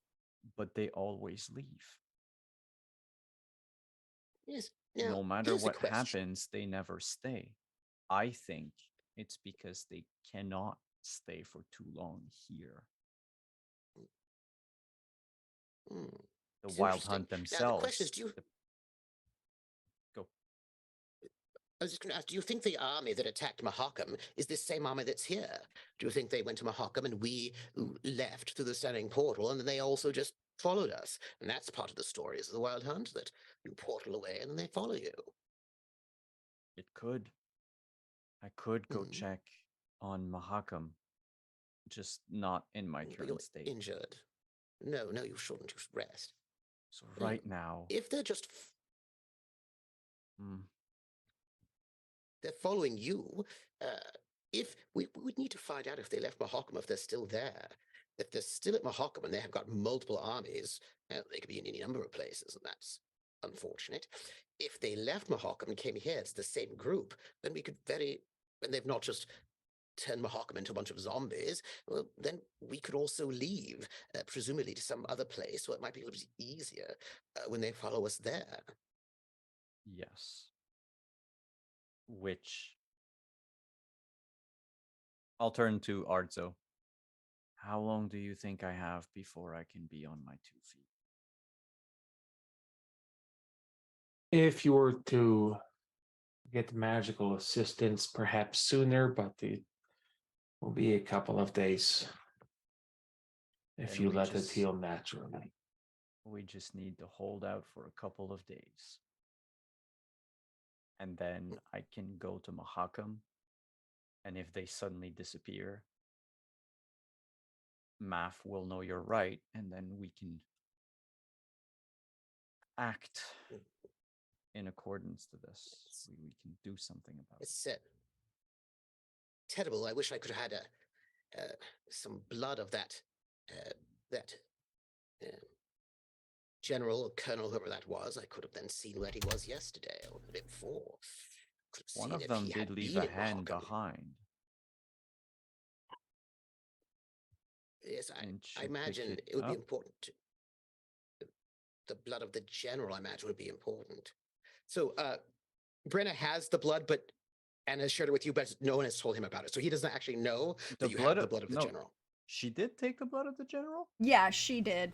but they always leave. Yes. Now, No matter here's a what question. happens, they never stay. I think it's because they cannot stay for too long here. Hmm. The It's Wild interesting. Hunt Now, the themselves. question is, do you... Go. I was just going to ask, do you think the army that attacked Mahakam is this same army that's here? Do you think they went to Mahakam and we left through the standing portal and then they also just followed us? And that's part of the story is the Wild Hunt, that you portal away and then they follow you. It could. I could go Hmm. check on Mahakam, just not in my But you're current state. injured. No, you shouldn't. You should rest. So right now, If they're just mm, they're following you, if we would need to find out if they left Mahakam, if they're still there. If they're still at Mahakam and they have got multiple armies, they could be in any number of places, and that's unfortunate. If they left Mahakam and came here, it's the same group, then we could and they've not just turned Mahakam into a bunch of zombies, well, then we could also leave, presumably to some other place where it might be a little bit easier when they follow us there. yes. Which I'll turn to Ardzo. How long do you think I have before I can be on my 2 feet? If you were to get magical assistance, perhaps sooner, but it will be a couple of days if Then you we let it just- heal naturally. We just need to hold out for a couple of days. And then I can go to Mahakam. And if they suddenly disappear, Math will know you're right, and then we can act in accordance to this. We can do something about it. It's terrible. I wish I could have had some blood of that general or colonel, whoever that was. I could have then seen where he was yesterday or the day before. Could have One seen of if them he had did leave been a in hand Mahakam. behind. Yes, and I she'll pick imagine it it would be up. important. The blood of the general, I imagine, would be important. So, Brenna has the blood, and has shared it with you, but no one has told him about it. So he doesn't actually know The that you have blood the of- blood of the no. general. She did take the blood of the general? Yeah, she did.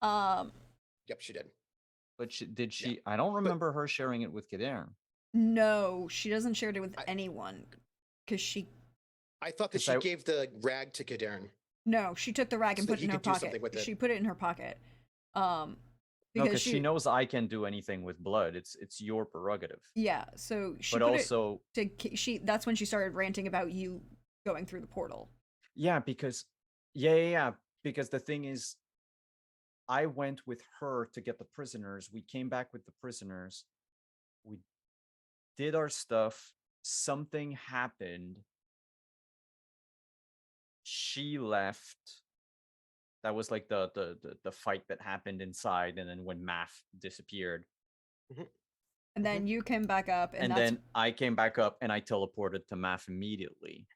Yep, she did. But did she? I don't remember her sharing it with Kadern. No, she doesn't share it with I- anyone. Because she. I thought that 'Cause she gave the rag to Kadern. No, she took the rag and So put it he in her could do pocket. something with it. She put it in her pocket. No, because she knows I can do anything with blood. It's your prerogative. Yeah, so she But put also, it to she. That's when she started ranting about you going through the portal. yeah, because yeah. Because the thing is, I went with her to get the prisoners. We came back with the prisoners. We did our stuff. Something happened. She left. That was like the fight that happened inside, and then when Math disappeared, And then you came back up, and, and that's then I came back up and I teleported to Math immediately.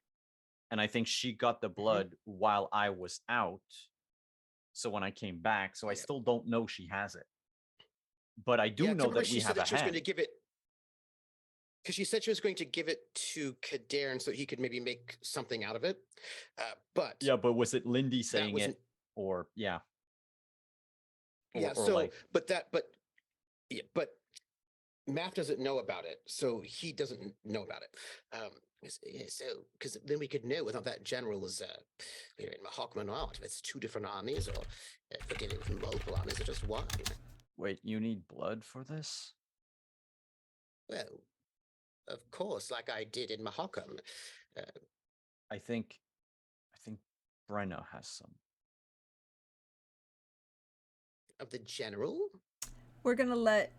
And I think she got the blood while I was out. So when I came back, so I Yep. still don't know she has it. But I do Yeah, 'cause I know remember that she we said have a that she was going to hand. give it. Because she said she was going to give it to Kadern so he could maybe make something out of it. But Yeah, but was it Lindy saying wasn't- it? Or yeah. yeah, Or so like, but Math doesn't know about it, so he doesn't know about it. So because then we could know whether that general was in Mahakam or not. If it's two different armies, or if we're dealing with multiple armies, or just one. wait, you need blood for this? Well, of course, like I did in Mahakam. I think Brenna has some. Of the general. we're gonna let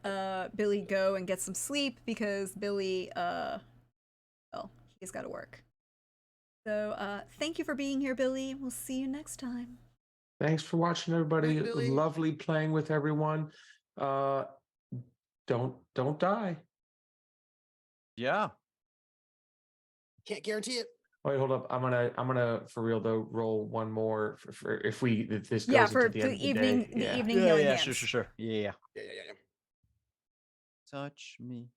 Billy go and get some sleep because Billy well, he's got to work. So thank you for being here, Billy. We'll see you next time. Thanks for watching, everybody. Bye, Billy. Lovely playing with everyone. Don't die. Yeah. Can't guarantee it. Wait, hold up. I'm gonna for real though roll one more for if this goes Yeah, into for the the end of the evening, day. the Yeah. evening healing hands. Sure. Yeah. Yeah. Touch me,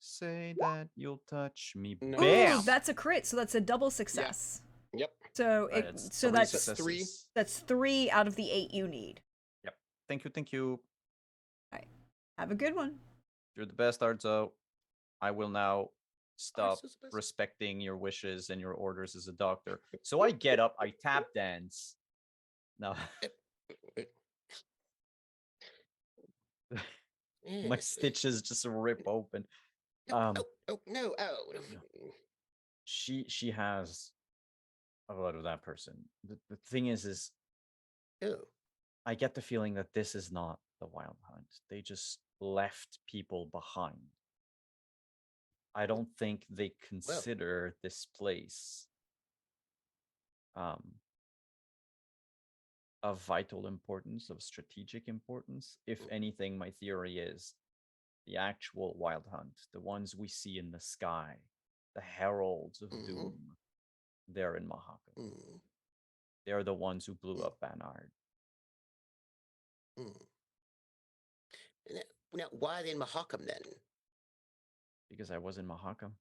say that you'll touch me. No. Ooh, Bam! that's a crit, so that's a double success. Yep. So Right, it, it's so three that's successes. that's 3 out of the 8 you need. Thank you. Have a good one. You're the best, Arzo. I will now stop so supposed- respecting your wishes and your orders as a doctor. So I get up, I tap dance. No, my Yes. stitches just rip open. No, no. She has a lot of that person. The thing is Oh. I get the feeling that this is not the Wild Hunt. They just left people behind. I don't think they consider this place of vital importance, of strategic importance. If anything, my theory is the actual Wild Hunt, the ones we see in the sky, the heralds of doom, they're in Mahakam. They're the ones who blew up Banard. Now, why are they in Mahakam then? Because I was in Mahakam.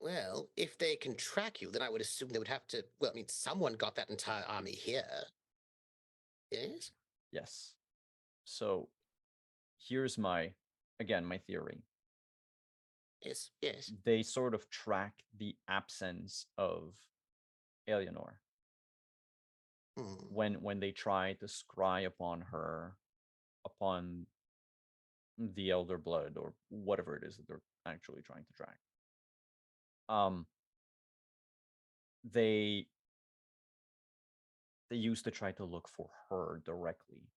Well, if they can track you, then I would assume they would have to. Well, I mean, someone got that entire army here. Yes? Yes. So here's my theory. Yes, yes. They sort of track the absence of Eleanor. When they try to scry upon her, upon the Elder Blood, or whatever it is that they're actually trying to track. They used to try to look for her directly.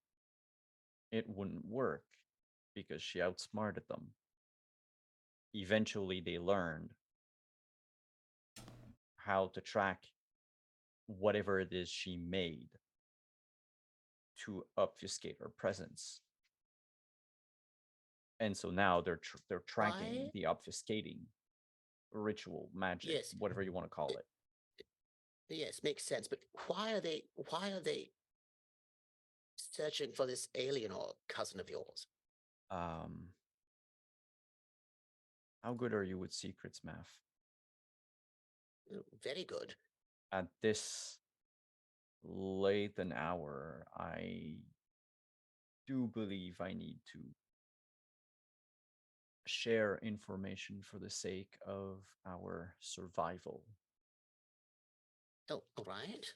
It wouldn't work because she outsmarted them. Eventually, they learned how to track whatever it is she made to obfuscate her presence. And so now they're tracking the obfuscating ritual, magic, Yes. whatever you want to call it. Yes, makes sense. But why are they searching for this alien or cousin of yours? How good are you with secrets, Math? Very good. At this late an hour, I do believe I need to share information for the sake of our survival. Oh, all right.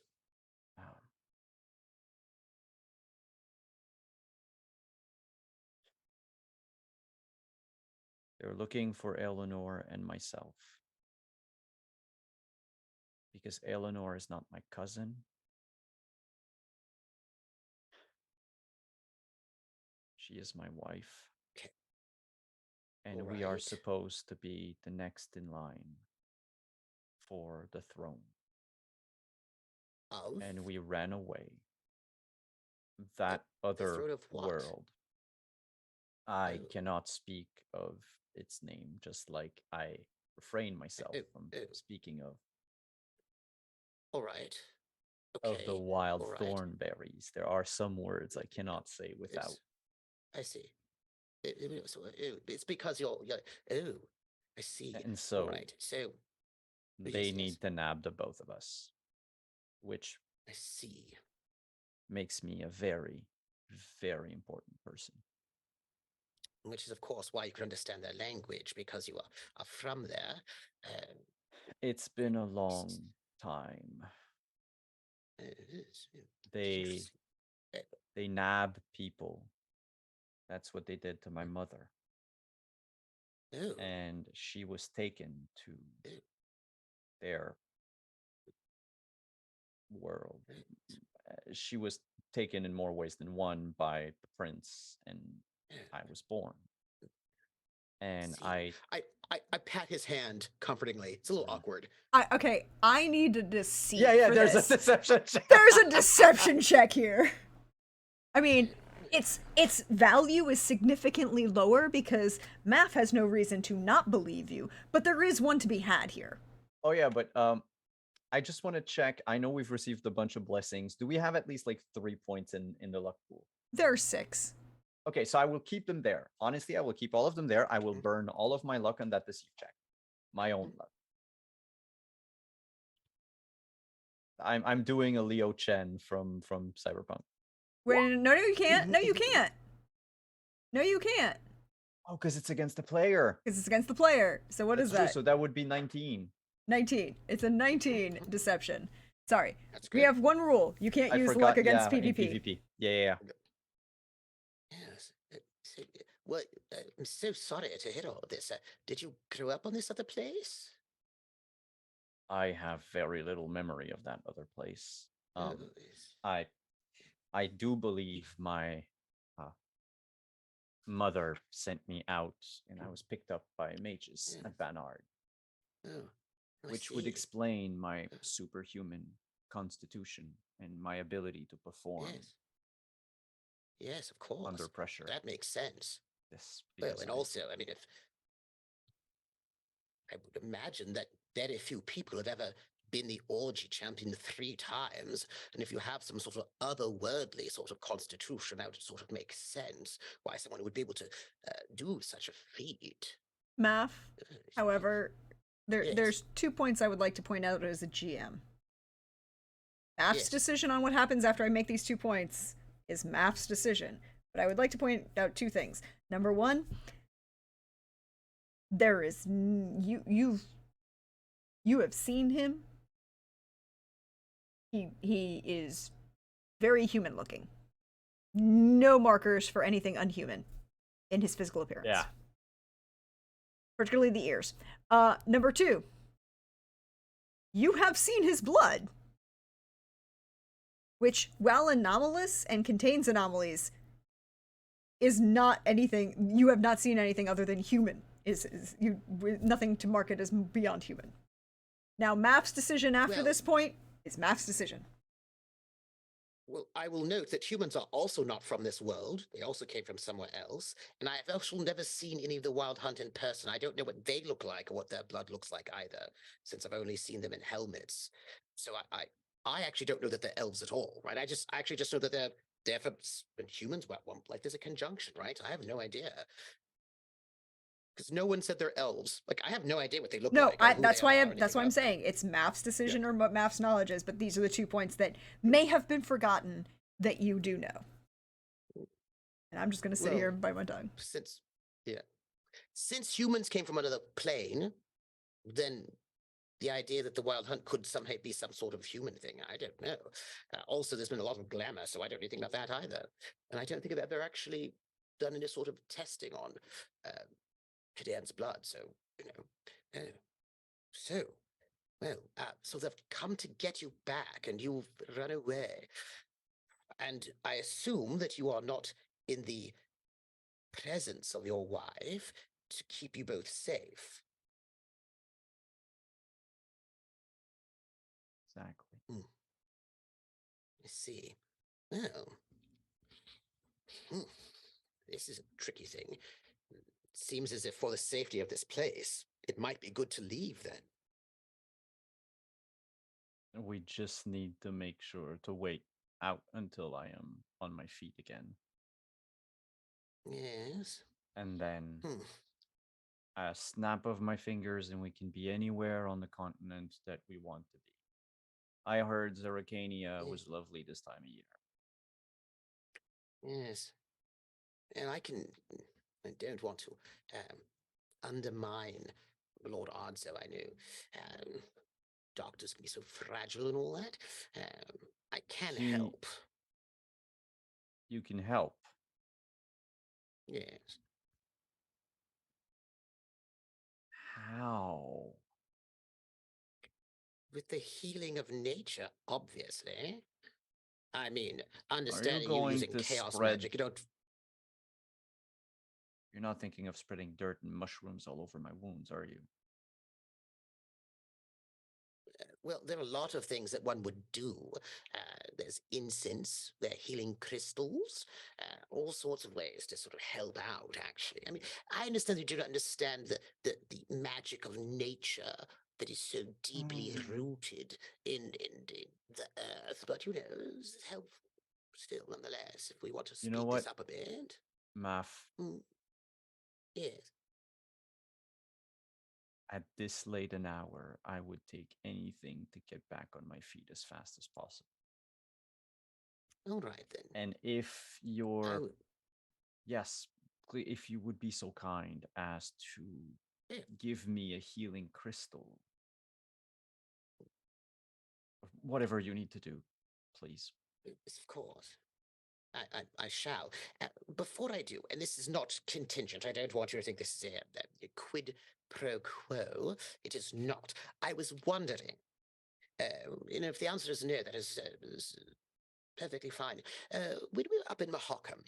They're looking for Eleanor and myself. Because Eleanor is not my cousin. She is my wife. Okay. And we are supposed to be the next in line for the throne. Of? And we ran away. That other throne of what? world. I cannot speak of its name, just like I refrain myself from speaking of. All right. Okay. Of the wild all right. thornberries. There are some words I cannot say without. I see. It's because you're. Oh, I see. And so, right. So they need to nab the both of us, which I see. Makes me a very, very important person. Which is, of course, why you can understand their language, because you are from there. It's been a long time. They nab people. That's what they did to my mother. Oh. And she was taken to their world. She was taken in more ways than one by the prince, and I was born. And I pat his hand comfortingly. It's a little awkward. I need to deceive. Yeah, for there's this. a deception check. There's a deception check here. I mean, its value is significantly lower because Math has no reason to not believe you, but there is one to be had here. Oh yeah, but I just want to check. I know we've received a bunch of blessings. Do we have at least like 3 points in the luck pool? There are 6. Okay, so I will keep them there. Honestly, I will keep all of them there. I will burn all of my luck on that deceive check. My own luck. I'm doing a Leo Chen from Cyberpunk. Wait, no, you can't. No, you can't. No, you can't. Oh, because it's against the player. because it's against the player. So what That's is true, that? so that would be 19. 19. It's a 19 deception. Sorry. That's We good. have one rule. You can't I use forgot. luck against yeah, in PvP. PvP. Yeah. Yes. Well, I'm so sorry to hear all of this. Did you grow up on this other place? I have very little memory of that other place. Oh, yes. I do believe my mother sent me out, and I was picked up by mages Yeah. at Banard, Oh, I which would see. explain my superhuman constitution and my ability to perform Yes. Yes, of course. under pressure. That makes sense. This Well, because and also, I mean, if I would imagine that very few people have ever been the orgy champion 3 times, and if you have some sort of otherworldly sort of constitution, that would sort of make sense why someone would be able to do such a feat. Math. However, Yes. there's 2 points I would like to point out as a GM. Math's Yes. decision on what happens after I make these 2 points is Math's decision. But I would like to point out 2 things. Number 1, there is you have seen him. He is very human looking. No markers for anything unhuman in his physical appearance. Yeah. Particularly the ears. Number 2, you have seen his blood, which, while anomalous and contains anomalies, is not anything. You have not seen anything other than human. Is nothing to mark it as beyond human. Now, Map's decision after Well- this point is Map's decision. Well, I will note that humans are also not from this world. They also came from somewhere else. And I have also never seen any of the Wild Hunt in person. I don't know what they look like or what their blood looks like either, since I've only seen them in helmets. So I actually don't know that they're elves at all, right? I actually just know that they're from humans. Well, like there's a conjunction, right? I have no idea. Because no one said they're elves. Like I have no idea what they look No, like. or who that's they why are or that's anything why I'm about them. saying it's Map's decision or what Map's knowledge is. But these are the 2 points that may have been forgotten that you do know. And I'm just gonna sit Well, here and bite my tongue. Since humans came from another plane, then the idea that the Wild Hunt could somehow be some sort of human thing, I don't know. Also, there's been a lot of glamour, so I don't know anything about that either. And I don't think I've ever actually done any sort of testing on Kadan's blood, so, you know. So they've come to get you back, and you've run away. And I assume that you are not in the presence of your wife to keep you both safe. Exactly. I see. Well, this is a tricky thing. Seems as if for the safety of this place, it might be good to leave then. We just need to make sure to wait out until I am on my feet again. Yes. And then Hmm. a snap of my fingers and we can be anywhere on the continent that we want to be. I heard Zeracania was lovely this time of year. Yes. And I don't want to undermine Lord Ardso, I know. Doctors can be so fragile and all that. I can He- help. You can help. Yes. How? With the healing of nature, obviously. I mean, understanding you going using to chaos spread- magic, you don't. You're not thinking of spreading dirt and mushrooms all over my wounds, are you? Well, there are a lot of things that one would do. There's incense, there are healing crystals, all sorts of ways to sort of help out, actually. I mean, I understand you do not understand the magic of nature that is so deeply rooted in the earth, but you know, it's helpful still, nonetheless, if we want to speed You know this what? up a bit. Math, Yes. at this late an hour, I would take anything to get back on my feet as fast as possible. All right then. And if I you're would- yes, basically, if you would be so kind as to Yeah. give me a healing crystal, whatever you need to do, please. Yes, of course. I shall. Before I do, and this is not contingent, I don't want you to think this is a quid pro quo. It is not. I was wondering, if the answer is no, that is perfectly fine. When we were up in Mahakam,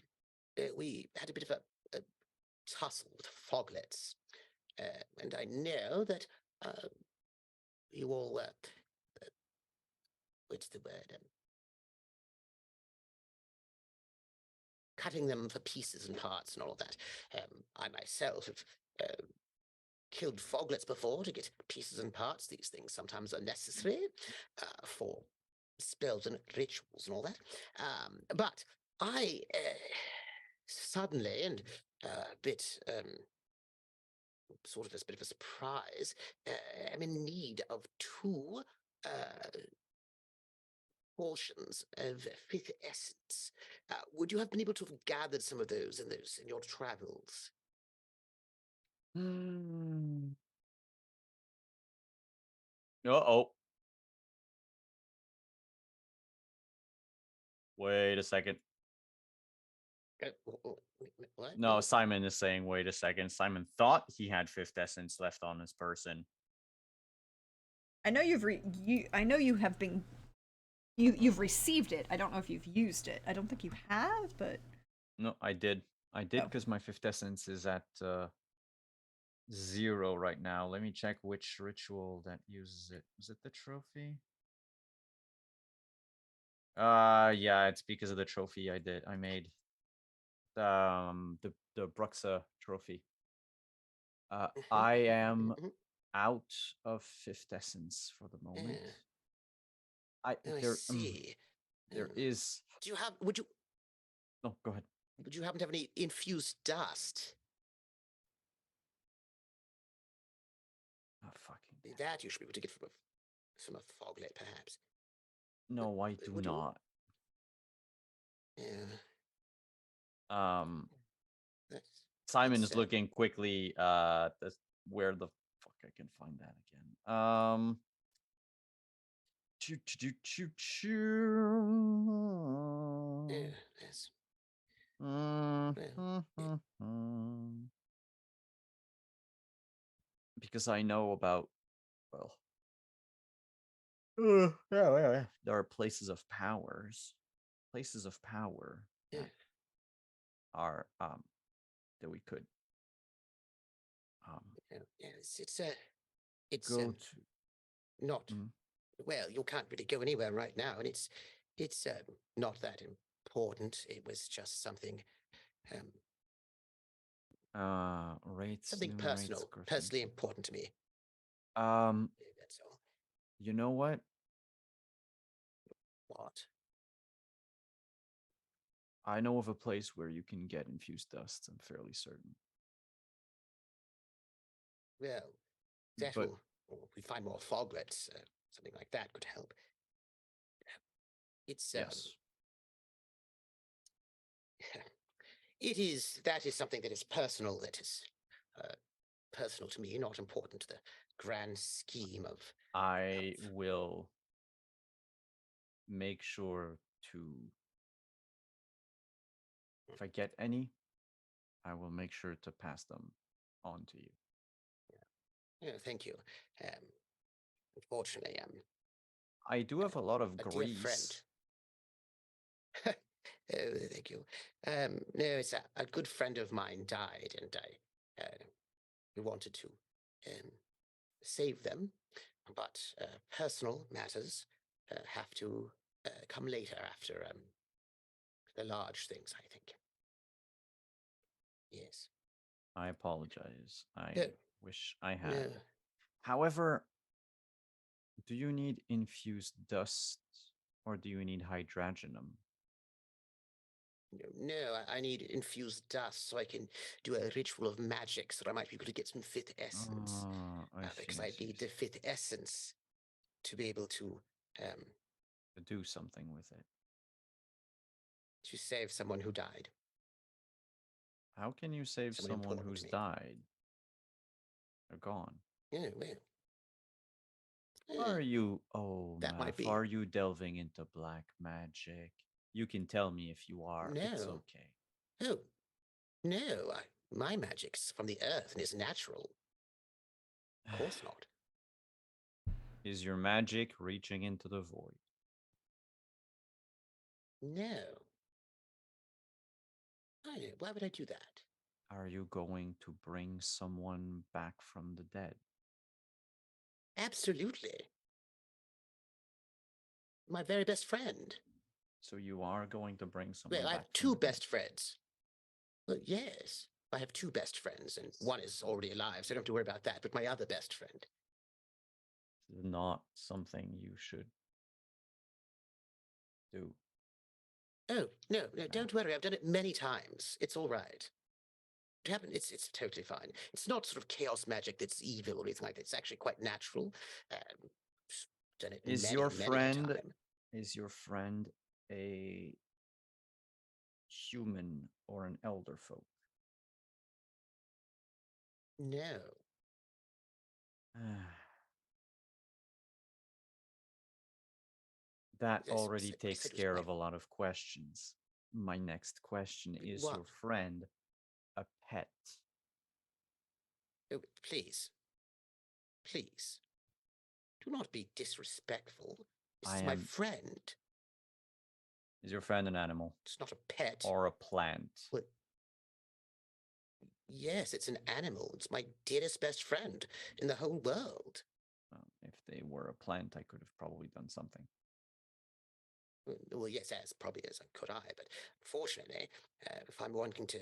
we had a bit of a tussle with foglets. And I know that you all, what's the word? Cutting them for pieces and parts and all of that. I myself have killed foglets before to get pieces and parts. These things sometimes are necessary for spells and rituals and all that. But I suddenly and a bit sort of as a bit of a surprise, am in need of two portions of fifth essence. Would you have been able to have gathered some of those in your travels? Uh-oh. Wait a second. What? No, Simon is saying, wait a second. Simon thought he had fifth essence left on his person. I know I know you have been. You've received it. I don't know if you've used it. I don't think you have, but No, I did. I did Oh. because my fifth essence is at 0 right now. Let me check which ritual that uses it. Was it the trophy? Yeah, it's because of the trophy I made. The Bruxa trophy. I am out of fifth essence for the moment. I There see. there is. Do you have? Would you? Oh, go ahead. Would you happen to have any infused dust? Oh, fucking. That you should be able to get from a foglet, perhaps. No, I do Would you? not. Yeah. That's Simon is sad. looking quickly where the fuck I can find that again. Choo choo choo choo. Yeah. Yes. Because I know about, well, yeah. There are places of power Yeah. that are that we could Yeah. It's go to. not well. You can't really go anywhere right now, and it's not that important. It was just something Rates, something new rates, personal, griffins. personally important to me. That's all. You know what? What? I know of a place where you can get infused dust. I'm fairly certain. Well, that But or we find more foglets. Something like that could help. It's yes, that is something that is personal. That is personal to me, not important to the grand scheme of. I will make sure to. If I get any, I will make sure to pass them on to you. Yeah, thank you. Unfortunately, I do have a lot of a dear friend. grease. Oh, thank you. No, it's a good friend of mine died, and we wanted to save them, but personal matters have to come later after the large things, I think. Yes. I apologize. I No, wish I had. no. However, do you need infused dust or do you need hydragenum? No, I need infused dust so I can do a ritual of magic so that I might be able to get some fifth essence. Because I need the fifth essence to be able to do something with it. save someone who died. How can you save Someone someone important who's to me. died? They're gone. Yeah, well. Are eh, you, oh, that might Math, are be. you delving into black magic? You can tell me if you are. It's No. okay. Oh, no. My magic's from the earth and is natural. Of course not. Is your magic reaching into the void? No. Why would I do that? Are you going to bring someone back from the dead? Absolutely. My very best friend. So you are going to bring someone Well, I back have from two the dead? best friends. Well, yes. I have two best friends, and one is already alive, so I don't have to worry about that. But my other best friend. This is not something you should do. Oh, no, don't worry. I've done it many times. It's all right. It's totally fine. It's not sort of chaos magic that's evil or anything like that. It's actually quite natural. Just done it Is many, your many a friend time. is your friend a human or an elder folk? No. That Yes, already I takes said it was care my. of a lot of questions. My next question is What? your friend a pet? Oh, please. Please. Do not be disrespectful. This I is my am. friend. Is your friend an animal It's not a pet. or a plant? Well, yes, it's an animal. It's my dearest best friend in the whole world. If they were a plant, I could have probably done something. Well, yes, as probably as I could but unfortunately, if I'm wanting to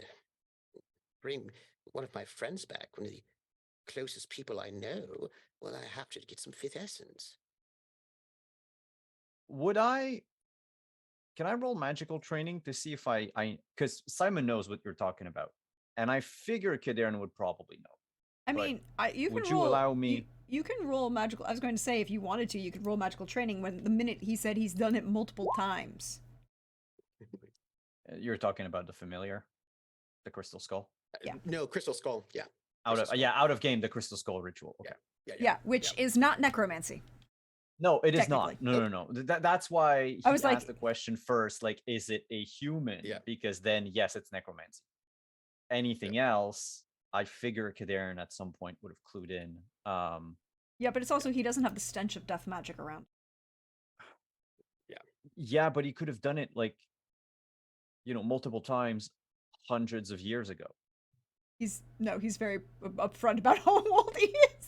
bring one of my friends back, one of the closest people I know, well, I have to get some fifth essence. Would I? Can I roll magical training to see if because Simon knows what you're talking about, and I figure Kaderin would probably know. I But mean, you can would roll. you allow me? You can roll magical. I was going to say, if you wanted to, you could roll magical training. When the minute he said he's done it multiple times. You're talking about the familiar, the crystal skull. Yeah. No, Crystal Skull. Yeah. Out Crystal of Skull. out of game, the crystal skull ritual. Okay. Yeah, which is not necromancy. No, it is Technically. not. No. That's why he I was like- asked the question first. Like, is it a human? Yeah. Because then, yes, it's necromancy. Anything else, I figure Kaderin at some point would have clued in. Yeah, but it's also he doesn't have the stench of death magic around. Yeah, but he could have done it like, multiple times, hundreds of years ago. He's very upfront about how old he is.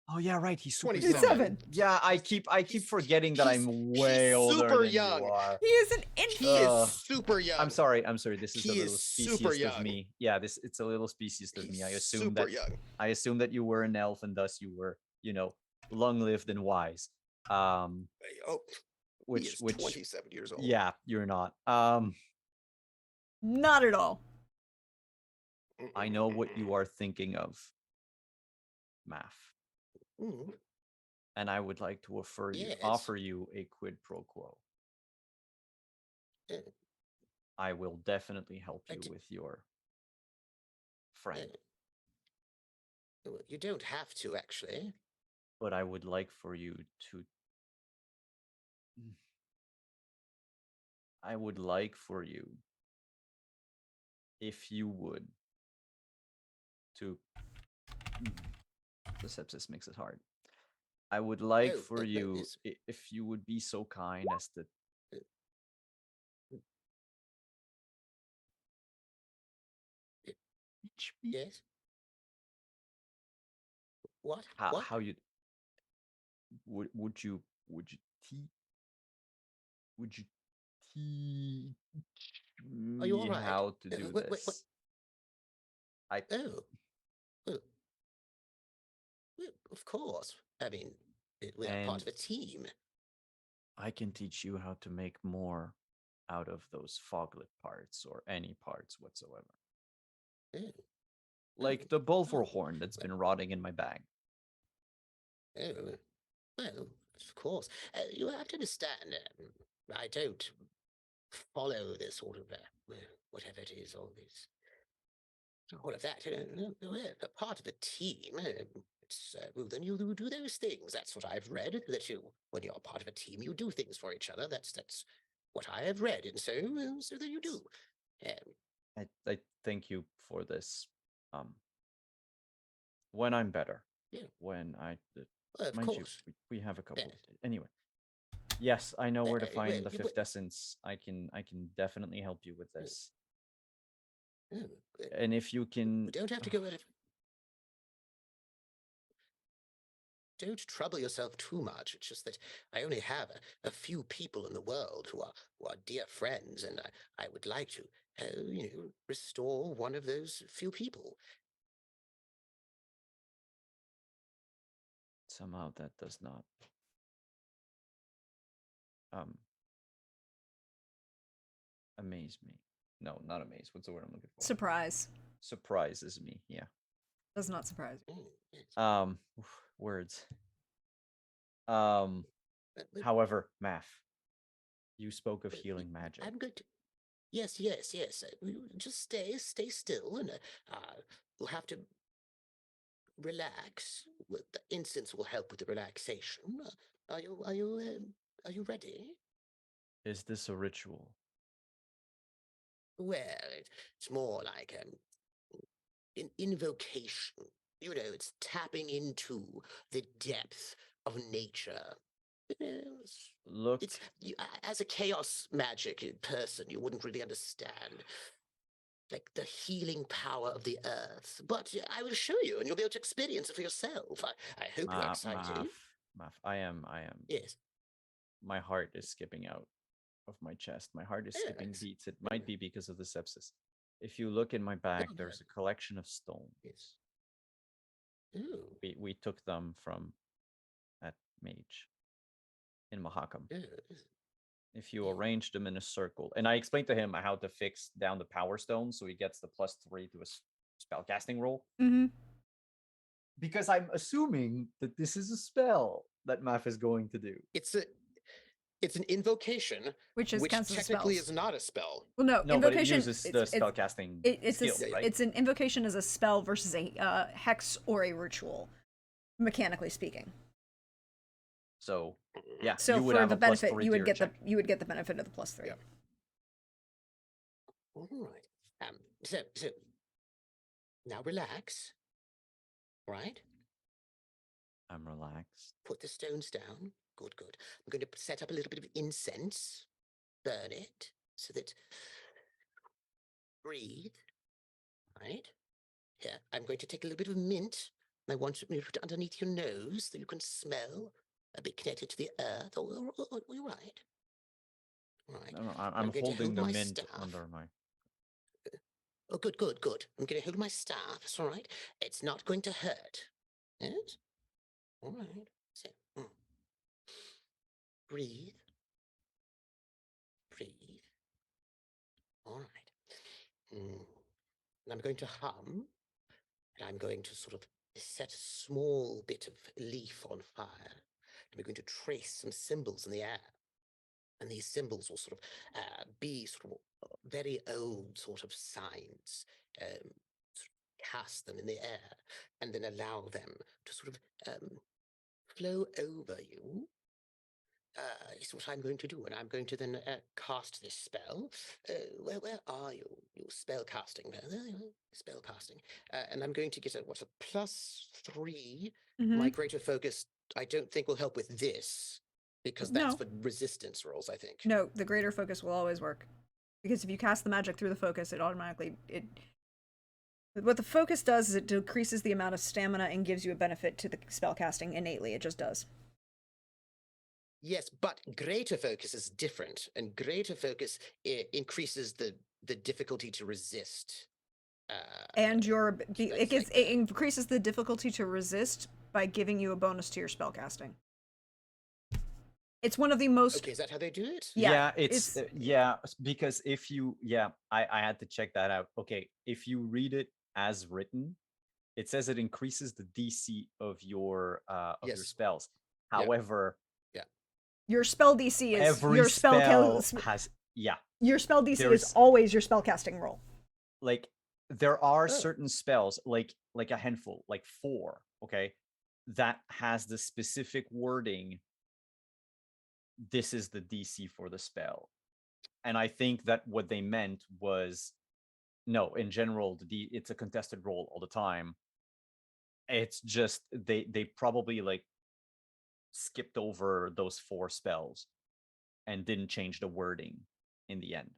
Oh yeah, right. He's super 27. Yeah, I keep forgetting that I'm way older super than young. you are. He is an He infant. is super young. I'm sorry. This is He a little is super speciest of young. me. Yeah, it's a little speciest of He's me. I assume super that young. you were an elf and thus you were, long-lived and wise. Oh, Which he is 27 years old. yeah, you're not. Not at all. I know what you are thinking of, Math. Mm. And I would like to Yes. offer you a quid pro quo. Uh, I will definitely help I you d- with your friend, well, you don't have to, actually. but I would like for you to. I would like for you, if you would, to. The sepsis makes it hard. I would like Oh, for no, you, it's- if you would be so kind as to. Teach me Yes. What? how What? how you would you teach Are you me all right? how to do Wait, this? I Oh. Well, of course. I mean, we are part of a team. I can teach you how to make more out of those foglet parts or any parts whatsoever. Oh. Like the Bulver horn that's been rotting in my bag. Oh. Well, of course. You have to understand, I don't follow this sort of, whatever it is, all this all of that. We're a part of a team. Well, then you do those things. That's what I've read. That when you're part of a team, you do things for each other. That's what I have read, and so then you do. I thank you for this. When I'm better, Yeah. when I Of mind you, course. we have a couple Yeah. of days. Anyway. Yes, I know where to Well, find the you fifth essence. I can definitely help you with this. Oh, And if you we can don't have to go. Don't trouble yourself too much. It's just that I only have a few people in the world who are dear friends, and I would like to, restore one of those few people. somehow that does not amaze me. No, not amaze. What's the word I'm looking for? Surprise. Surprises me. Yeah. Does not surprise you. Yes. Words. But However, Math, you spoke of But healing magic. I'm going to. Yes. Just stay still, and we'll have to relax. The incense will help with the relaxation. Are you ready? Is this a ritual? Well, it's more like an invocation. It's tapping into the depth of nature. Look, As a chaos magic person, you wouldn't really understand like the healing power of the earth. But I will show you, and you'll be able to experience it for yourself. I hope you're excited. Math. I am. Yes. My heart is skipping out of my chest. My heart is skipping Yes. beats. It might be because of the sepsis. If you look in my bag, Oh, there's a collection of stones. Yes. Ooh. We took them from that mage in Mahakam. If you arrange them in a circle, and I explained to him how to fix down the power stone so he gets the +3 to a spellcasting roll. Mm-hmm. Because I'm assuming that this is a spell that Math is going to do. It's an invocation, Which counts as technically spells. is not a spell. Well, no, No, but it invocation uses the spellcasting it's skill, right? it's an invocation as a spell versus a hex or a ritual, mechanically speaking. So yeah, So you would for have the a benefit, +3 you to would your get check. you would get the benefit of the +3. Yeah. All right. So now relax. Right? I'm relaxed. Put the stones down. Good. I'm going to set up a little bit of incense. Burn it so that. Breathe. Right? Here, I'm going to take a little bit of mint. I want you to put it underneath your nose so you can smell a bit connected to the earth. You're right. Right. No, I'm going to holding hold the my mint staff. under my. Oh, good. I'm going to hold my staff. It's all right. It's not going to hurt. Yes? All right. So, breathe. All right. And I'm going to hum, and I'm going to sort of set a small bit of leaf on fire. And we're going to trace some symbols in the air. And these symbols will sort of be sort of very old sort of signs. Sort of cast them in the air and then allow them to sort of flow over you. Is what I'm going to do, and I'm going to then cast this spell. Where are you? Your spell casting. Spell casting. And I'm going to get a +3. Mm-hmm. My greater focus, I don't think will help with this because that's for resistance rolls, I think. No, the greater focus will always work. Because if you cast the magic through the focus, it automatically what the focus does is it decreases the amount of stamina and gives you a benefit to the spell casting innately. It just does. Yes, but greater focus is different, and greater focus increases the difficulty to resist. And it increases the difficulty to resist by giving you a bonus to your spell casting. It's one of the most. Okay, is that how they do it? Yeah, it's because if you I had to check that out. Okay, if you read it as written, it says it increases the DC of your your spells. However, your spell DC is every your spell has your spell DC is always your spell casting roll. Like there are Oh. certain spells, like a handful, like 4, okay, that has the specific wording. This is the DC for the spell, and I think that what they meant was, no, in general, it's a contested roll all the time. It's just they probably like skipped over those 4 spells and didn't change the wording in the end,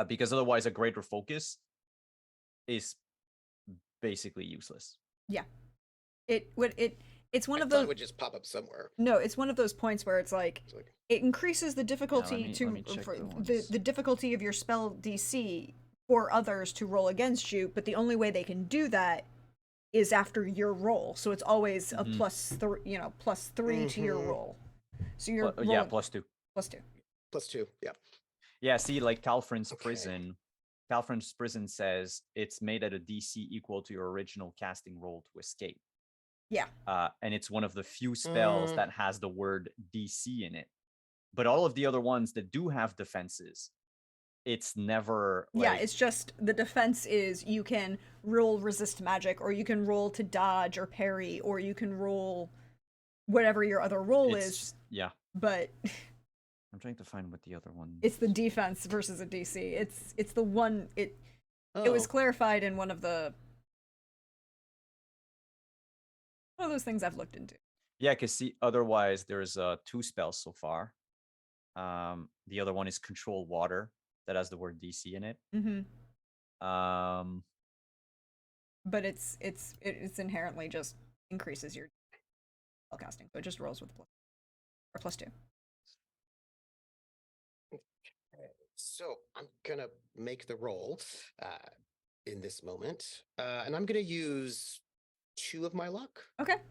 because otherwise a greater focus is basically useless. Yeah. It's one I of thought those. it would just pop up somewhere. No, it's one of those points where it's like It's like, it increases the difficulty let me check for the the ones. difficulty of your spell DC for others to roll against you, but the only way they can do that is after your roll. So it's always a Mhm. +3 to your Mhm. roll. So you're Yeah, rolling +2. +2. +2. Yeah. Yeah, see, like Talfrin's Okay. Prison. Talfrin's Prison says it's made at a DC equal to your original casting roll to escape. Yeah. And it's one of the few spells Mm. that has the word DC in it. But all of the other ones that do have defenses, it's never Yeah, like, it's just the defense is you can roll resist magic, or you can roll to dodge or parry, or you can roll whatever your other roll it's is, just, yeah. but I'm trying to find what the other one. it's the defense versus a DC. It's the one it was Oh. clarified in one of those things I've looked into. Yeah, because see, otherwise there's 2 spells so far. The other one is Control Water that has the word DC in it. Um, But it's inherently just increases your spell casting, so it just rolls with +2. So I'm gonna make the roll in this moment, and I'm gonna use 2 of my luck. Okay.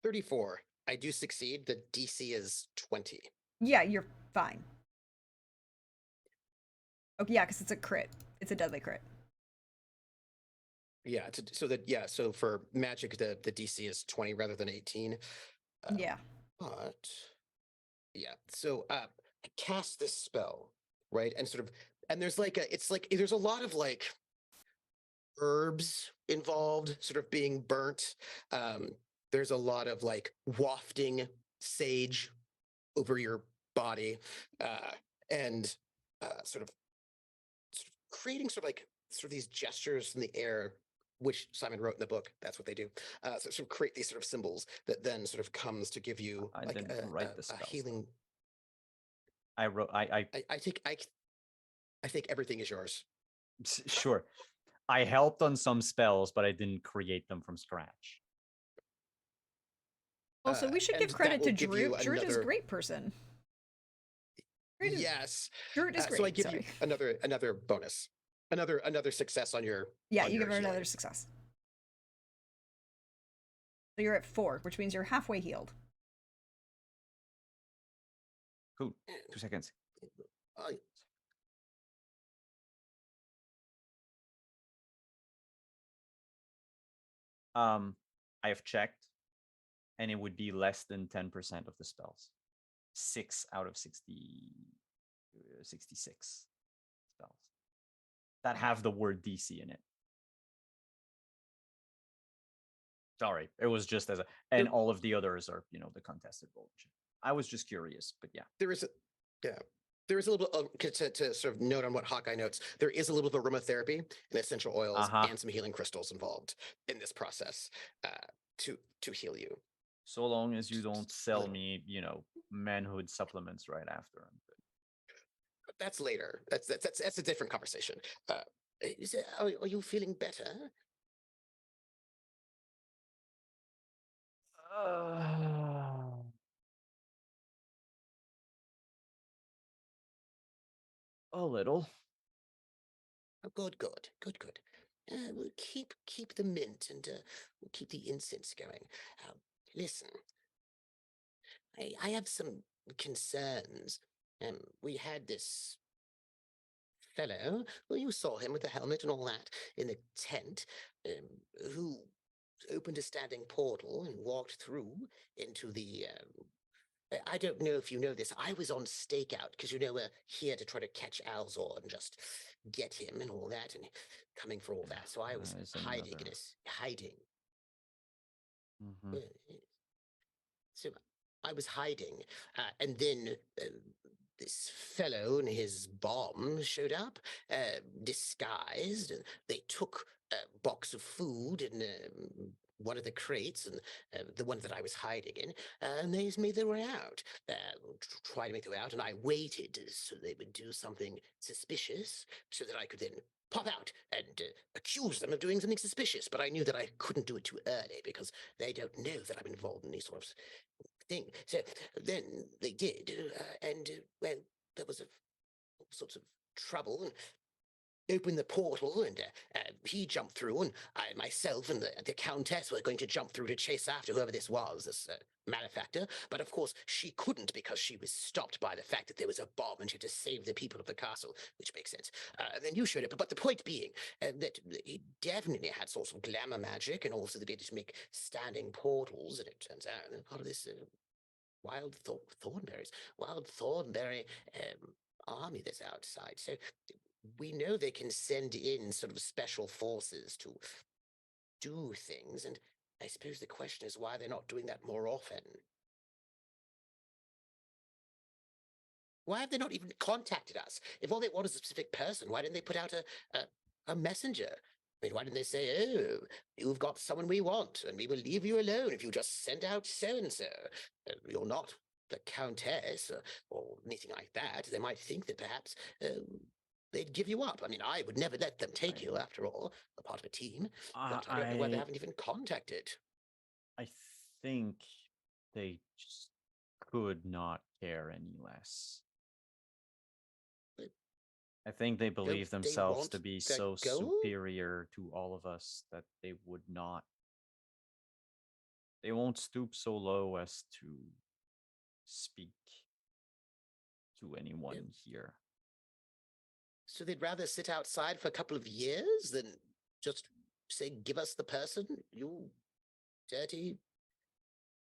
$34. I do succeed. The DC is 20. Yeah, you're fine. Okay, yeah, because it's a crit. It's a deadly crit. Yeah. So for magic, the DC is 20 rather than 18. Yeah. But yeah, so I cast this spell, right? And there's there's a lot of like herbs involved, sort of being burnt. There's a lot of like wafting sage over your body, and sort of creating sort of these gestures in the air, which Simon wrote in the book. That's what they do. So sort of create these sort of symbols that then sort of comes to give you I like didn't write the a spells. healing. I wrote. I I think everything is yours. Sure. I helped on some spells, but I didn't create them from scratch. Also, we should and give that credit will to give Drew. you Drew is a another- great person. Yes. Drew is great. So I give sorry. you another bonus, another success on your. Yeah, on you your give her another healing. success. So you're at 4, which means you're halfway healed. Cool. 2 seconds. I- I have checked, and it would be less than 10% of the spells. 6 out of 66 spells that have the word DC in it. Sorry, it was just as a, and all of the others are, the contested roll. I was just curious, but yeah. There is a little to sort of note on what Hawkeye notes. There is a little bit of aromatherapy and essential oils and some healing crystals involved in this process to heal you. So long as you don't sell little. me, manhood supplements right after. I'm good. That's later. That's a different conversation. Are you feeling better? A little. Oh, good. We'll keep the mint and we'll keep the incense going. Listen, I have some concerns. We had this fellow, well, you saw him with the helmet and all that in the tent, who opened a standing portal and walked through into the I don't know if you know this. I was on stakeout because we're here to try to catch Alzor and just get him and all that, and coming for all that. So I was Is hiding another. hiding. Mhm. Uh, So I was hiding, and then this fellow and his bomb showed up, disguised. And they took a box of food and one of the crates and the one that I was hiding in, and they made their way out. Tried to make their way out, and I waited so they would do something suspicious, so that I could then pop out and accuse them of doing something suspicious. But I knew that I couldn't do it too early because they don't know that I'm involved in these sort of thing. So then they did, and well, there was all sorts of trouble, and opened the portal, and he jumped through, and I myself and the countess were going to jump through to chase after whoever this was, this malefactor. But of course, she couldn't because she was stopped by the fact that there was a bomb, and she had to save the people of the castle, which makes sense. And then you showed up. But the point being that he definitely had sorts of glamour magic, and also the ability to make standing portals. And it turns out that part of this wild thornberry army that's outside. So we know they can send in sort of special forces to do things, and I suppose the question is why they're not doing that more often. Why have they not even contacted us? If all they want is a specific person, why didn't they put out a messenger? I mean, why didn't they say, "Oh, you've got someone we want, and we will leave you alone if you just send out so and so"? You're not the countess or anything like that. They might think that perhaps they'd give you up. I mean, I would never let them take you. After all, a part of a team. But I don't know why they haven't even contacted. I think they just could not care any less. But I think they don't believe they themselves want to be their so goal? superior to all of us that they would not. They won't stoop so low as to speak to anyone here. So they'd rather sit outside for a couple of years than just say, "Give us the person, you dirty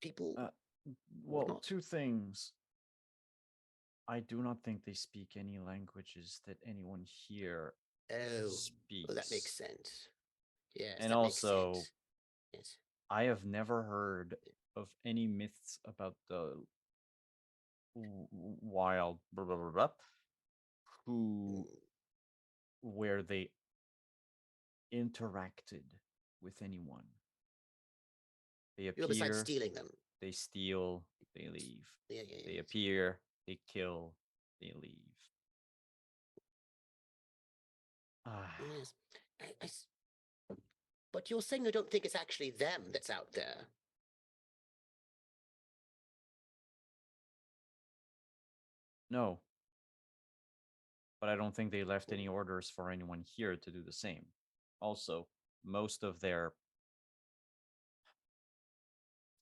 people." Well, Whatnot. two things. I do not think they speak any languages that anyone here Oh, speaks. well, that makes sense. Yes, And that makes also, sense. Yes. I have never heard of any myths about the wild blah, blah, blah, blah, who Mm. where they interacted with anyone. They You know, besides appear, stealing them. they steal, they leave. Yeah, They yes. appear, they kill, they leave. Yes. But you're saying you don't think it's actually them that's out there. No. But I don't think they left any orders for anyone here to do the same. Also, most of their.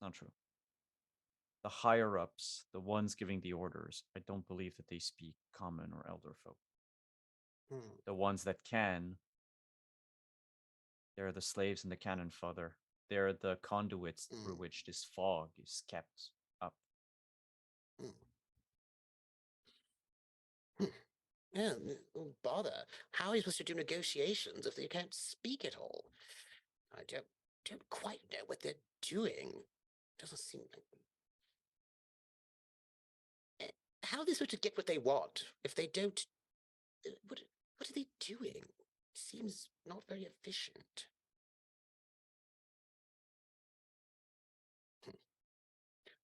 Not true. The higher ups, the ones giving the orders, I don't believe that they speak common or elder folk. Hmm. The ones that can, they're the slaves and the cannon fodder. They're the conduits through which this fog is kept up. Yeah, bother. How are you supposed to do negotiations if they can't speak at all? I don't quite know what they're doing. Doesn't seem like. How are they supposed to get what they want if they don't? What are they doing? Seems not very efficient.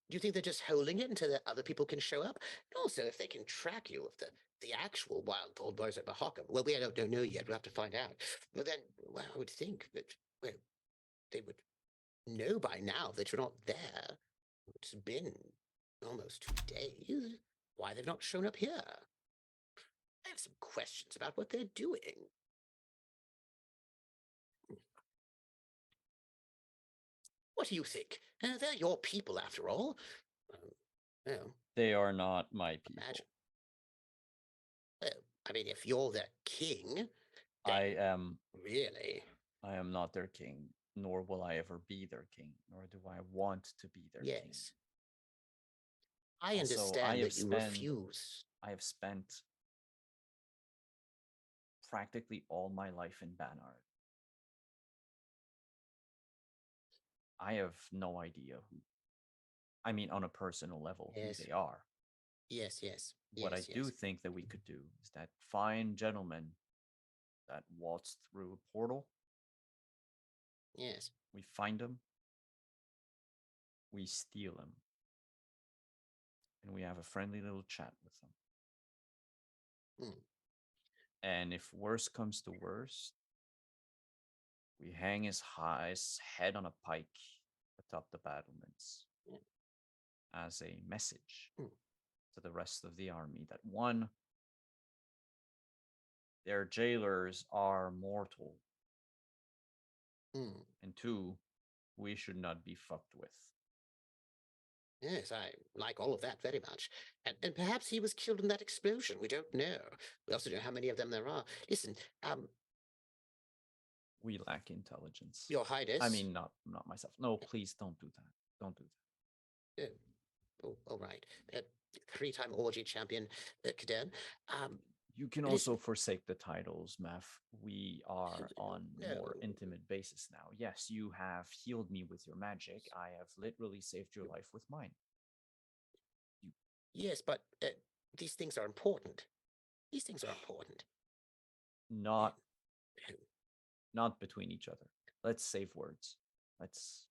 Do you think they're just holding it until the other people can show up? And also, if they can track you, if the actual wild gold boys at Mahakam, well, we don't know yet. We'll have to find out. But then, well, I would think that, well, they would know by now that you're not there. It's been almost 2 days. Why they've not shown up here? I have some questions about what they're doing. What do you think? They're your people, after all. Well, They are not my people. imagine. Well, I mean, if you're their king, I am. Really? I am not their king, nor will I ever be their king, nor do I want to be their king. Yes. I Also, understand that you refuse. I have spent practically all my life in Banard. I have no idea who, I mean, on a personal level, Yes. who they are. Yes, yes. What I yes, do yes. think that we could do is that fine gentleman that waltzed through a portal, Yes. we find him, we steal him, and we have a friendly little chat with him. Hmm. And if worse comes to worst, we hang his head on a pike atop the battlements Yeah. as a message Hmm. to the rest of the army that one, their jailers are mortal, Hmm. and two, we should not be fucked with. Yes, I like all of that very much. And perhaps he was killed in that explosion. We don't know. We also don't know how many of them there are. Listen, We lack intelligence. Your Highness. I mean, not myself. No, please don't do that. Don't do that. Oh, all right. 3-time orgy champion, Kaden. You can listen- also forsake the titles, Meph. We are on a more No. intimate basis now. Yes, you have healed me with your magic. I have literally saved your life with mine. Yes, but these things are important. These things are important. Not Uh, not between each other. Let's save words. Let's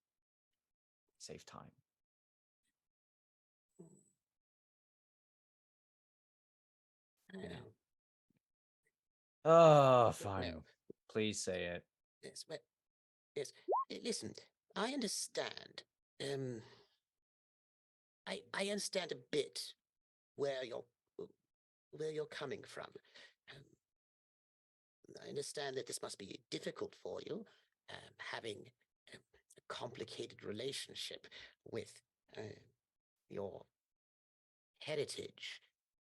save time. No. Oh, fine. No. Please say it. Yes, but yes. Listen, I understand. I understand a bit where you're coming from. Um, I understand that this must be difficult for you, having a complicated relationship with your heritage.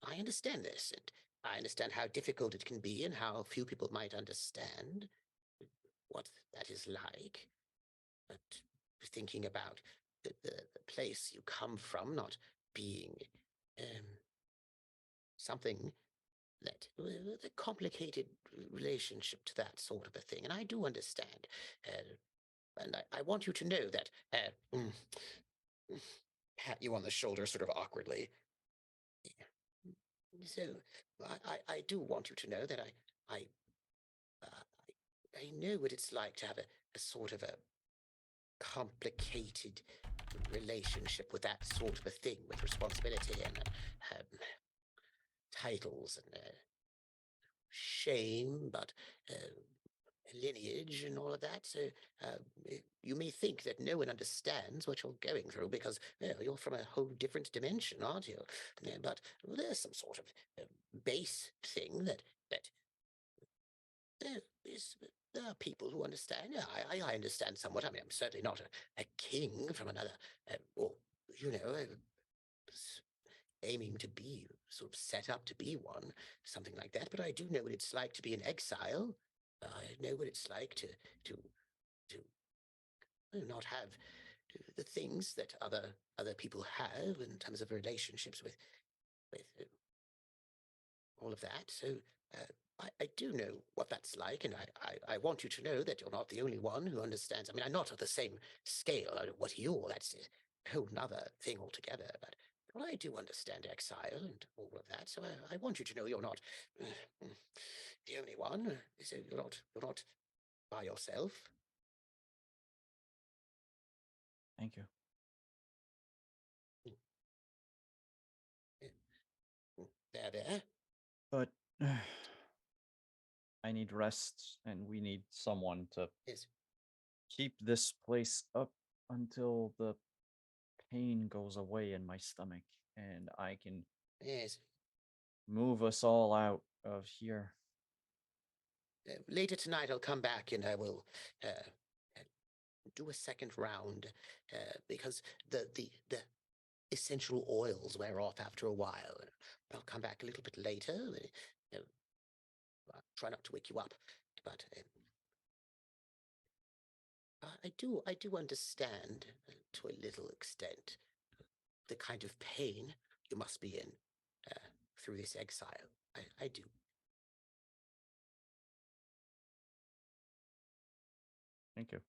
I understand this, and I understand how difficult it can be and how few people might understand what that is like. But thinking about the place you come from not being something that with a complicated relationship to that sort of a thing, and I do understand, and I want you to know that. Pat you on the shoulder, sort of awkwardly. So, I do want you to know that I know what it's like to have a sort of a complicated relationship with that sort of a thing, with responsibility and titles and shame, but lineage and all of that. So you may think that no one understands what you're going through because you're from a whole different dimension, aren't you? But there's some sort of base thing that there is. There are people who understand. Yeah, I understand somewhat. I mean, I'm certainly not a king from another, or you know, aiming to be sort of set up to be one, something like that. But I do know what it's like to be in exile. I know what it's like to not have the things that other people have in terms of relationships with all of that. So I do know what that's like, and I want you to know that you're not the only one who understands. I mean, I'm not of the same scale. What you're, that's a whole nother thing altogether. But I do understand exile and all of that. So I want you to know you're not the only one. So you're not by yourself. Thank you. There. But I need rest, and we need someone to Yes. keep this place up until the pain goes away in my stomach and I can Yes. move us all out of here. Later tonight, I'll come back and I will do a second round because the essential oils wear off after a while. I'll come back a little bit later. I'll try not to wake you up, but I do understand to a little extent the kind of pain you must be in through this exile. I do. Thank you.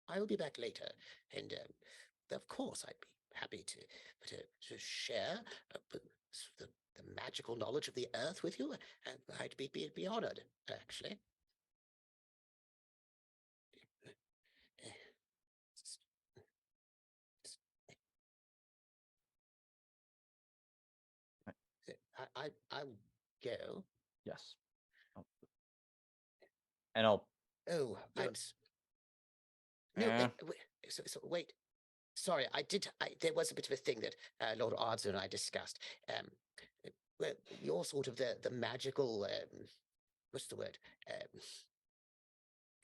I will be back later, and of course I'd be happy to share the magical knowledge of the earth with you. I'd be honored, actually. I'll go. Yes. Oh. And I'll. Oh, Yeah. no. Eh. So wait. Sorry, there was a bit of a thing that Lord Ardzer and I discussed. Well, you're sort of the magical. What's the word?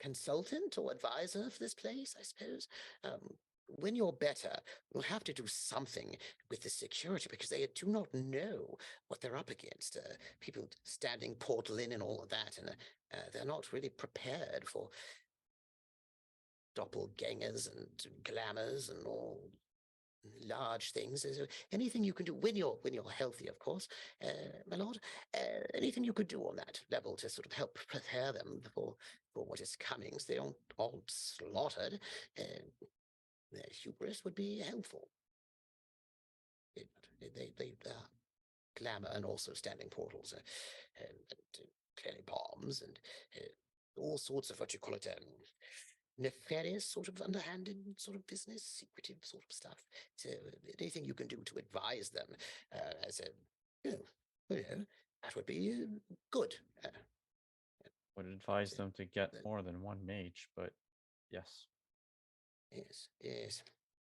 Consultant or advisor for this place, I suppose. When you're better, you'll have to do something with the security because they do not know what they're up against. People standing portal in and all of that, and they're not really prepared for doppelgangers and glamours and all large things. Is there anything you can do when you're healthy, of course, my lord? Anything you could do on that level to sort of help prepare them for what is coming, so they don't all slaughtered. Their hubris would be helpful. They glamour and also standing portals, and clearly bombs and all sorts of what you call it, nefarious sort of underhanded sort of business, secretive sort of stuff. So anything you can do to advise them as a, that would be good. Would advise them to get more than one mage, but yes. Yes.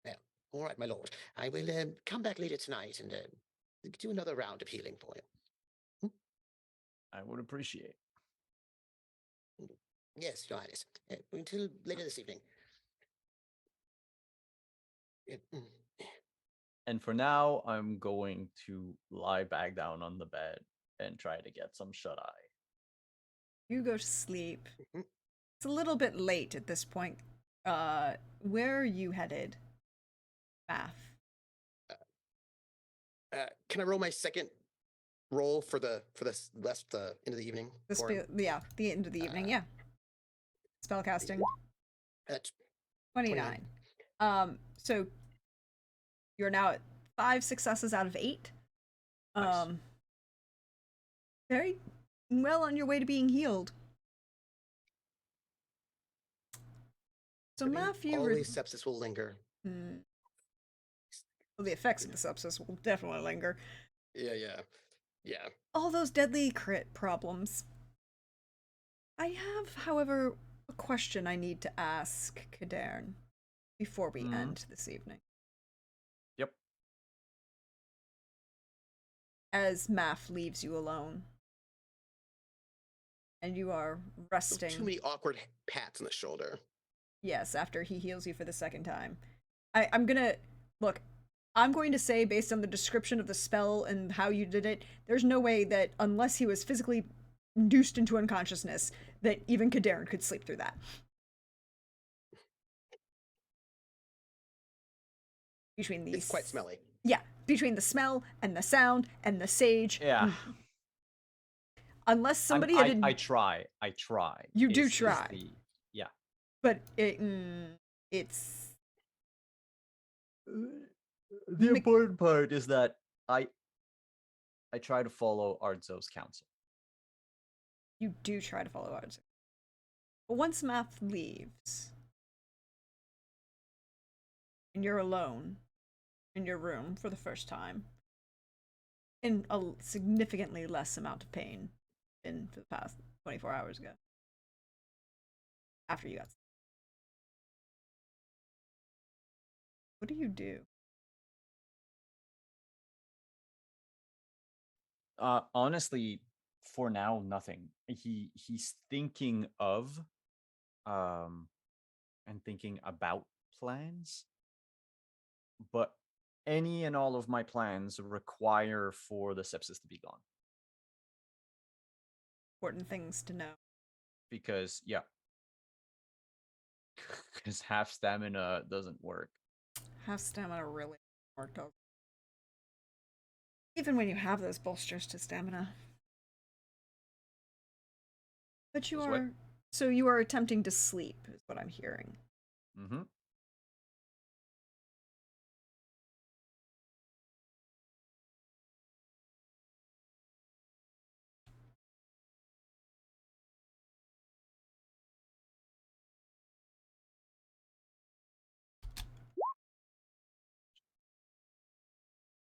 Well, all right, my lord. I will come back later tonight and do another round of healing for you. I would appreciate. Yes, Your Highness. Until later this evening. And for now, I'm going to lie back down on the bed and try to get some shut eye. You go to sleep. It's a little bit late at this point. Where are you headed? Math. Can I roll my second roll for the end of the evening? The end of the evening, yeah. Spellcasting. At 29. So you're now at 5 successes out of 8. Nice. Very well on your way to being healed. So Matthew, always sepsis will linger. well, the effects of the sepsis will definitely linger. Yeah. All those deadly crit problems. I have, however, a question I need to ask Kadern before we end this evening. Yep. As Math leaves you alone, and you are resting. Too many awkward pats on the shoulder. Yes, after he heals you for the second time. I'm going to say, based on the description of the spell and how you did it, there's no way that, unless he was physically induced into unconsciousness, that even Kadern could sleep through that. Between these... It's quite smelly. Yeah, between the smell and the sound and the sage. Yeah. Unless somebody I try. You do try. Yeah. But it's... The important part is that I try to follow Ardzo's counsel. You do try to follow Ardzo. But once Math leaves, and you're alone in your room for the first time, in a significantly less amount of pain than for the past 24 hours ago, after you got... What do you do? Honestly, for now, nothing. He's thinking of and thinking about plans, but any and all of my plans require for the sepsis to be gone. Important things to know. Because half stamina doesn't work. Half stamina really worked out. Even when you have those bolsters to stamina. But you Those are. what? So you are attempting to sleep, is what I'm hearing. Mm-hmm.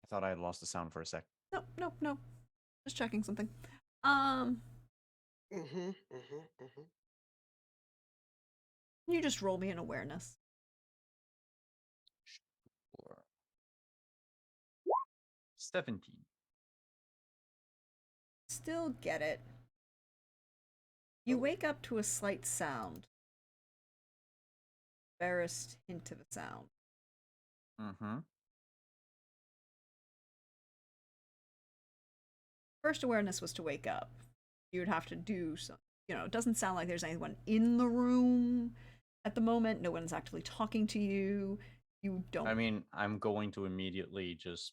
I thought I had lost the sound for a sec. Nope, nope, nope. Just checking something. Um, Mm-hmm. Mm-hmm. Mm-hmm. can you just roll me an awareness? Sure. 17. Still get it. You Oh. wake up to a slight sound. Barest hint of a sound. Mm-hmm. First awareness was to wake up. You would have to do some. You know, it doesn't sound like there's anyone in the room at the moment. No one's actively talking to you. You don't. I mean, I'm going to immediately just,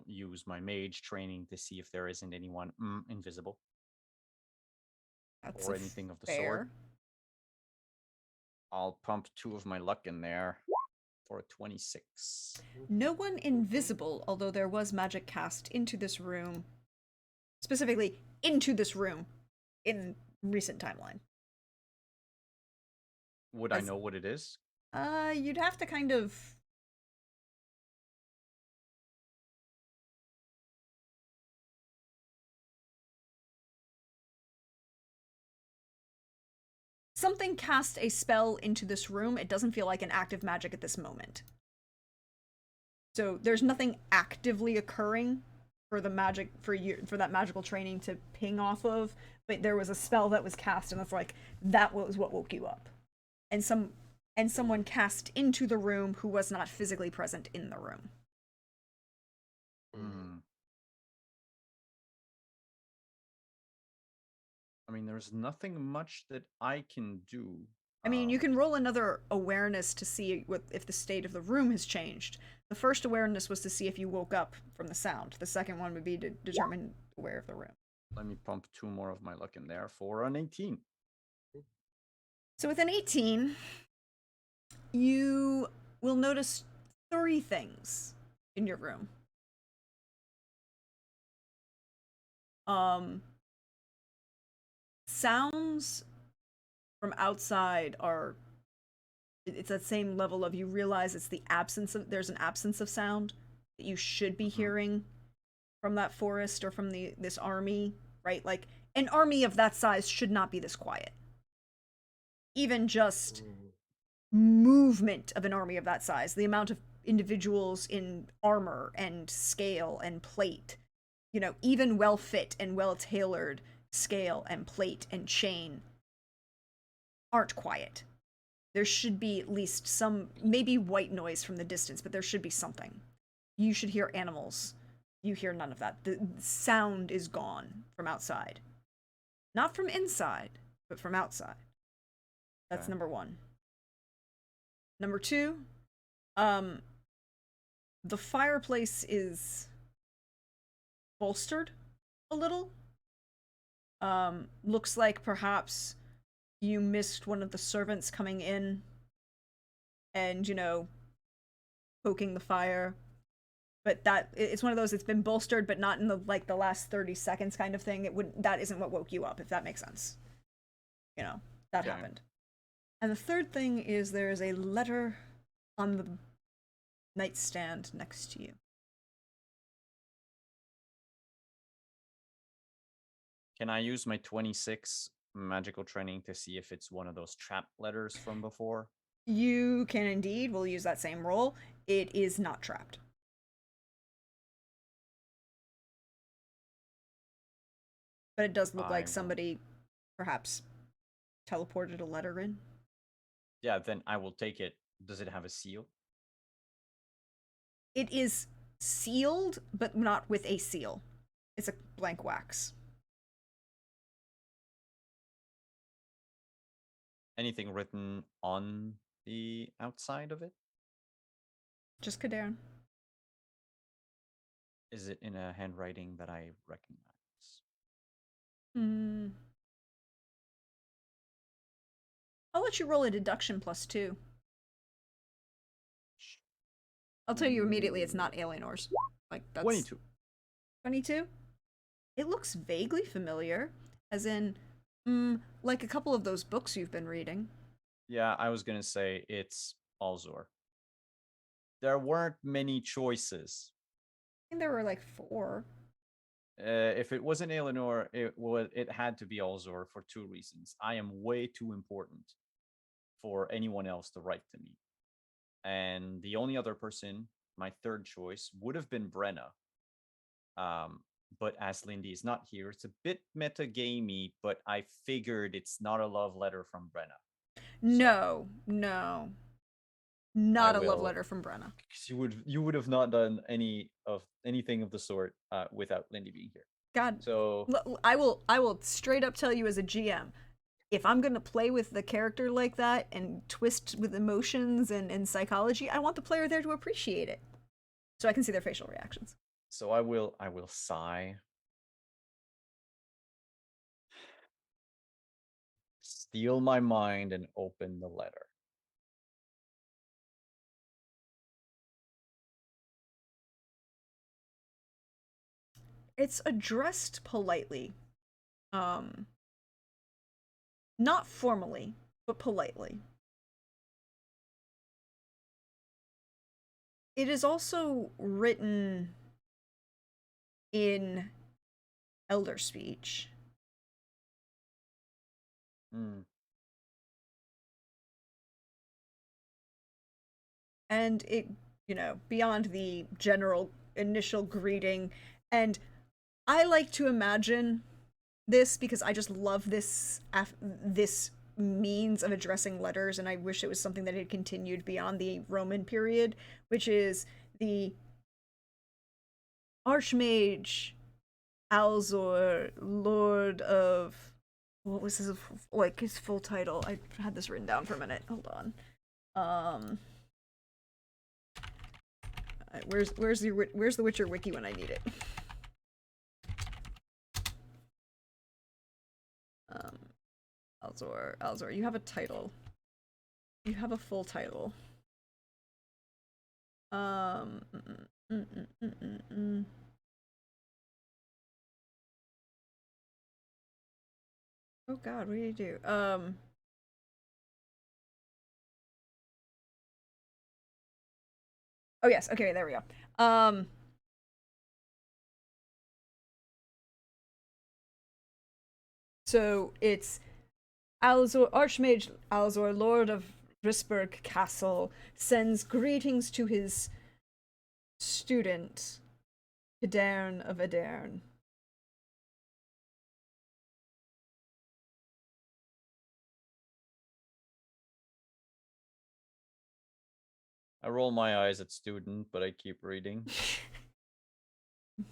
use my mage training to see if there isn't anyone invisible That's or a anything of the sort. fair. I'll pump 2 of my luck in there for a 26. No one invisible, although there was magic cast into this room, specifically into this room, in recent timeline. Would I As- know what it is? You'd have to kind of. Something cast a spell into this room. It doesn't feel like an active magic at this moment. So there's nothing actively occurring for the magic for that magical training to ping off of, but there was a spell that was cast and it's like that was what woke you up. And someone cast into the room who was not physically present in the room. Hmm. I mean, there's nothing much that I can do. I mean, you can roll another awareness to see if the state of the room has changed. The first awareness was to see if you woke up from the sound. The second one would be to determine aware of the room. Let me pump 2 more of my luck in there for an 18. So with an 18, you will notice 3 things in your room. Sounds from outside are it's that same level of you realize it's there's an absence of sound that you should be hearing from that forest or from this army, right? Like an army of that size should not be this quiet. Even just movement of an army of that size, the amount of individuals in armor and scale and plate, even well fit and well tailored scale and plate and chain aren't quiet. There should be at least some, maybe white noise from the distance, but there should be something. You should hear animals. You hear none of that. The sound is gone from outside. Not from inside, but from outside. That's Okay. number 1. Number 2, the fireplace is bolstered a little. Looks like perhaps you missed one of the servants coming in and, poking the fire. But it's one of those, it's been bolstered, but not in the last 30 seconds kind of thing. That isn't what woke you up, if that makes sense. That Okay. happened. And the third thing is there is a letter on the nightstand next to you. Can I use my 26 magical training to see if it's one of those trap letters from before? You can indeed. We'll use that same roll. It is not trapped. But it does look I like will- somebody perhaps teleported a letter in. Yeah, then I will take it. Does it have a seal? It is sealed, but not with a seal. It's a blank wax. Anything written on the outside of it? Just Kadarn. Is it in a handwriting that I recognize? Hmm. I'll let you roll a deduction +2. I'll tell you immediately it's not Alienor's. Like, that's 22. 22? It looks vaguely familiar, as in, like a couple of those books you've been reading. Yeah, I was gonna say it's Alzor. There weren't many choices. I think there were like 4. If it wasn't Eleanor, it had to be Alzor for 2 reasons. I am way too important for anyone else to write to me. And the only other person, my third choice, would have been Brenna. But as Lindy is not here, it's a bit meta-gamey, but I figured it's not a love letter from Brenna. No, no. Not a love letter from Brenna. Because you would have not done anything of the sort without Lindy being here. God, So I will straight up tell you as a GM, if I'm gonna play with the character like that and twist with emotions and psychology, I want the player there to appreciate it, so I can see their facial reactions. so I will sigh, steal my mind, and open the letter. It's addressed politely, not formally, but politely. It is also written in Elder speech. Hmm. And it, beyond the general initial greeting, and I like to imagine this because I just love this means of addressing letters, and I wish it was something that had continued beyond the Roman period, which is the Archmage Alzor, Lord of, what was his full title? I had this written down for a minute. Hold on. Where's the Witcher wiki when I need it? Alzor, you have a title. You have a full title. Oh God, what do you do? Oh yes, okay, there we go. So it's Alzor, Archmage Alzor, Lord of Risberg Castle, sends greetings to his student, Cadern of Adern. I roll my eyes at student, but I keep reading. I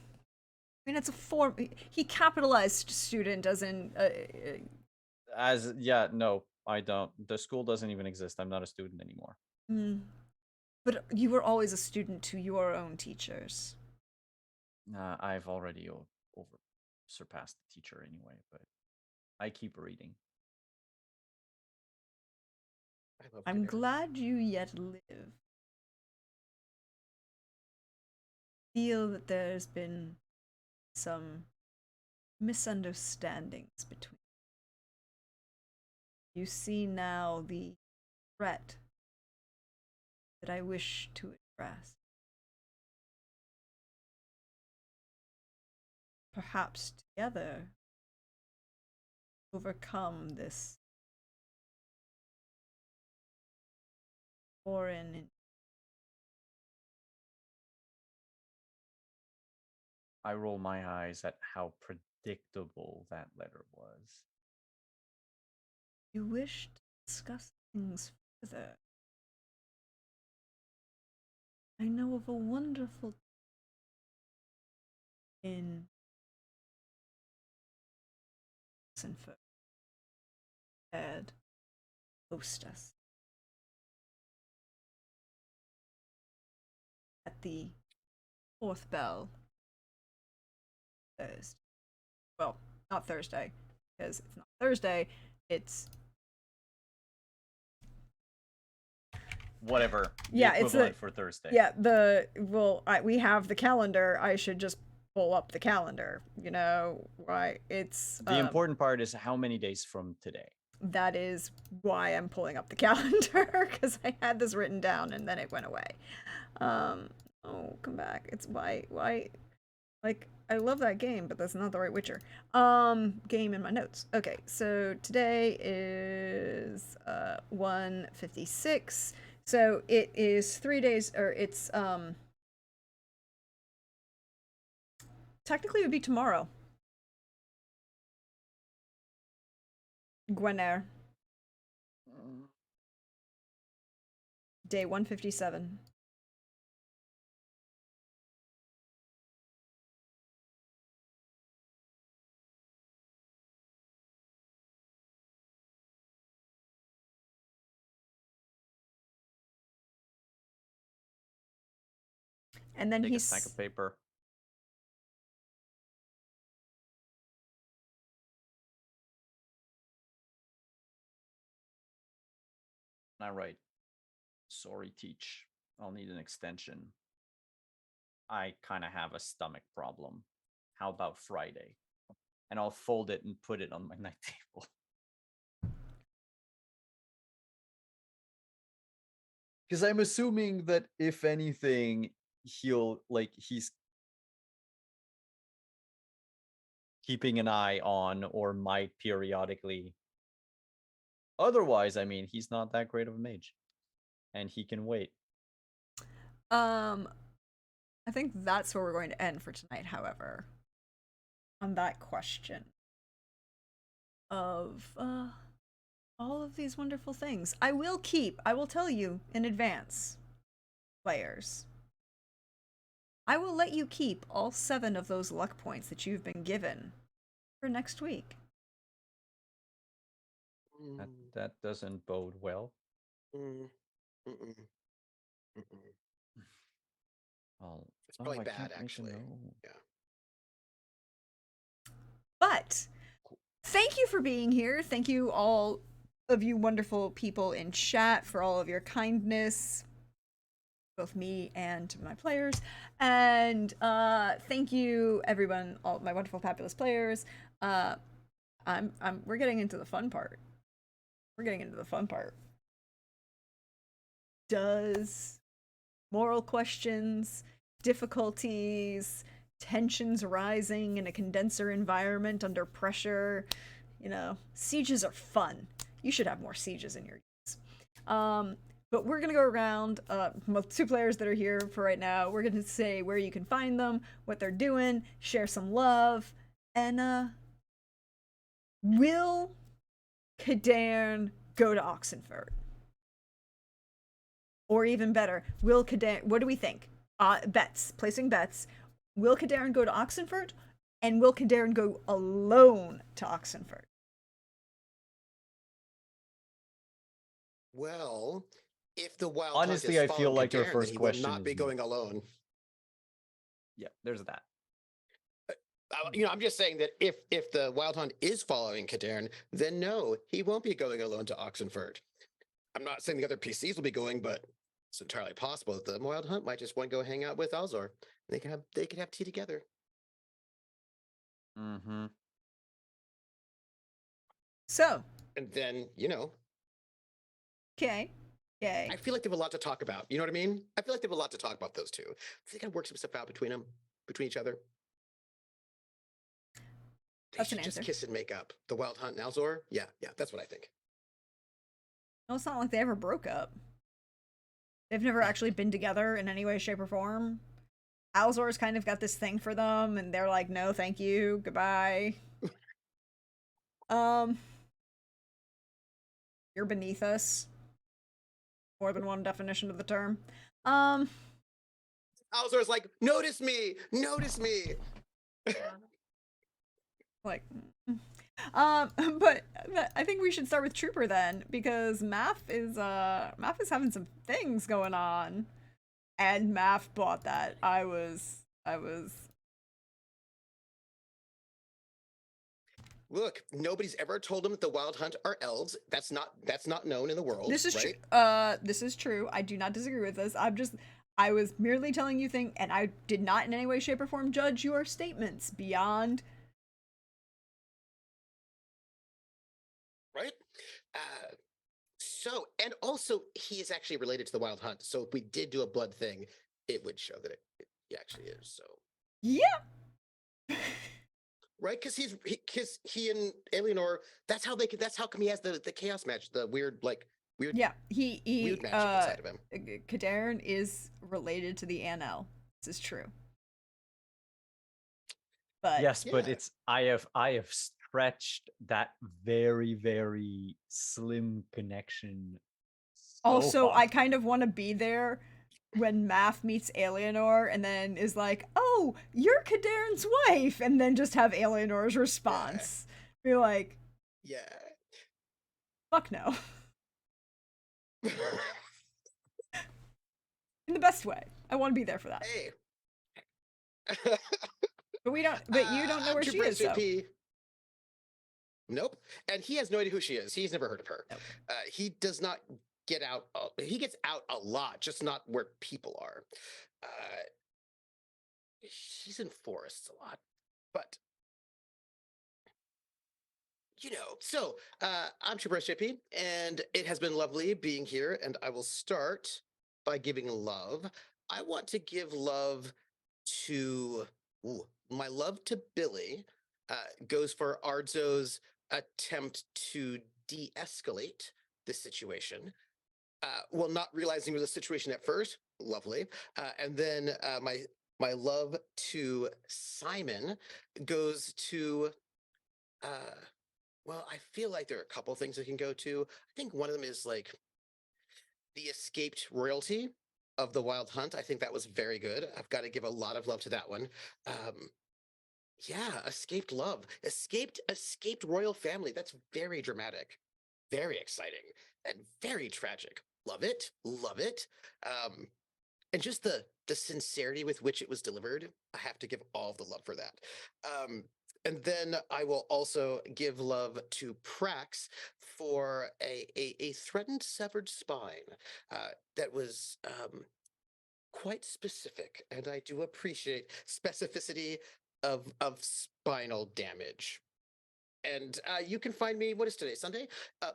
mean, it's a form. He capitalized student as in. No, I don't. The school doesn't even exist. I'm not a student anymore. But you were always a student to your own teachers. I've already over surpassed the teacher anyway, but I keep reading. I'm glad you yet live. Feel that there's been some misunderstandings between you. See now the threat that I wish to address. Perhaps together overcome this foreign. I roll my eyes at how predictable that letter was. You wish to discuss things further. I know of a wonderful in Sinford. Ed, host us at the fourth bell Thursday. Well, not Thursday, because it's not Thursday. It's Whatever. The Yeah, it's equivalent for Thursday. yeah. We have the calendar. I should just pull up the calendar. You know, right? It's The important part is how many days from today. that is why I'm pulling up the calendar, because I had this written down and then it went away. Oh, come back. It's why like I love that game, but that's not the right Witcher. Game in my notes. Okay, so today is 1:56. So it is 3 days, or it's technically it would be tomorrow. Gwenair. Day 157. And then Take a he's stack of paper. All right. Sorry, teach. I'll need an extension. I kind of have a stomach problem. How about Friday? And I'll fold it and put it on my night table. Because I'm assuming that if anything, he's keeping an eye on or might periodically. Otherwise, I mean, he's not that great of a mage. And he can wait. I think that's where we're going to end for tonight, however. On that question of all of these wonderful things. I will tell you in advance, players. I will let you keep all 7 of those luck points that you've been given for next week. That doesn't bode well. Oh, It's probably I bad, can't make a actually. note. Yeah. But thank you for being here. Thank you, all of you wonderful people in chat, for all of your kindness, both me and my players. And thank you, everyone, all my wonderful, fabulous players. We're getting into the fun part. Does moral questions, difficulties, tensions rising in a condenser environment under pressure, sieges are fun. You should have more sieges in your games. But we're gonna go around, 2 players that are here for right now. We're gonna say where you can find them, what they're doing, share some love, and will Cadarn go to Oxenfurt? Or even better, will Cadarn, what do we think? Placing bets. Will Cadarn go to Oxenfurt? And will Cadarn go alone to Oxenfurt? Well, if the wild Honestly, hunt I is feel following like your Cadarn, first then he question will not be is going alone. Yeah, there's that. I'm just saying that if the wild hunt is following Cadarn, then no, he won't be going alone to Oxenfurt. I'm not saying the other PCs will be going, but it's entirely possible that the wild hunt might just want to go hang out with Alzor. They could have tea together. Mm-hmm. So. And then, Okay. I feel like they have a lot to talk about. You know what I mean? I feel like they have a lot to talk about, those two. They can work some stuff out between each other. That's an just answer. kiss and make up. The wild hunt and Alzor? Yeah, that's what I think. No, it's not like they ever broke up. They've never actually been together in any way, shape, or form. Alzor's kind of got this thing for them, and they're like, no, thank you, goodbye. You're beneath us. More than one definition of the term. Alzor's like, notice me! But I think we should start with Trooper then, because Math is having some things going on, and Math bought that. I was Look, nobody's ever told him that the Wild Hunt are elves. That's not known in the world, This is true. right? This is true. I do not disagree with this. I was merely telling you things, and I did not in any way, shape, or form judge your statements beyond. Right? So, and also he is actually related to the Wild Hunt. So if we did do a blood thing, it would show that it he actually is. So, Yeah. right? Because because he and Eleanor, that's how they could. That's how come he has the chaos match, the weird Yeah. He weird magic inside of him. Kadarn is related to the Anel. This is true. But Yes, but Yeah. it's I have stretched that very, very slim connection so also, far. I kind of want to be there when Math meets Eleanor and then is like, "Oh, you're Kadarn's wife," and then just have Eleanor's response. Be like, Yeah. "Fuck no," in the best way. I want to be there for that. Hey. But we don't. But you don't know I'm where she Trooper is, so. SJP. Nope. And he has no idea who she is. He's never heard of her. Nope. He does not get out. He gets out a lot, just not where people are. He's in forests a lot, but So I'm Trooper SJP, and it has been lovely being here. And I will start by giving love. I want to give love to my love to Billy. Goes for Ardzo's attempt to de-escalate the situation. Well, not realizing it was a situation at first, lovely, and then my love to Simon goes to. Well, I feel like there are a couple things I can go to. I think one of them is like the escaped royalty of the Wild Hunt. I think that was very good. I've got to give a lot of love to that one. Yeah, escaped love, escaped royal family. That's very dramatic, very exciting, and very tragic. Love it, love it. And just the sincerity with which it was delivered, I have to give all of the love for that. And then I will also give love to Prax for a threatened severed spine that was quite specific, and I do appreciate specificity of spinal damage. And you can find me. What is today? Sunday,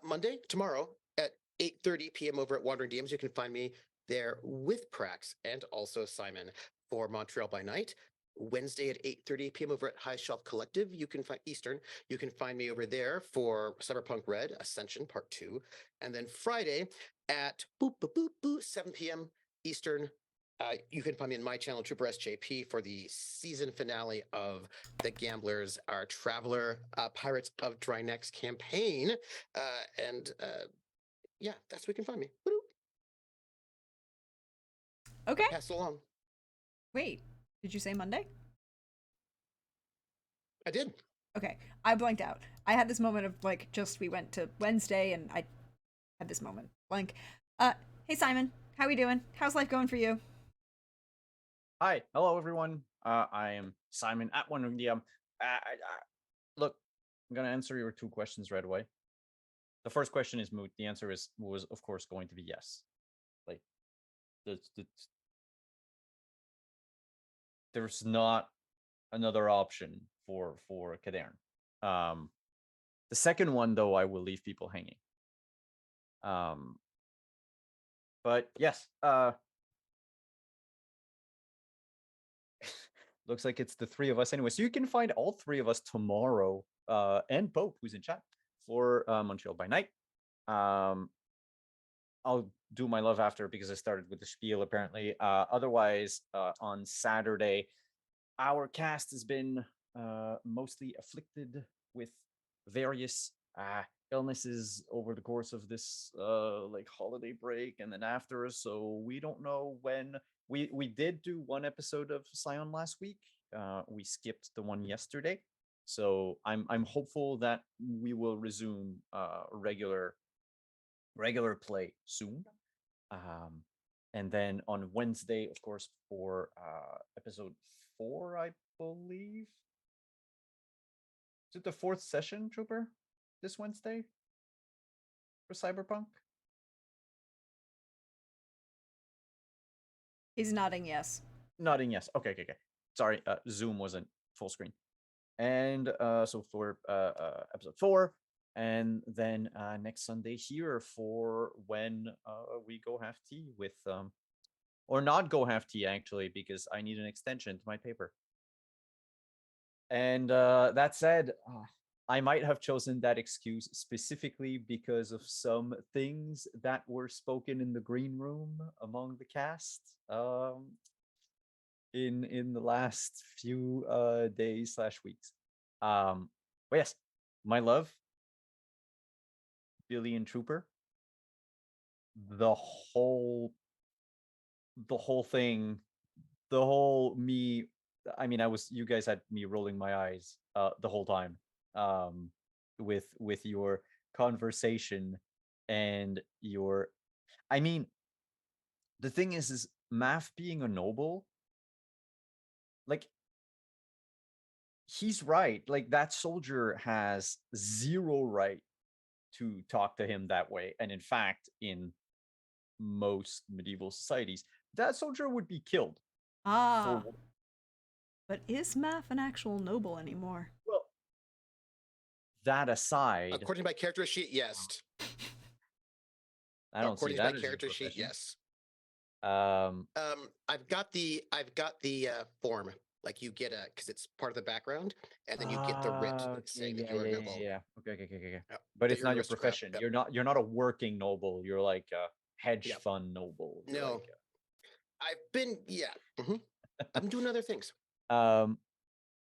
Monday, tomorrow at 8:30 p.m. over at Wandering DMs. You can find me there with Prax and also Simon for Montreal by Night. Wednesday at 8:30 p.m. over at High Shelf Collective. You can find Eastern. You can find me over there for Cyberpunk Red Ascension Part 2. And then Friday at 7 p.m. Eastern. You can find me in my channel, Trooper SJP, for the season finale of The Gamblers, our Traveler Pirates of Drynex campaign. And yeah, that's where you can find me. Woo-hoo. Okay. Pass it along. Wait. Did you say Monday? I did. Okay. I blanked out. I had this moment of like just we went to Wednesday and I had this moment blank. Hey Simon, how we doing? How's life going for you? Hi, hello everyone. I am Simon at Wandering DM. Look, I'm gonna answer your two questions right away. The first question is moot. The answer was of course going to be yes. Like, there's not another option for Kadarn. The second one though, I will leave people hanging. But yes, looks like it's the three of us anyway. So you can find all three of us tomorrow, and Pope, who's in chat, for Montreal by Night. I'll do my love after because I started with the spiel apparently. Otherwise, on Saturday, our cast has been mostly afflicted with various illnesses over the course of this like holiday break and then after. So we don't know when. We did do one episode of Scion last week. We skipped the one yesterday. So I'm hopeful that we will resume regular play soon. And then on Wednesday, of course, for episode 4, I believe. Is it the 4th session, Trooper? This Wednesday? For Cyberpunk? He's nodding yes. Nodding yes. Okay, okay, okay. Sorry, Zoom wasn't full screen. And so for episode 4, and then next Sunday here for when we go have tea with or not go have tea actually, because I need an extension to my paper. And that said, I might have chosen that excuse specifically because of some things that were spoken in the green room among the cast in the last few days / weeks. But yes, my love, Billy and Trooper, the whole thing, the whole me. I mean, you guys had me rolling my eyes the whole time with your conversation and your. I mean, the thing is Math being a noble. Like, he's right. Like, that soldier has zero right to talk to him that way. And in fact, in most medieval societies, that soldier would be killed. Ah. But is Math an actual noble anymore? Well, that aside, According to my character sheet, yes. I don't see According to that my as your character sheet, profession. yes. I've got the form. Like you get because it's part of the background, and then you get the writ saying that you're a noble. Yeah. Okay. Yeah, But that it's you're not an your aristocrat. profession. Yep. You're not a working noble. You're like a hedge Yep. fund noble. You're No. like I've been I'm doing other things. but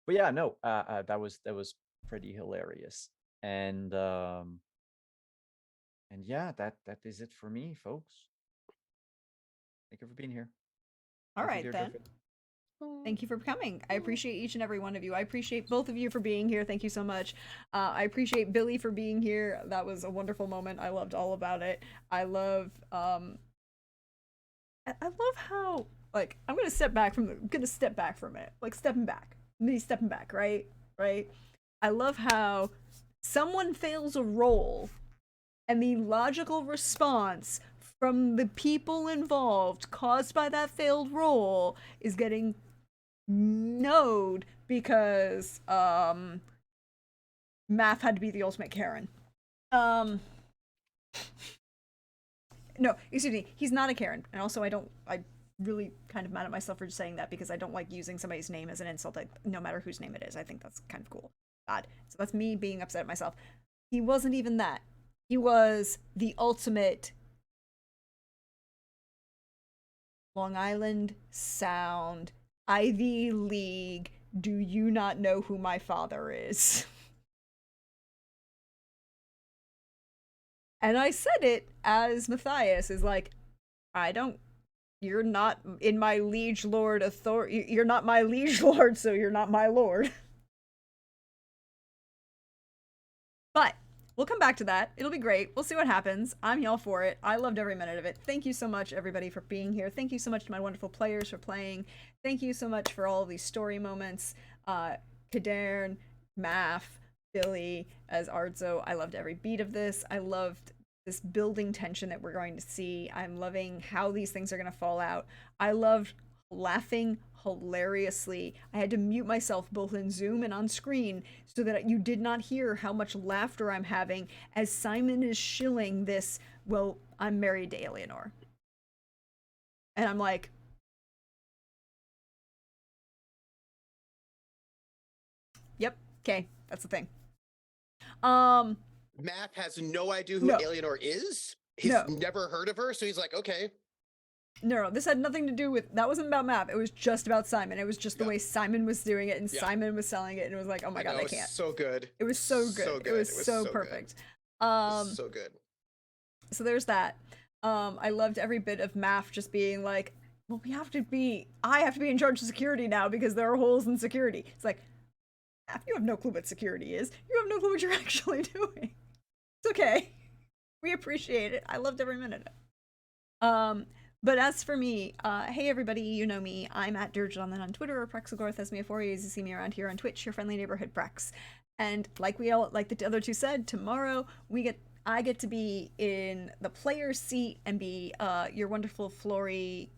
yeah, no. That was pretty hilarious. And yeah, that is it for me, folks. Thank you for being here. All Thank you, right dear then. Griffin. Thank you for coming. I appreciate each and every one of you. I appreciate both of you for being here. Thank you so much. I appreciate Billy for being here. That was a wonderful moment. I loved all about it. I love I love how, like, I'm gonna step back for a minute. Like, stepping back. Me stepping back, right? Right? I love how someone fails a roll and the logical response from the people involved caused by that failed roll is getting Node because Math had to be the ultimate Karen. No, excuse me, he's not a Karen. And also I really kind of mad at myself for just saying that because I don't like using somebody's name as an insult, like, no matter whose name it is. I think that's kind of cool. Bad. So that's me being upset at myself. He wasn't even that. He was the ultimate Long Island Sound Ivy League, do you not know who my father is? And I said it as Matthias is like, you're not in my liege lord authority, you're not my liege lord, so you're not my lord. But we'll come back to that. It'll be great. We'll see what happens. I'm y'all for it. I loved every minute of it. Thank you so much, everybody, for being here. Thank you so much to my wonderful players for playing. Thank you so much for all of these story moments. Kadern, Math, Billy, as Ardzo. I loved every beat of this. I loved this building tension that we're going to see. I'm loving how these things are going to fall out. I loved laughing hilariously. I had to mute myself both in Zoom and on screen so that you did not hear how much laughter I'm having as Simon is shilling this, well, I'm married to Eleanor. And I'm like, yep, okay, that's the thing. Math has no idea who Eleanor is. He's never heard of her, so he's like, okay. No, this had nothing to do with, that wasn't about Math. It was just about Simon. It was just the way Simon was doing it, and Simon was selling it, and it was like, oh my god, I can't. So good. It was so good. It was so perfect. So good. So there's that. I loved every bit of Math just being like, well, I have to be in charge of security now because there are holes in security. It's like, Math, you have no clue what security is. You have no clue what you're actually doing. It's okay. We appreciate it. I loved every minute of it. But as for me, hey everybody, you know me. I'm at Dirge on Twitter, or Prexagorth as me for you. You see me around here on Twitch, your friendly neighborhood Prex. And like the other two said, tomorrow I get to be in the player's seat and be your wonderful Flory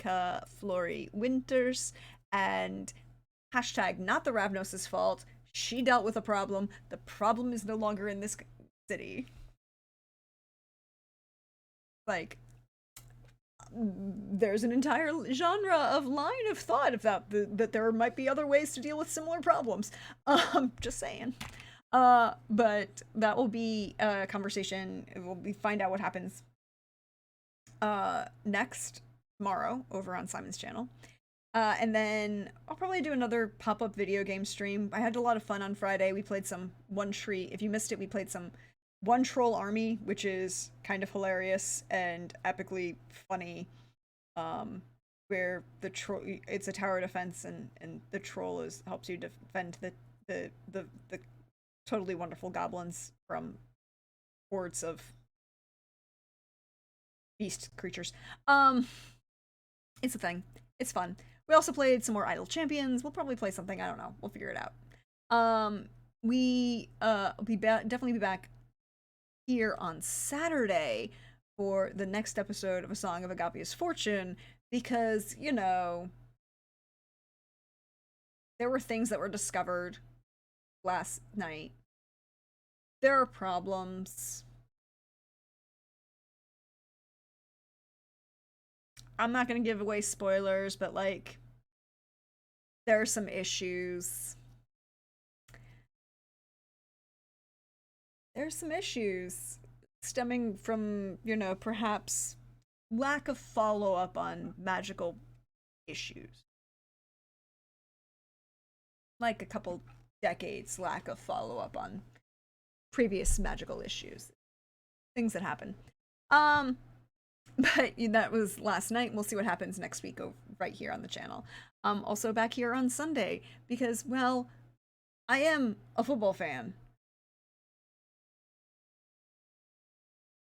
Winters, and hashtag not the Ravnos' fault. She dealt with a problem. The problem is no longer in this city. Like, there's an entire genre of line of thought about that there might be other ways to deal with similar problems. Just saying. But that will be a conversation. We'll find out what happens next tomorrow over on Simon's channel. And then I'll probably do another pop-up video game stream. I had a lot of fun on Friday. We played some One Tree. If you missed it, we played some One Troll Army, which is kind of hilarious and epically funny. Where the troll, it's a tower defense, and the troll helps you defend the totally wonderful goblins from hordes of beast creatures. It's a thing. It's fun. We also played some more Idle Champions. We'll probably play something. I don't know. We'll figure it out. We definitely be back here on Saturday for the next episode of A Song of Agapia's Fortune, because, you know, there were things that were discovered last night. There are problems. I'm not gonna give away spoilers, but like, there are some issues. There's some issues stemming from, you know, perhaps lack of follow-up on magical issues. Like a couple decades lack of follow-up on previous magical issues. Things that happen. But that was last night. We'll see what happens next week right here on the channel. Also back here on Sunday, because, well, I am a football fan.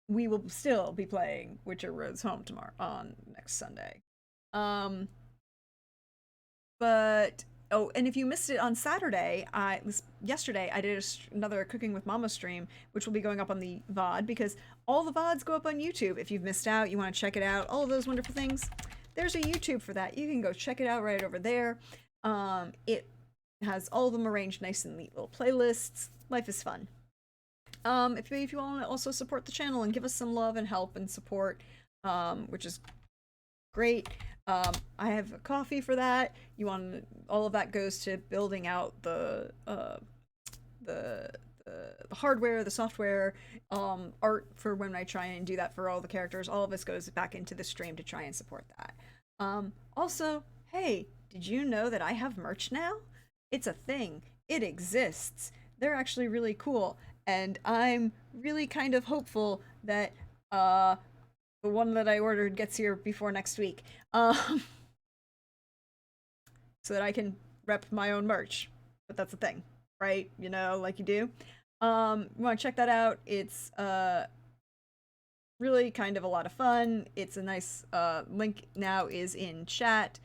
We will still be playing Witcher Road's Home tomorrow on next Sunday. But oh, and if you missed it on Saturday, yesterday I did another Cooking with Mama stream, which will be going up on the VOD, because all the VODs go up on YouTube. If you've missed out, you want to check it out, all of those wonderful things, there's a YouTube for that. You can go check it out right over there. It has all of them arranged nice and neat little playlists. Life is fun. If you want to also support the channel and give us some love and help and support, which is great. I have a coffee for that. All of that goes to building out the hardware, the software, art for when I try and do that for all the characters. All of this goes back into the stream to try and support that. Also, hey, did you know that I have merch now? It's a thing. It exists. They're actually really cool. And I'm really kind of hopeful that the one that I ordered gets here before next week. So that I can rep my own merch. But that's the thing, right? You know, like you do. You want to check that out. It's really kind of a lot of fun. It's a nice link now is in chat.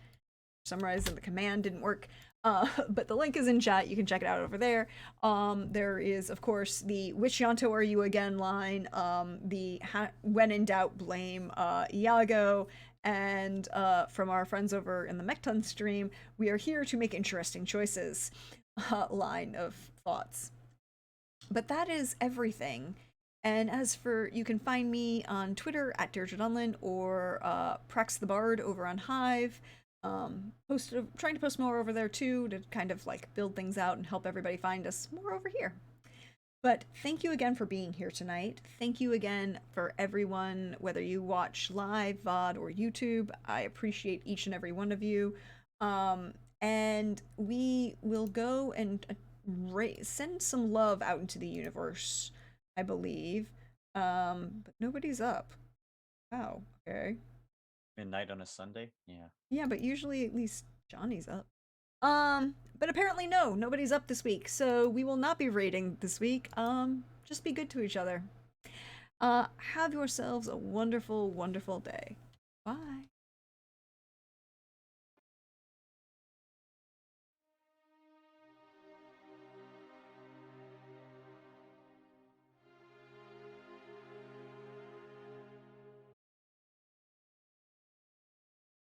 For some reason the command didn't work. But the link is in chat. You can check it out over there. There is, of course, the "Which Yonto are you again" line, the "When in doubt, blame Iago," and from our friends over in the Mechton stream, "We are here to make interesting choices" line of thoughts. But that is everything. And as for, you can find me on Twitter at Deirdre Dunlin, or Prax the Bard over on Hive. Trying to post more over there too, to kind of like build things out and help everybody find us more over here. But thank you again for being here tonight. Thank you again for everyone, whether you watch live, VOD, or YouTube. I appreciate each and every one of you. And we will go and send some love out into the universe, I believe. But nobody's up. Wow, okay. Midnight on a Sunday? Yeah. Yeah, but usually at least Johnny's up. But apparently nobody's up this week, so we will not be raiding this week. Just be good to each other. Have yourselves a wonderful, wonderful day. Bye.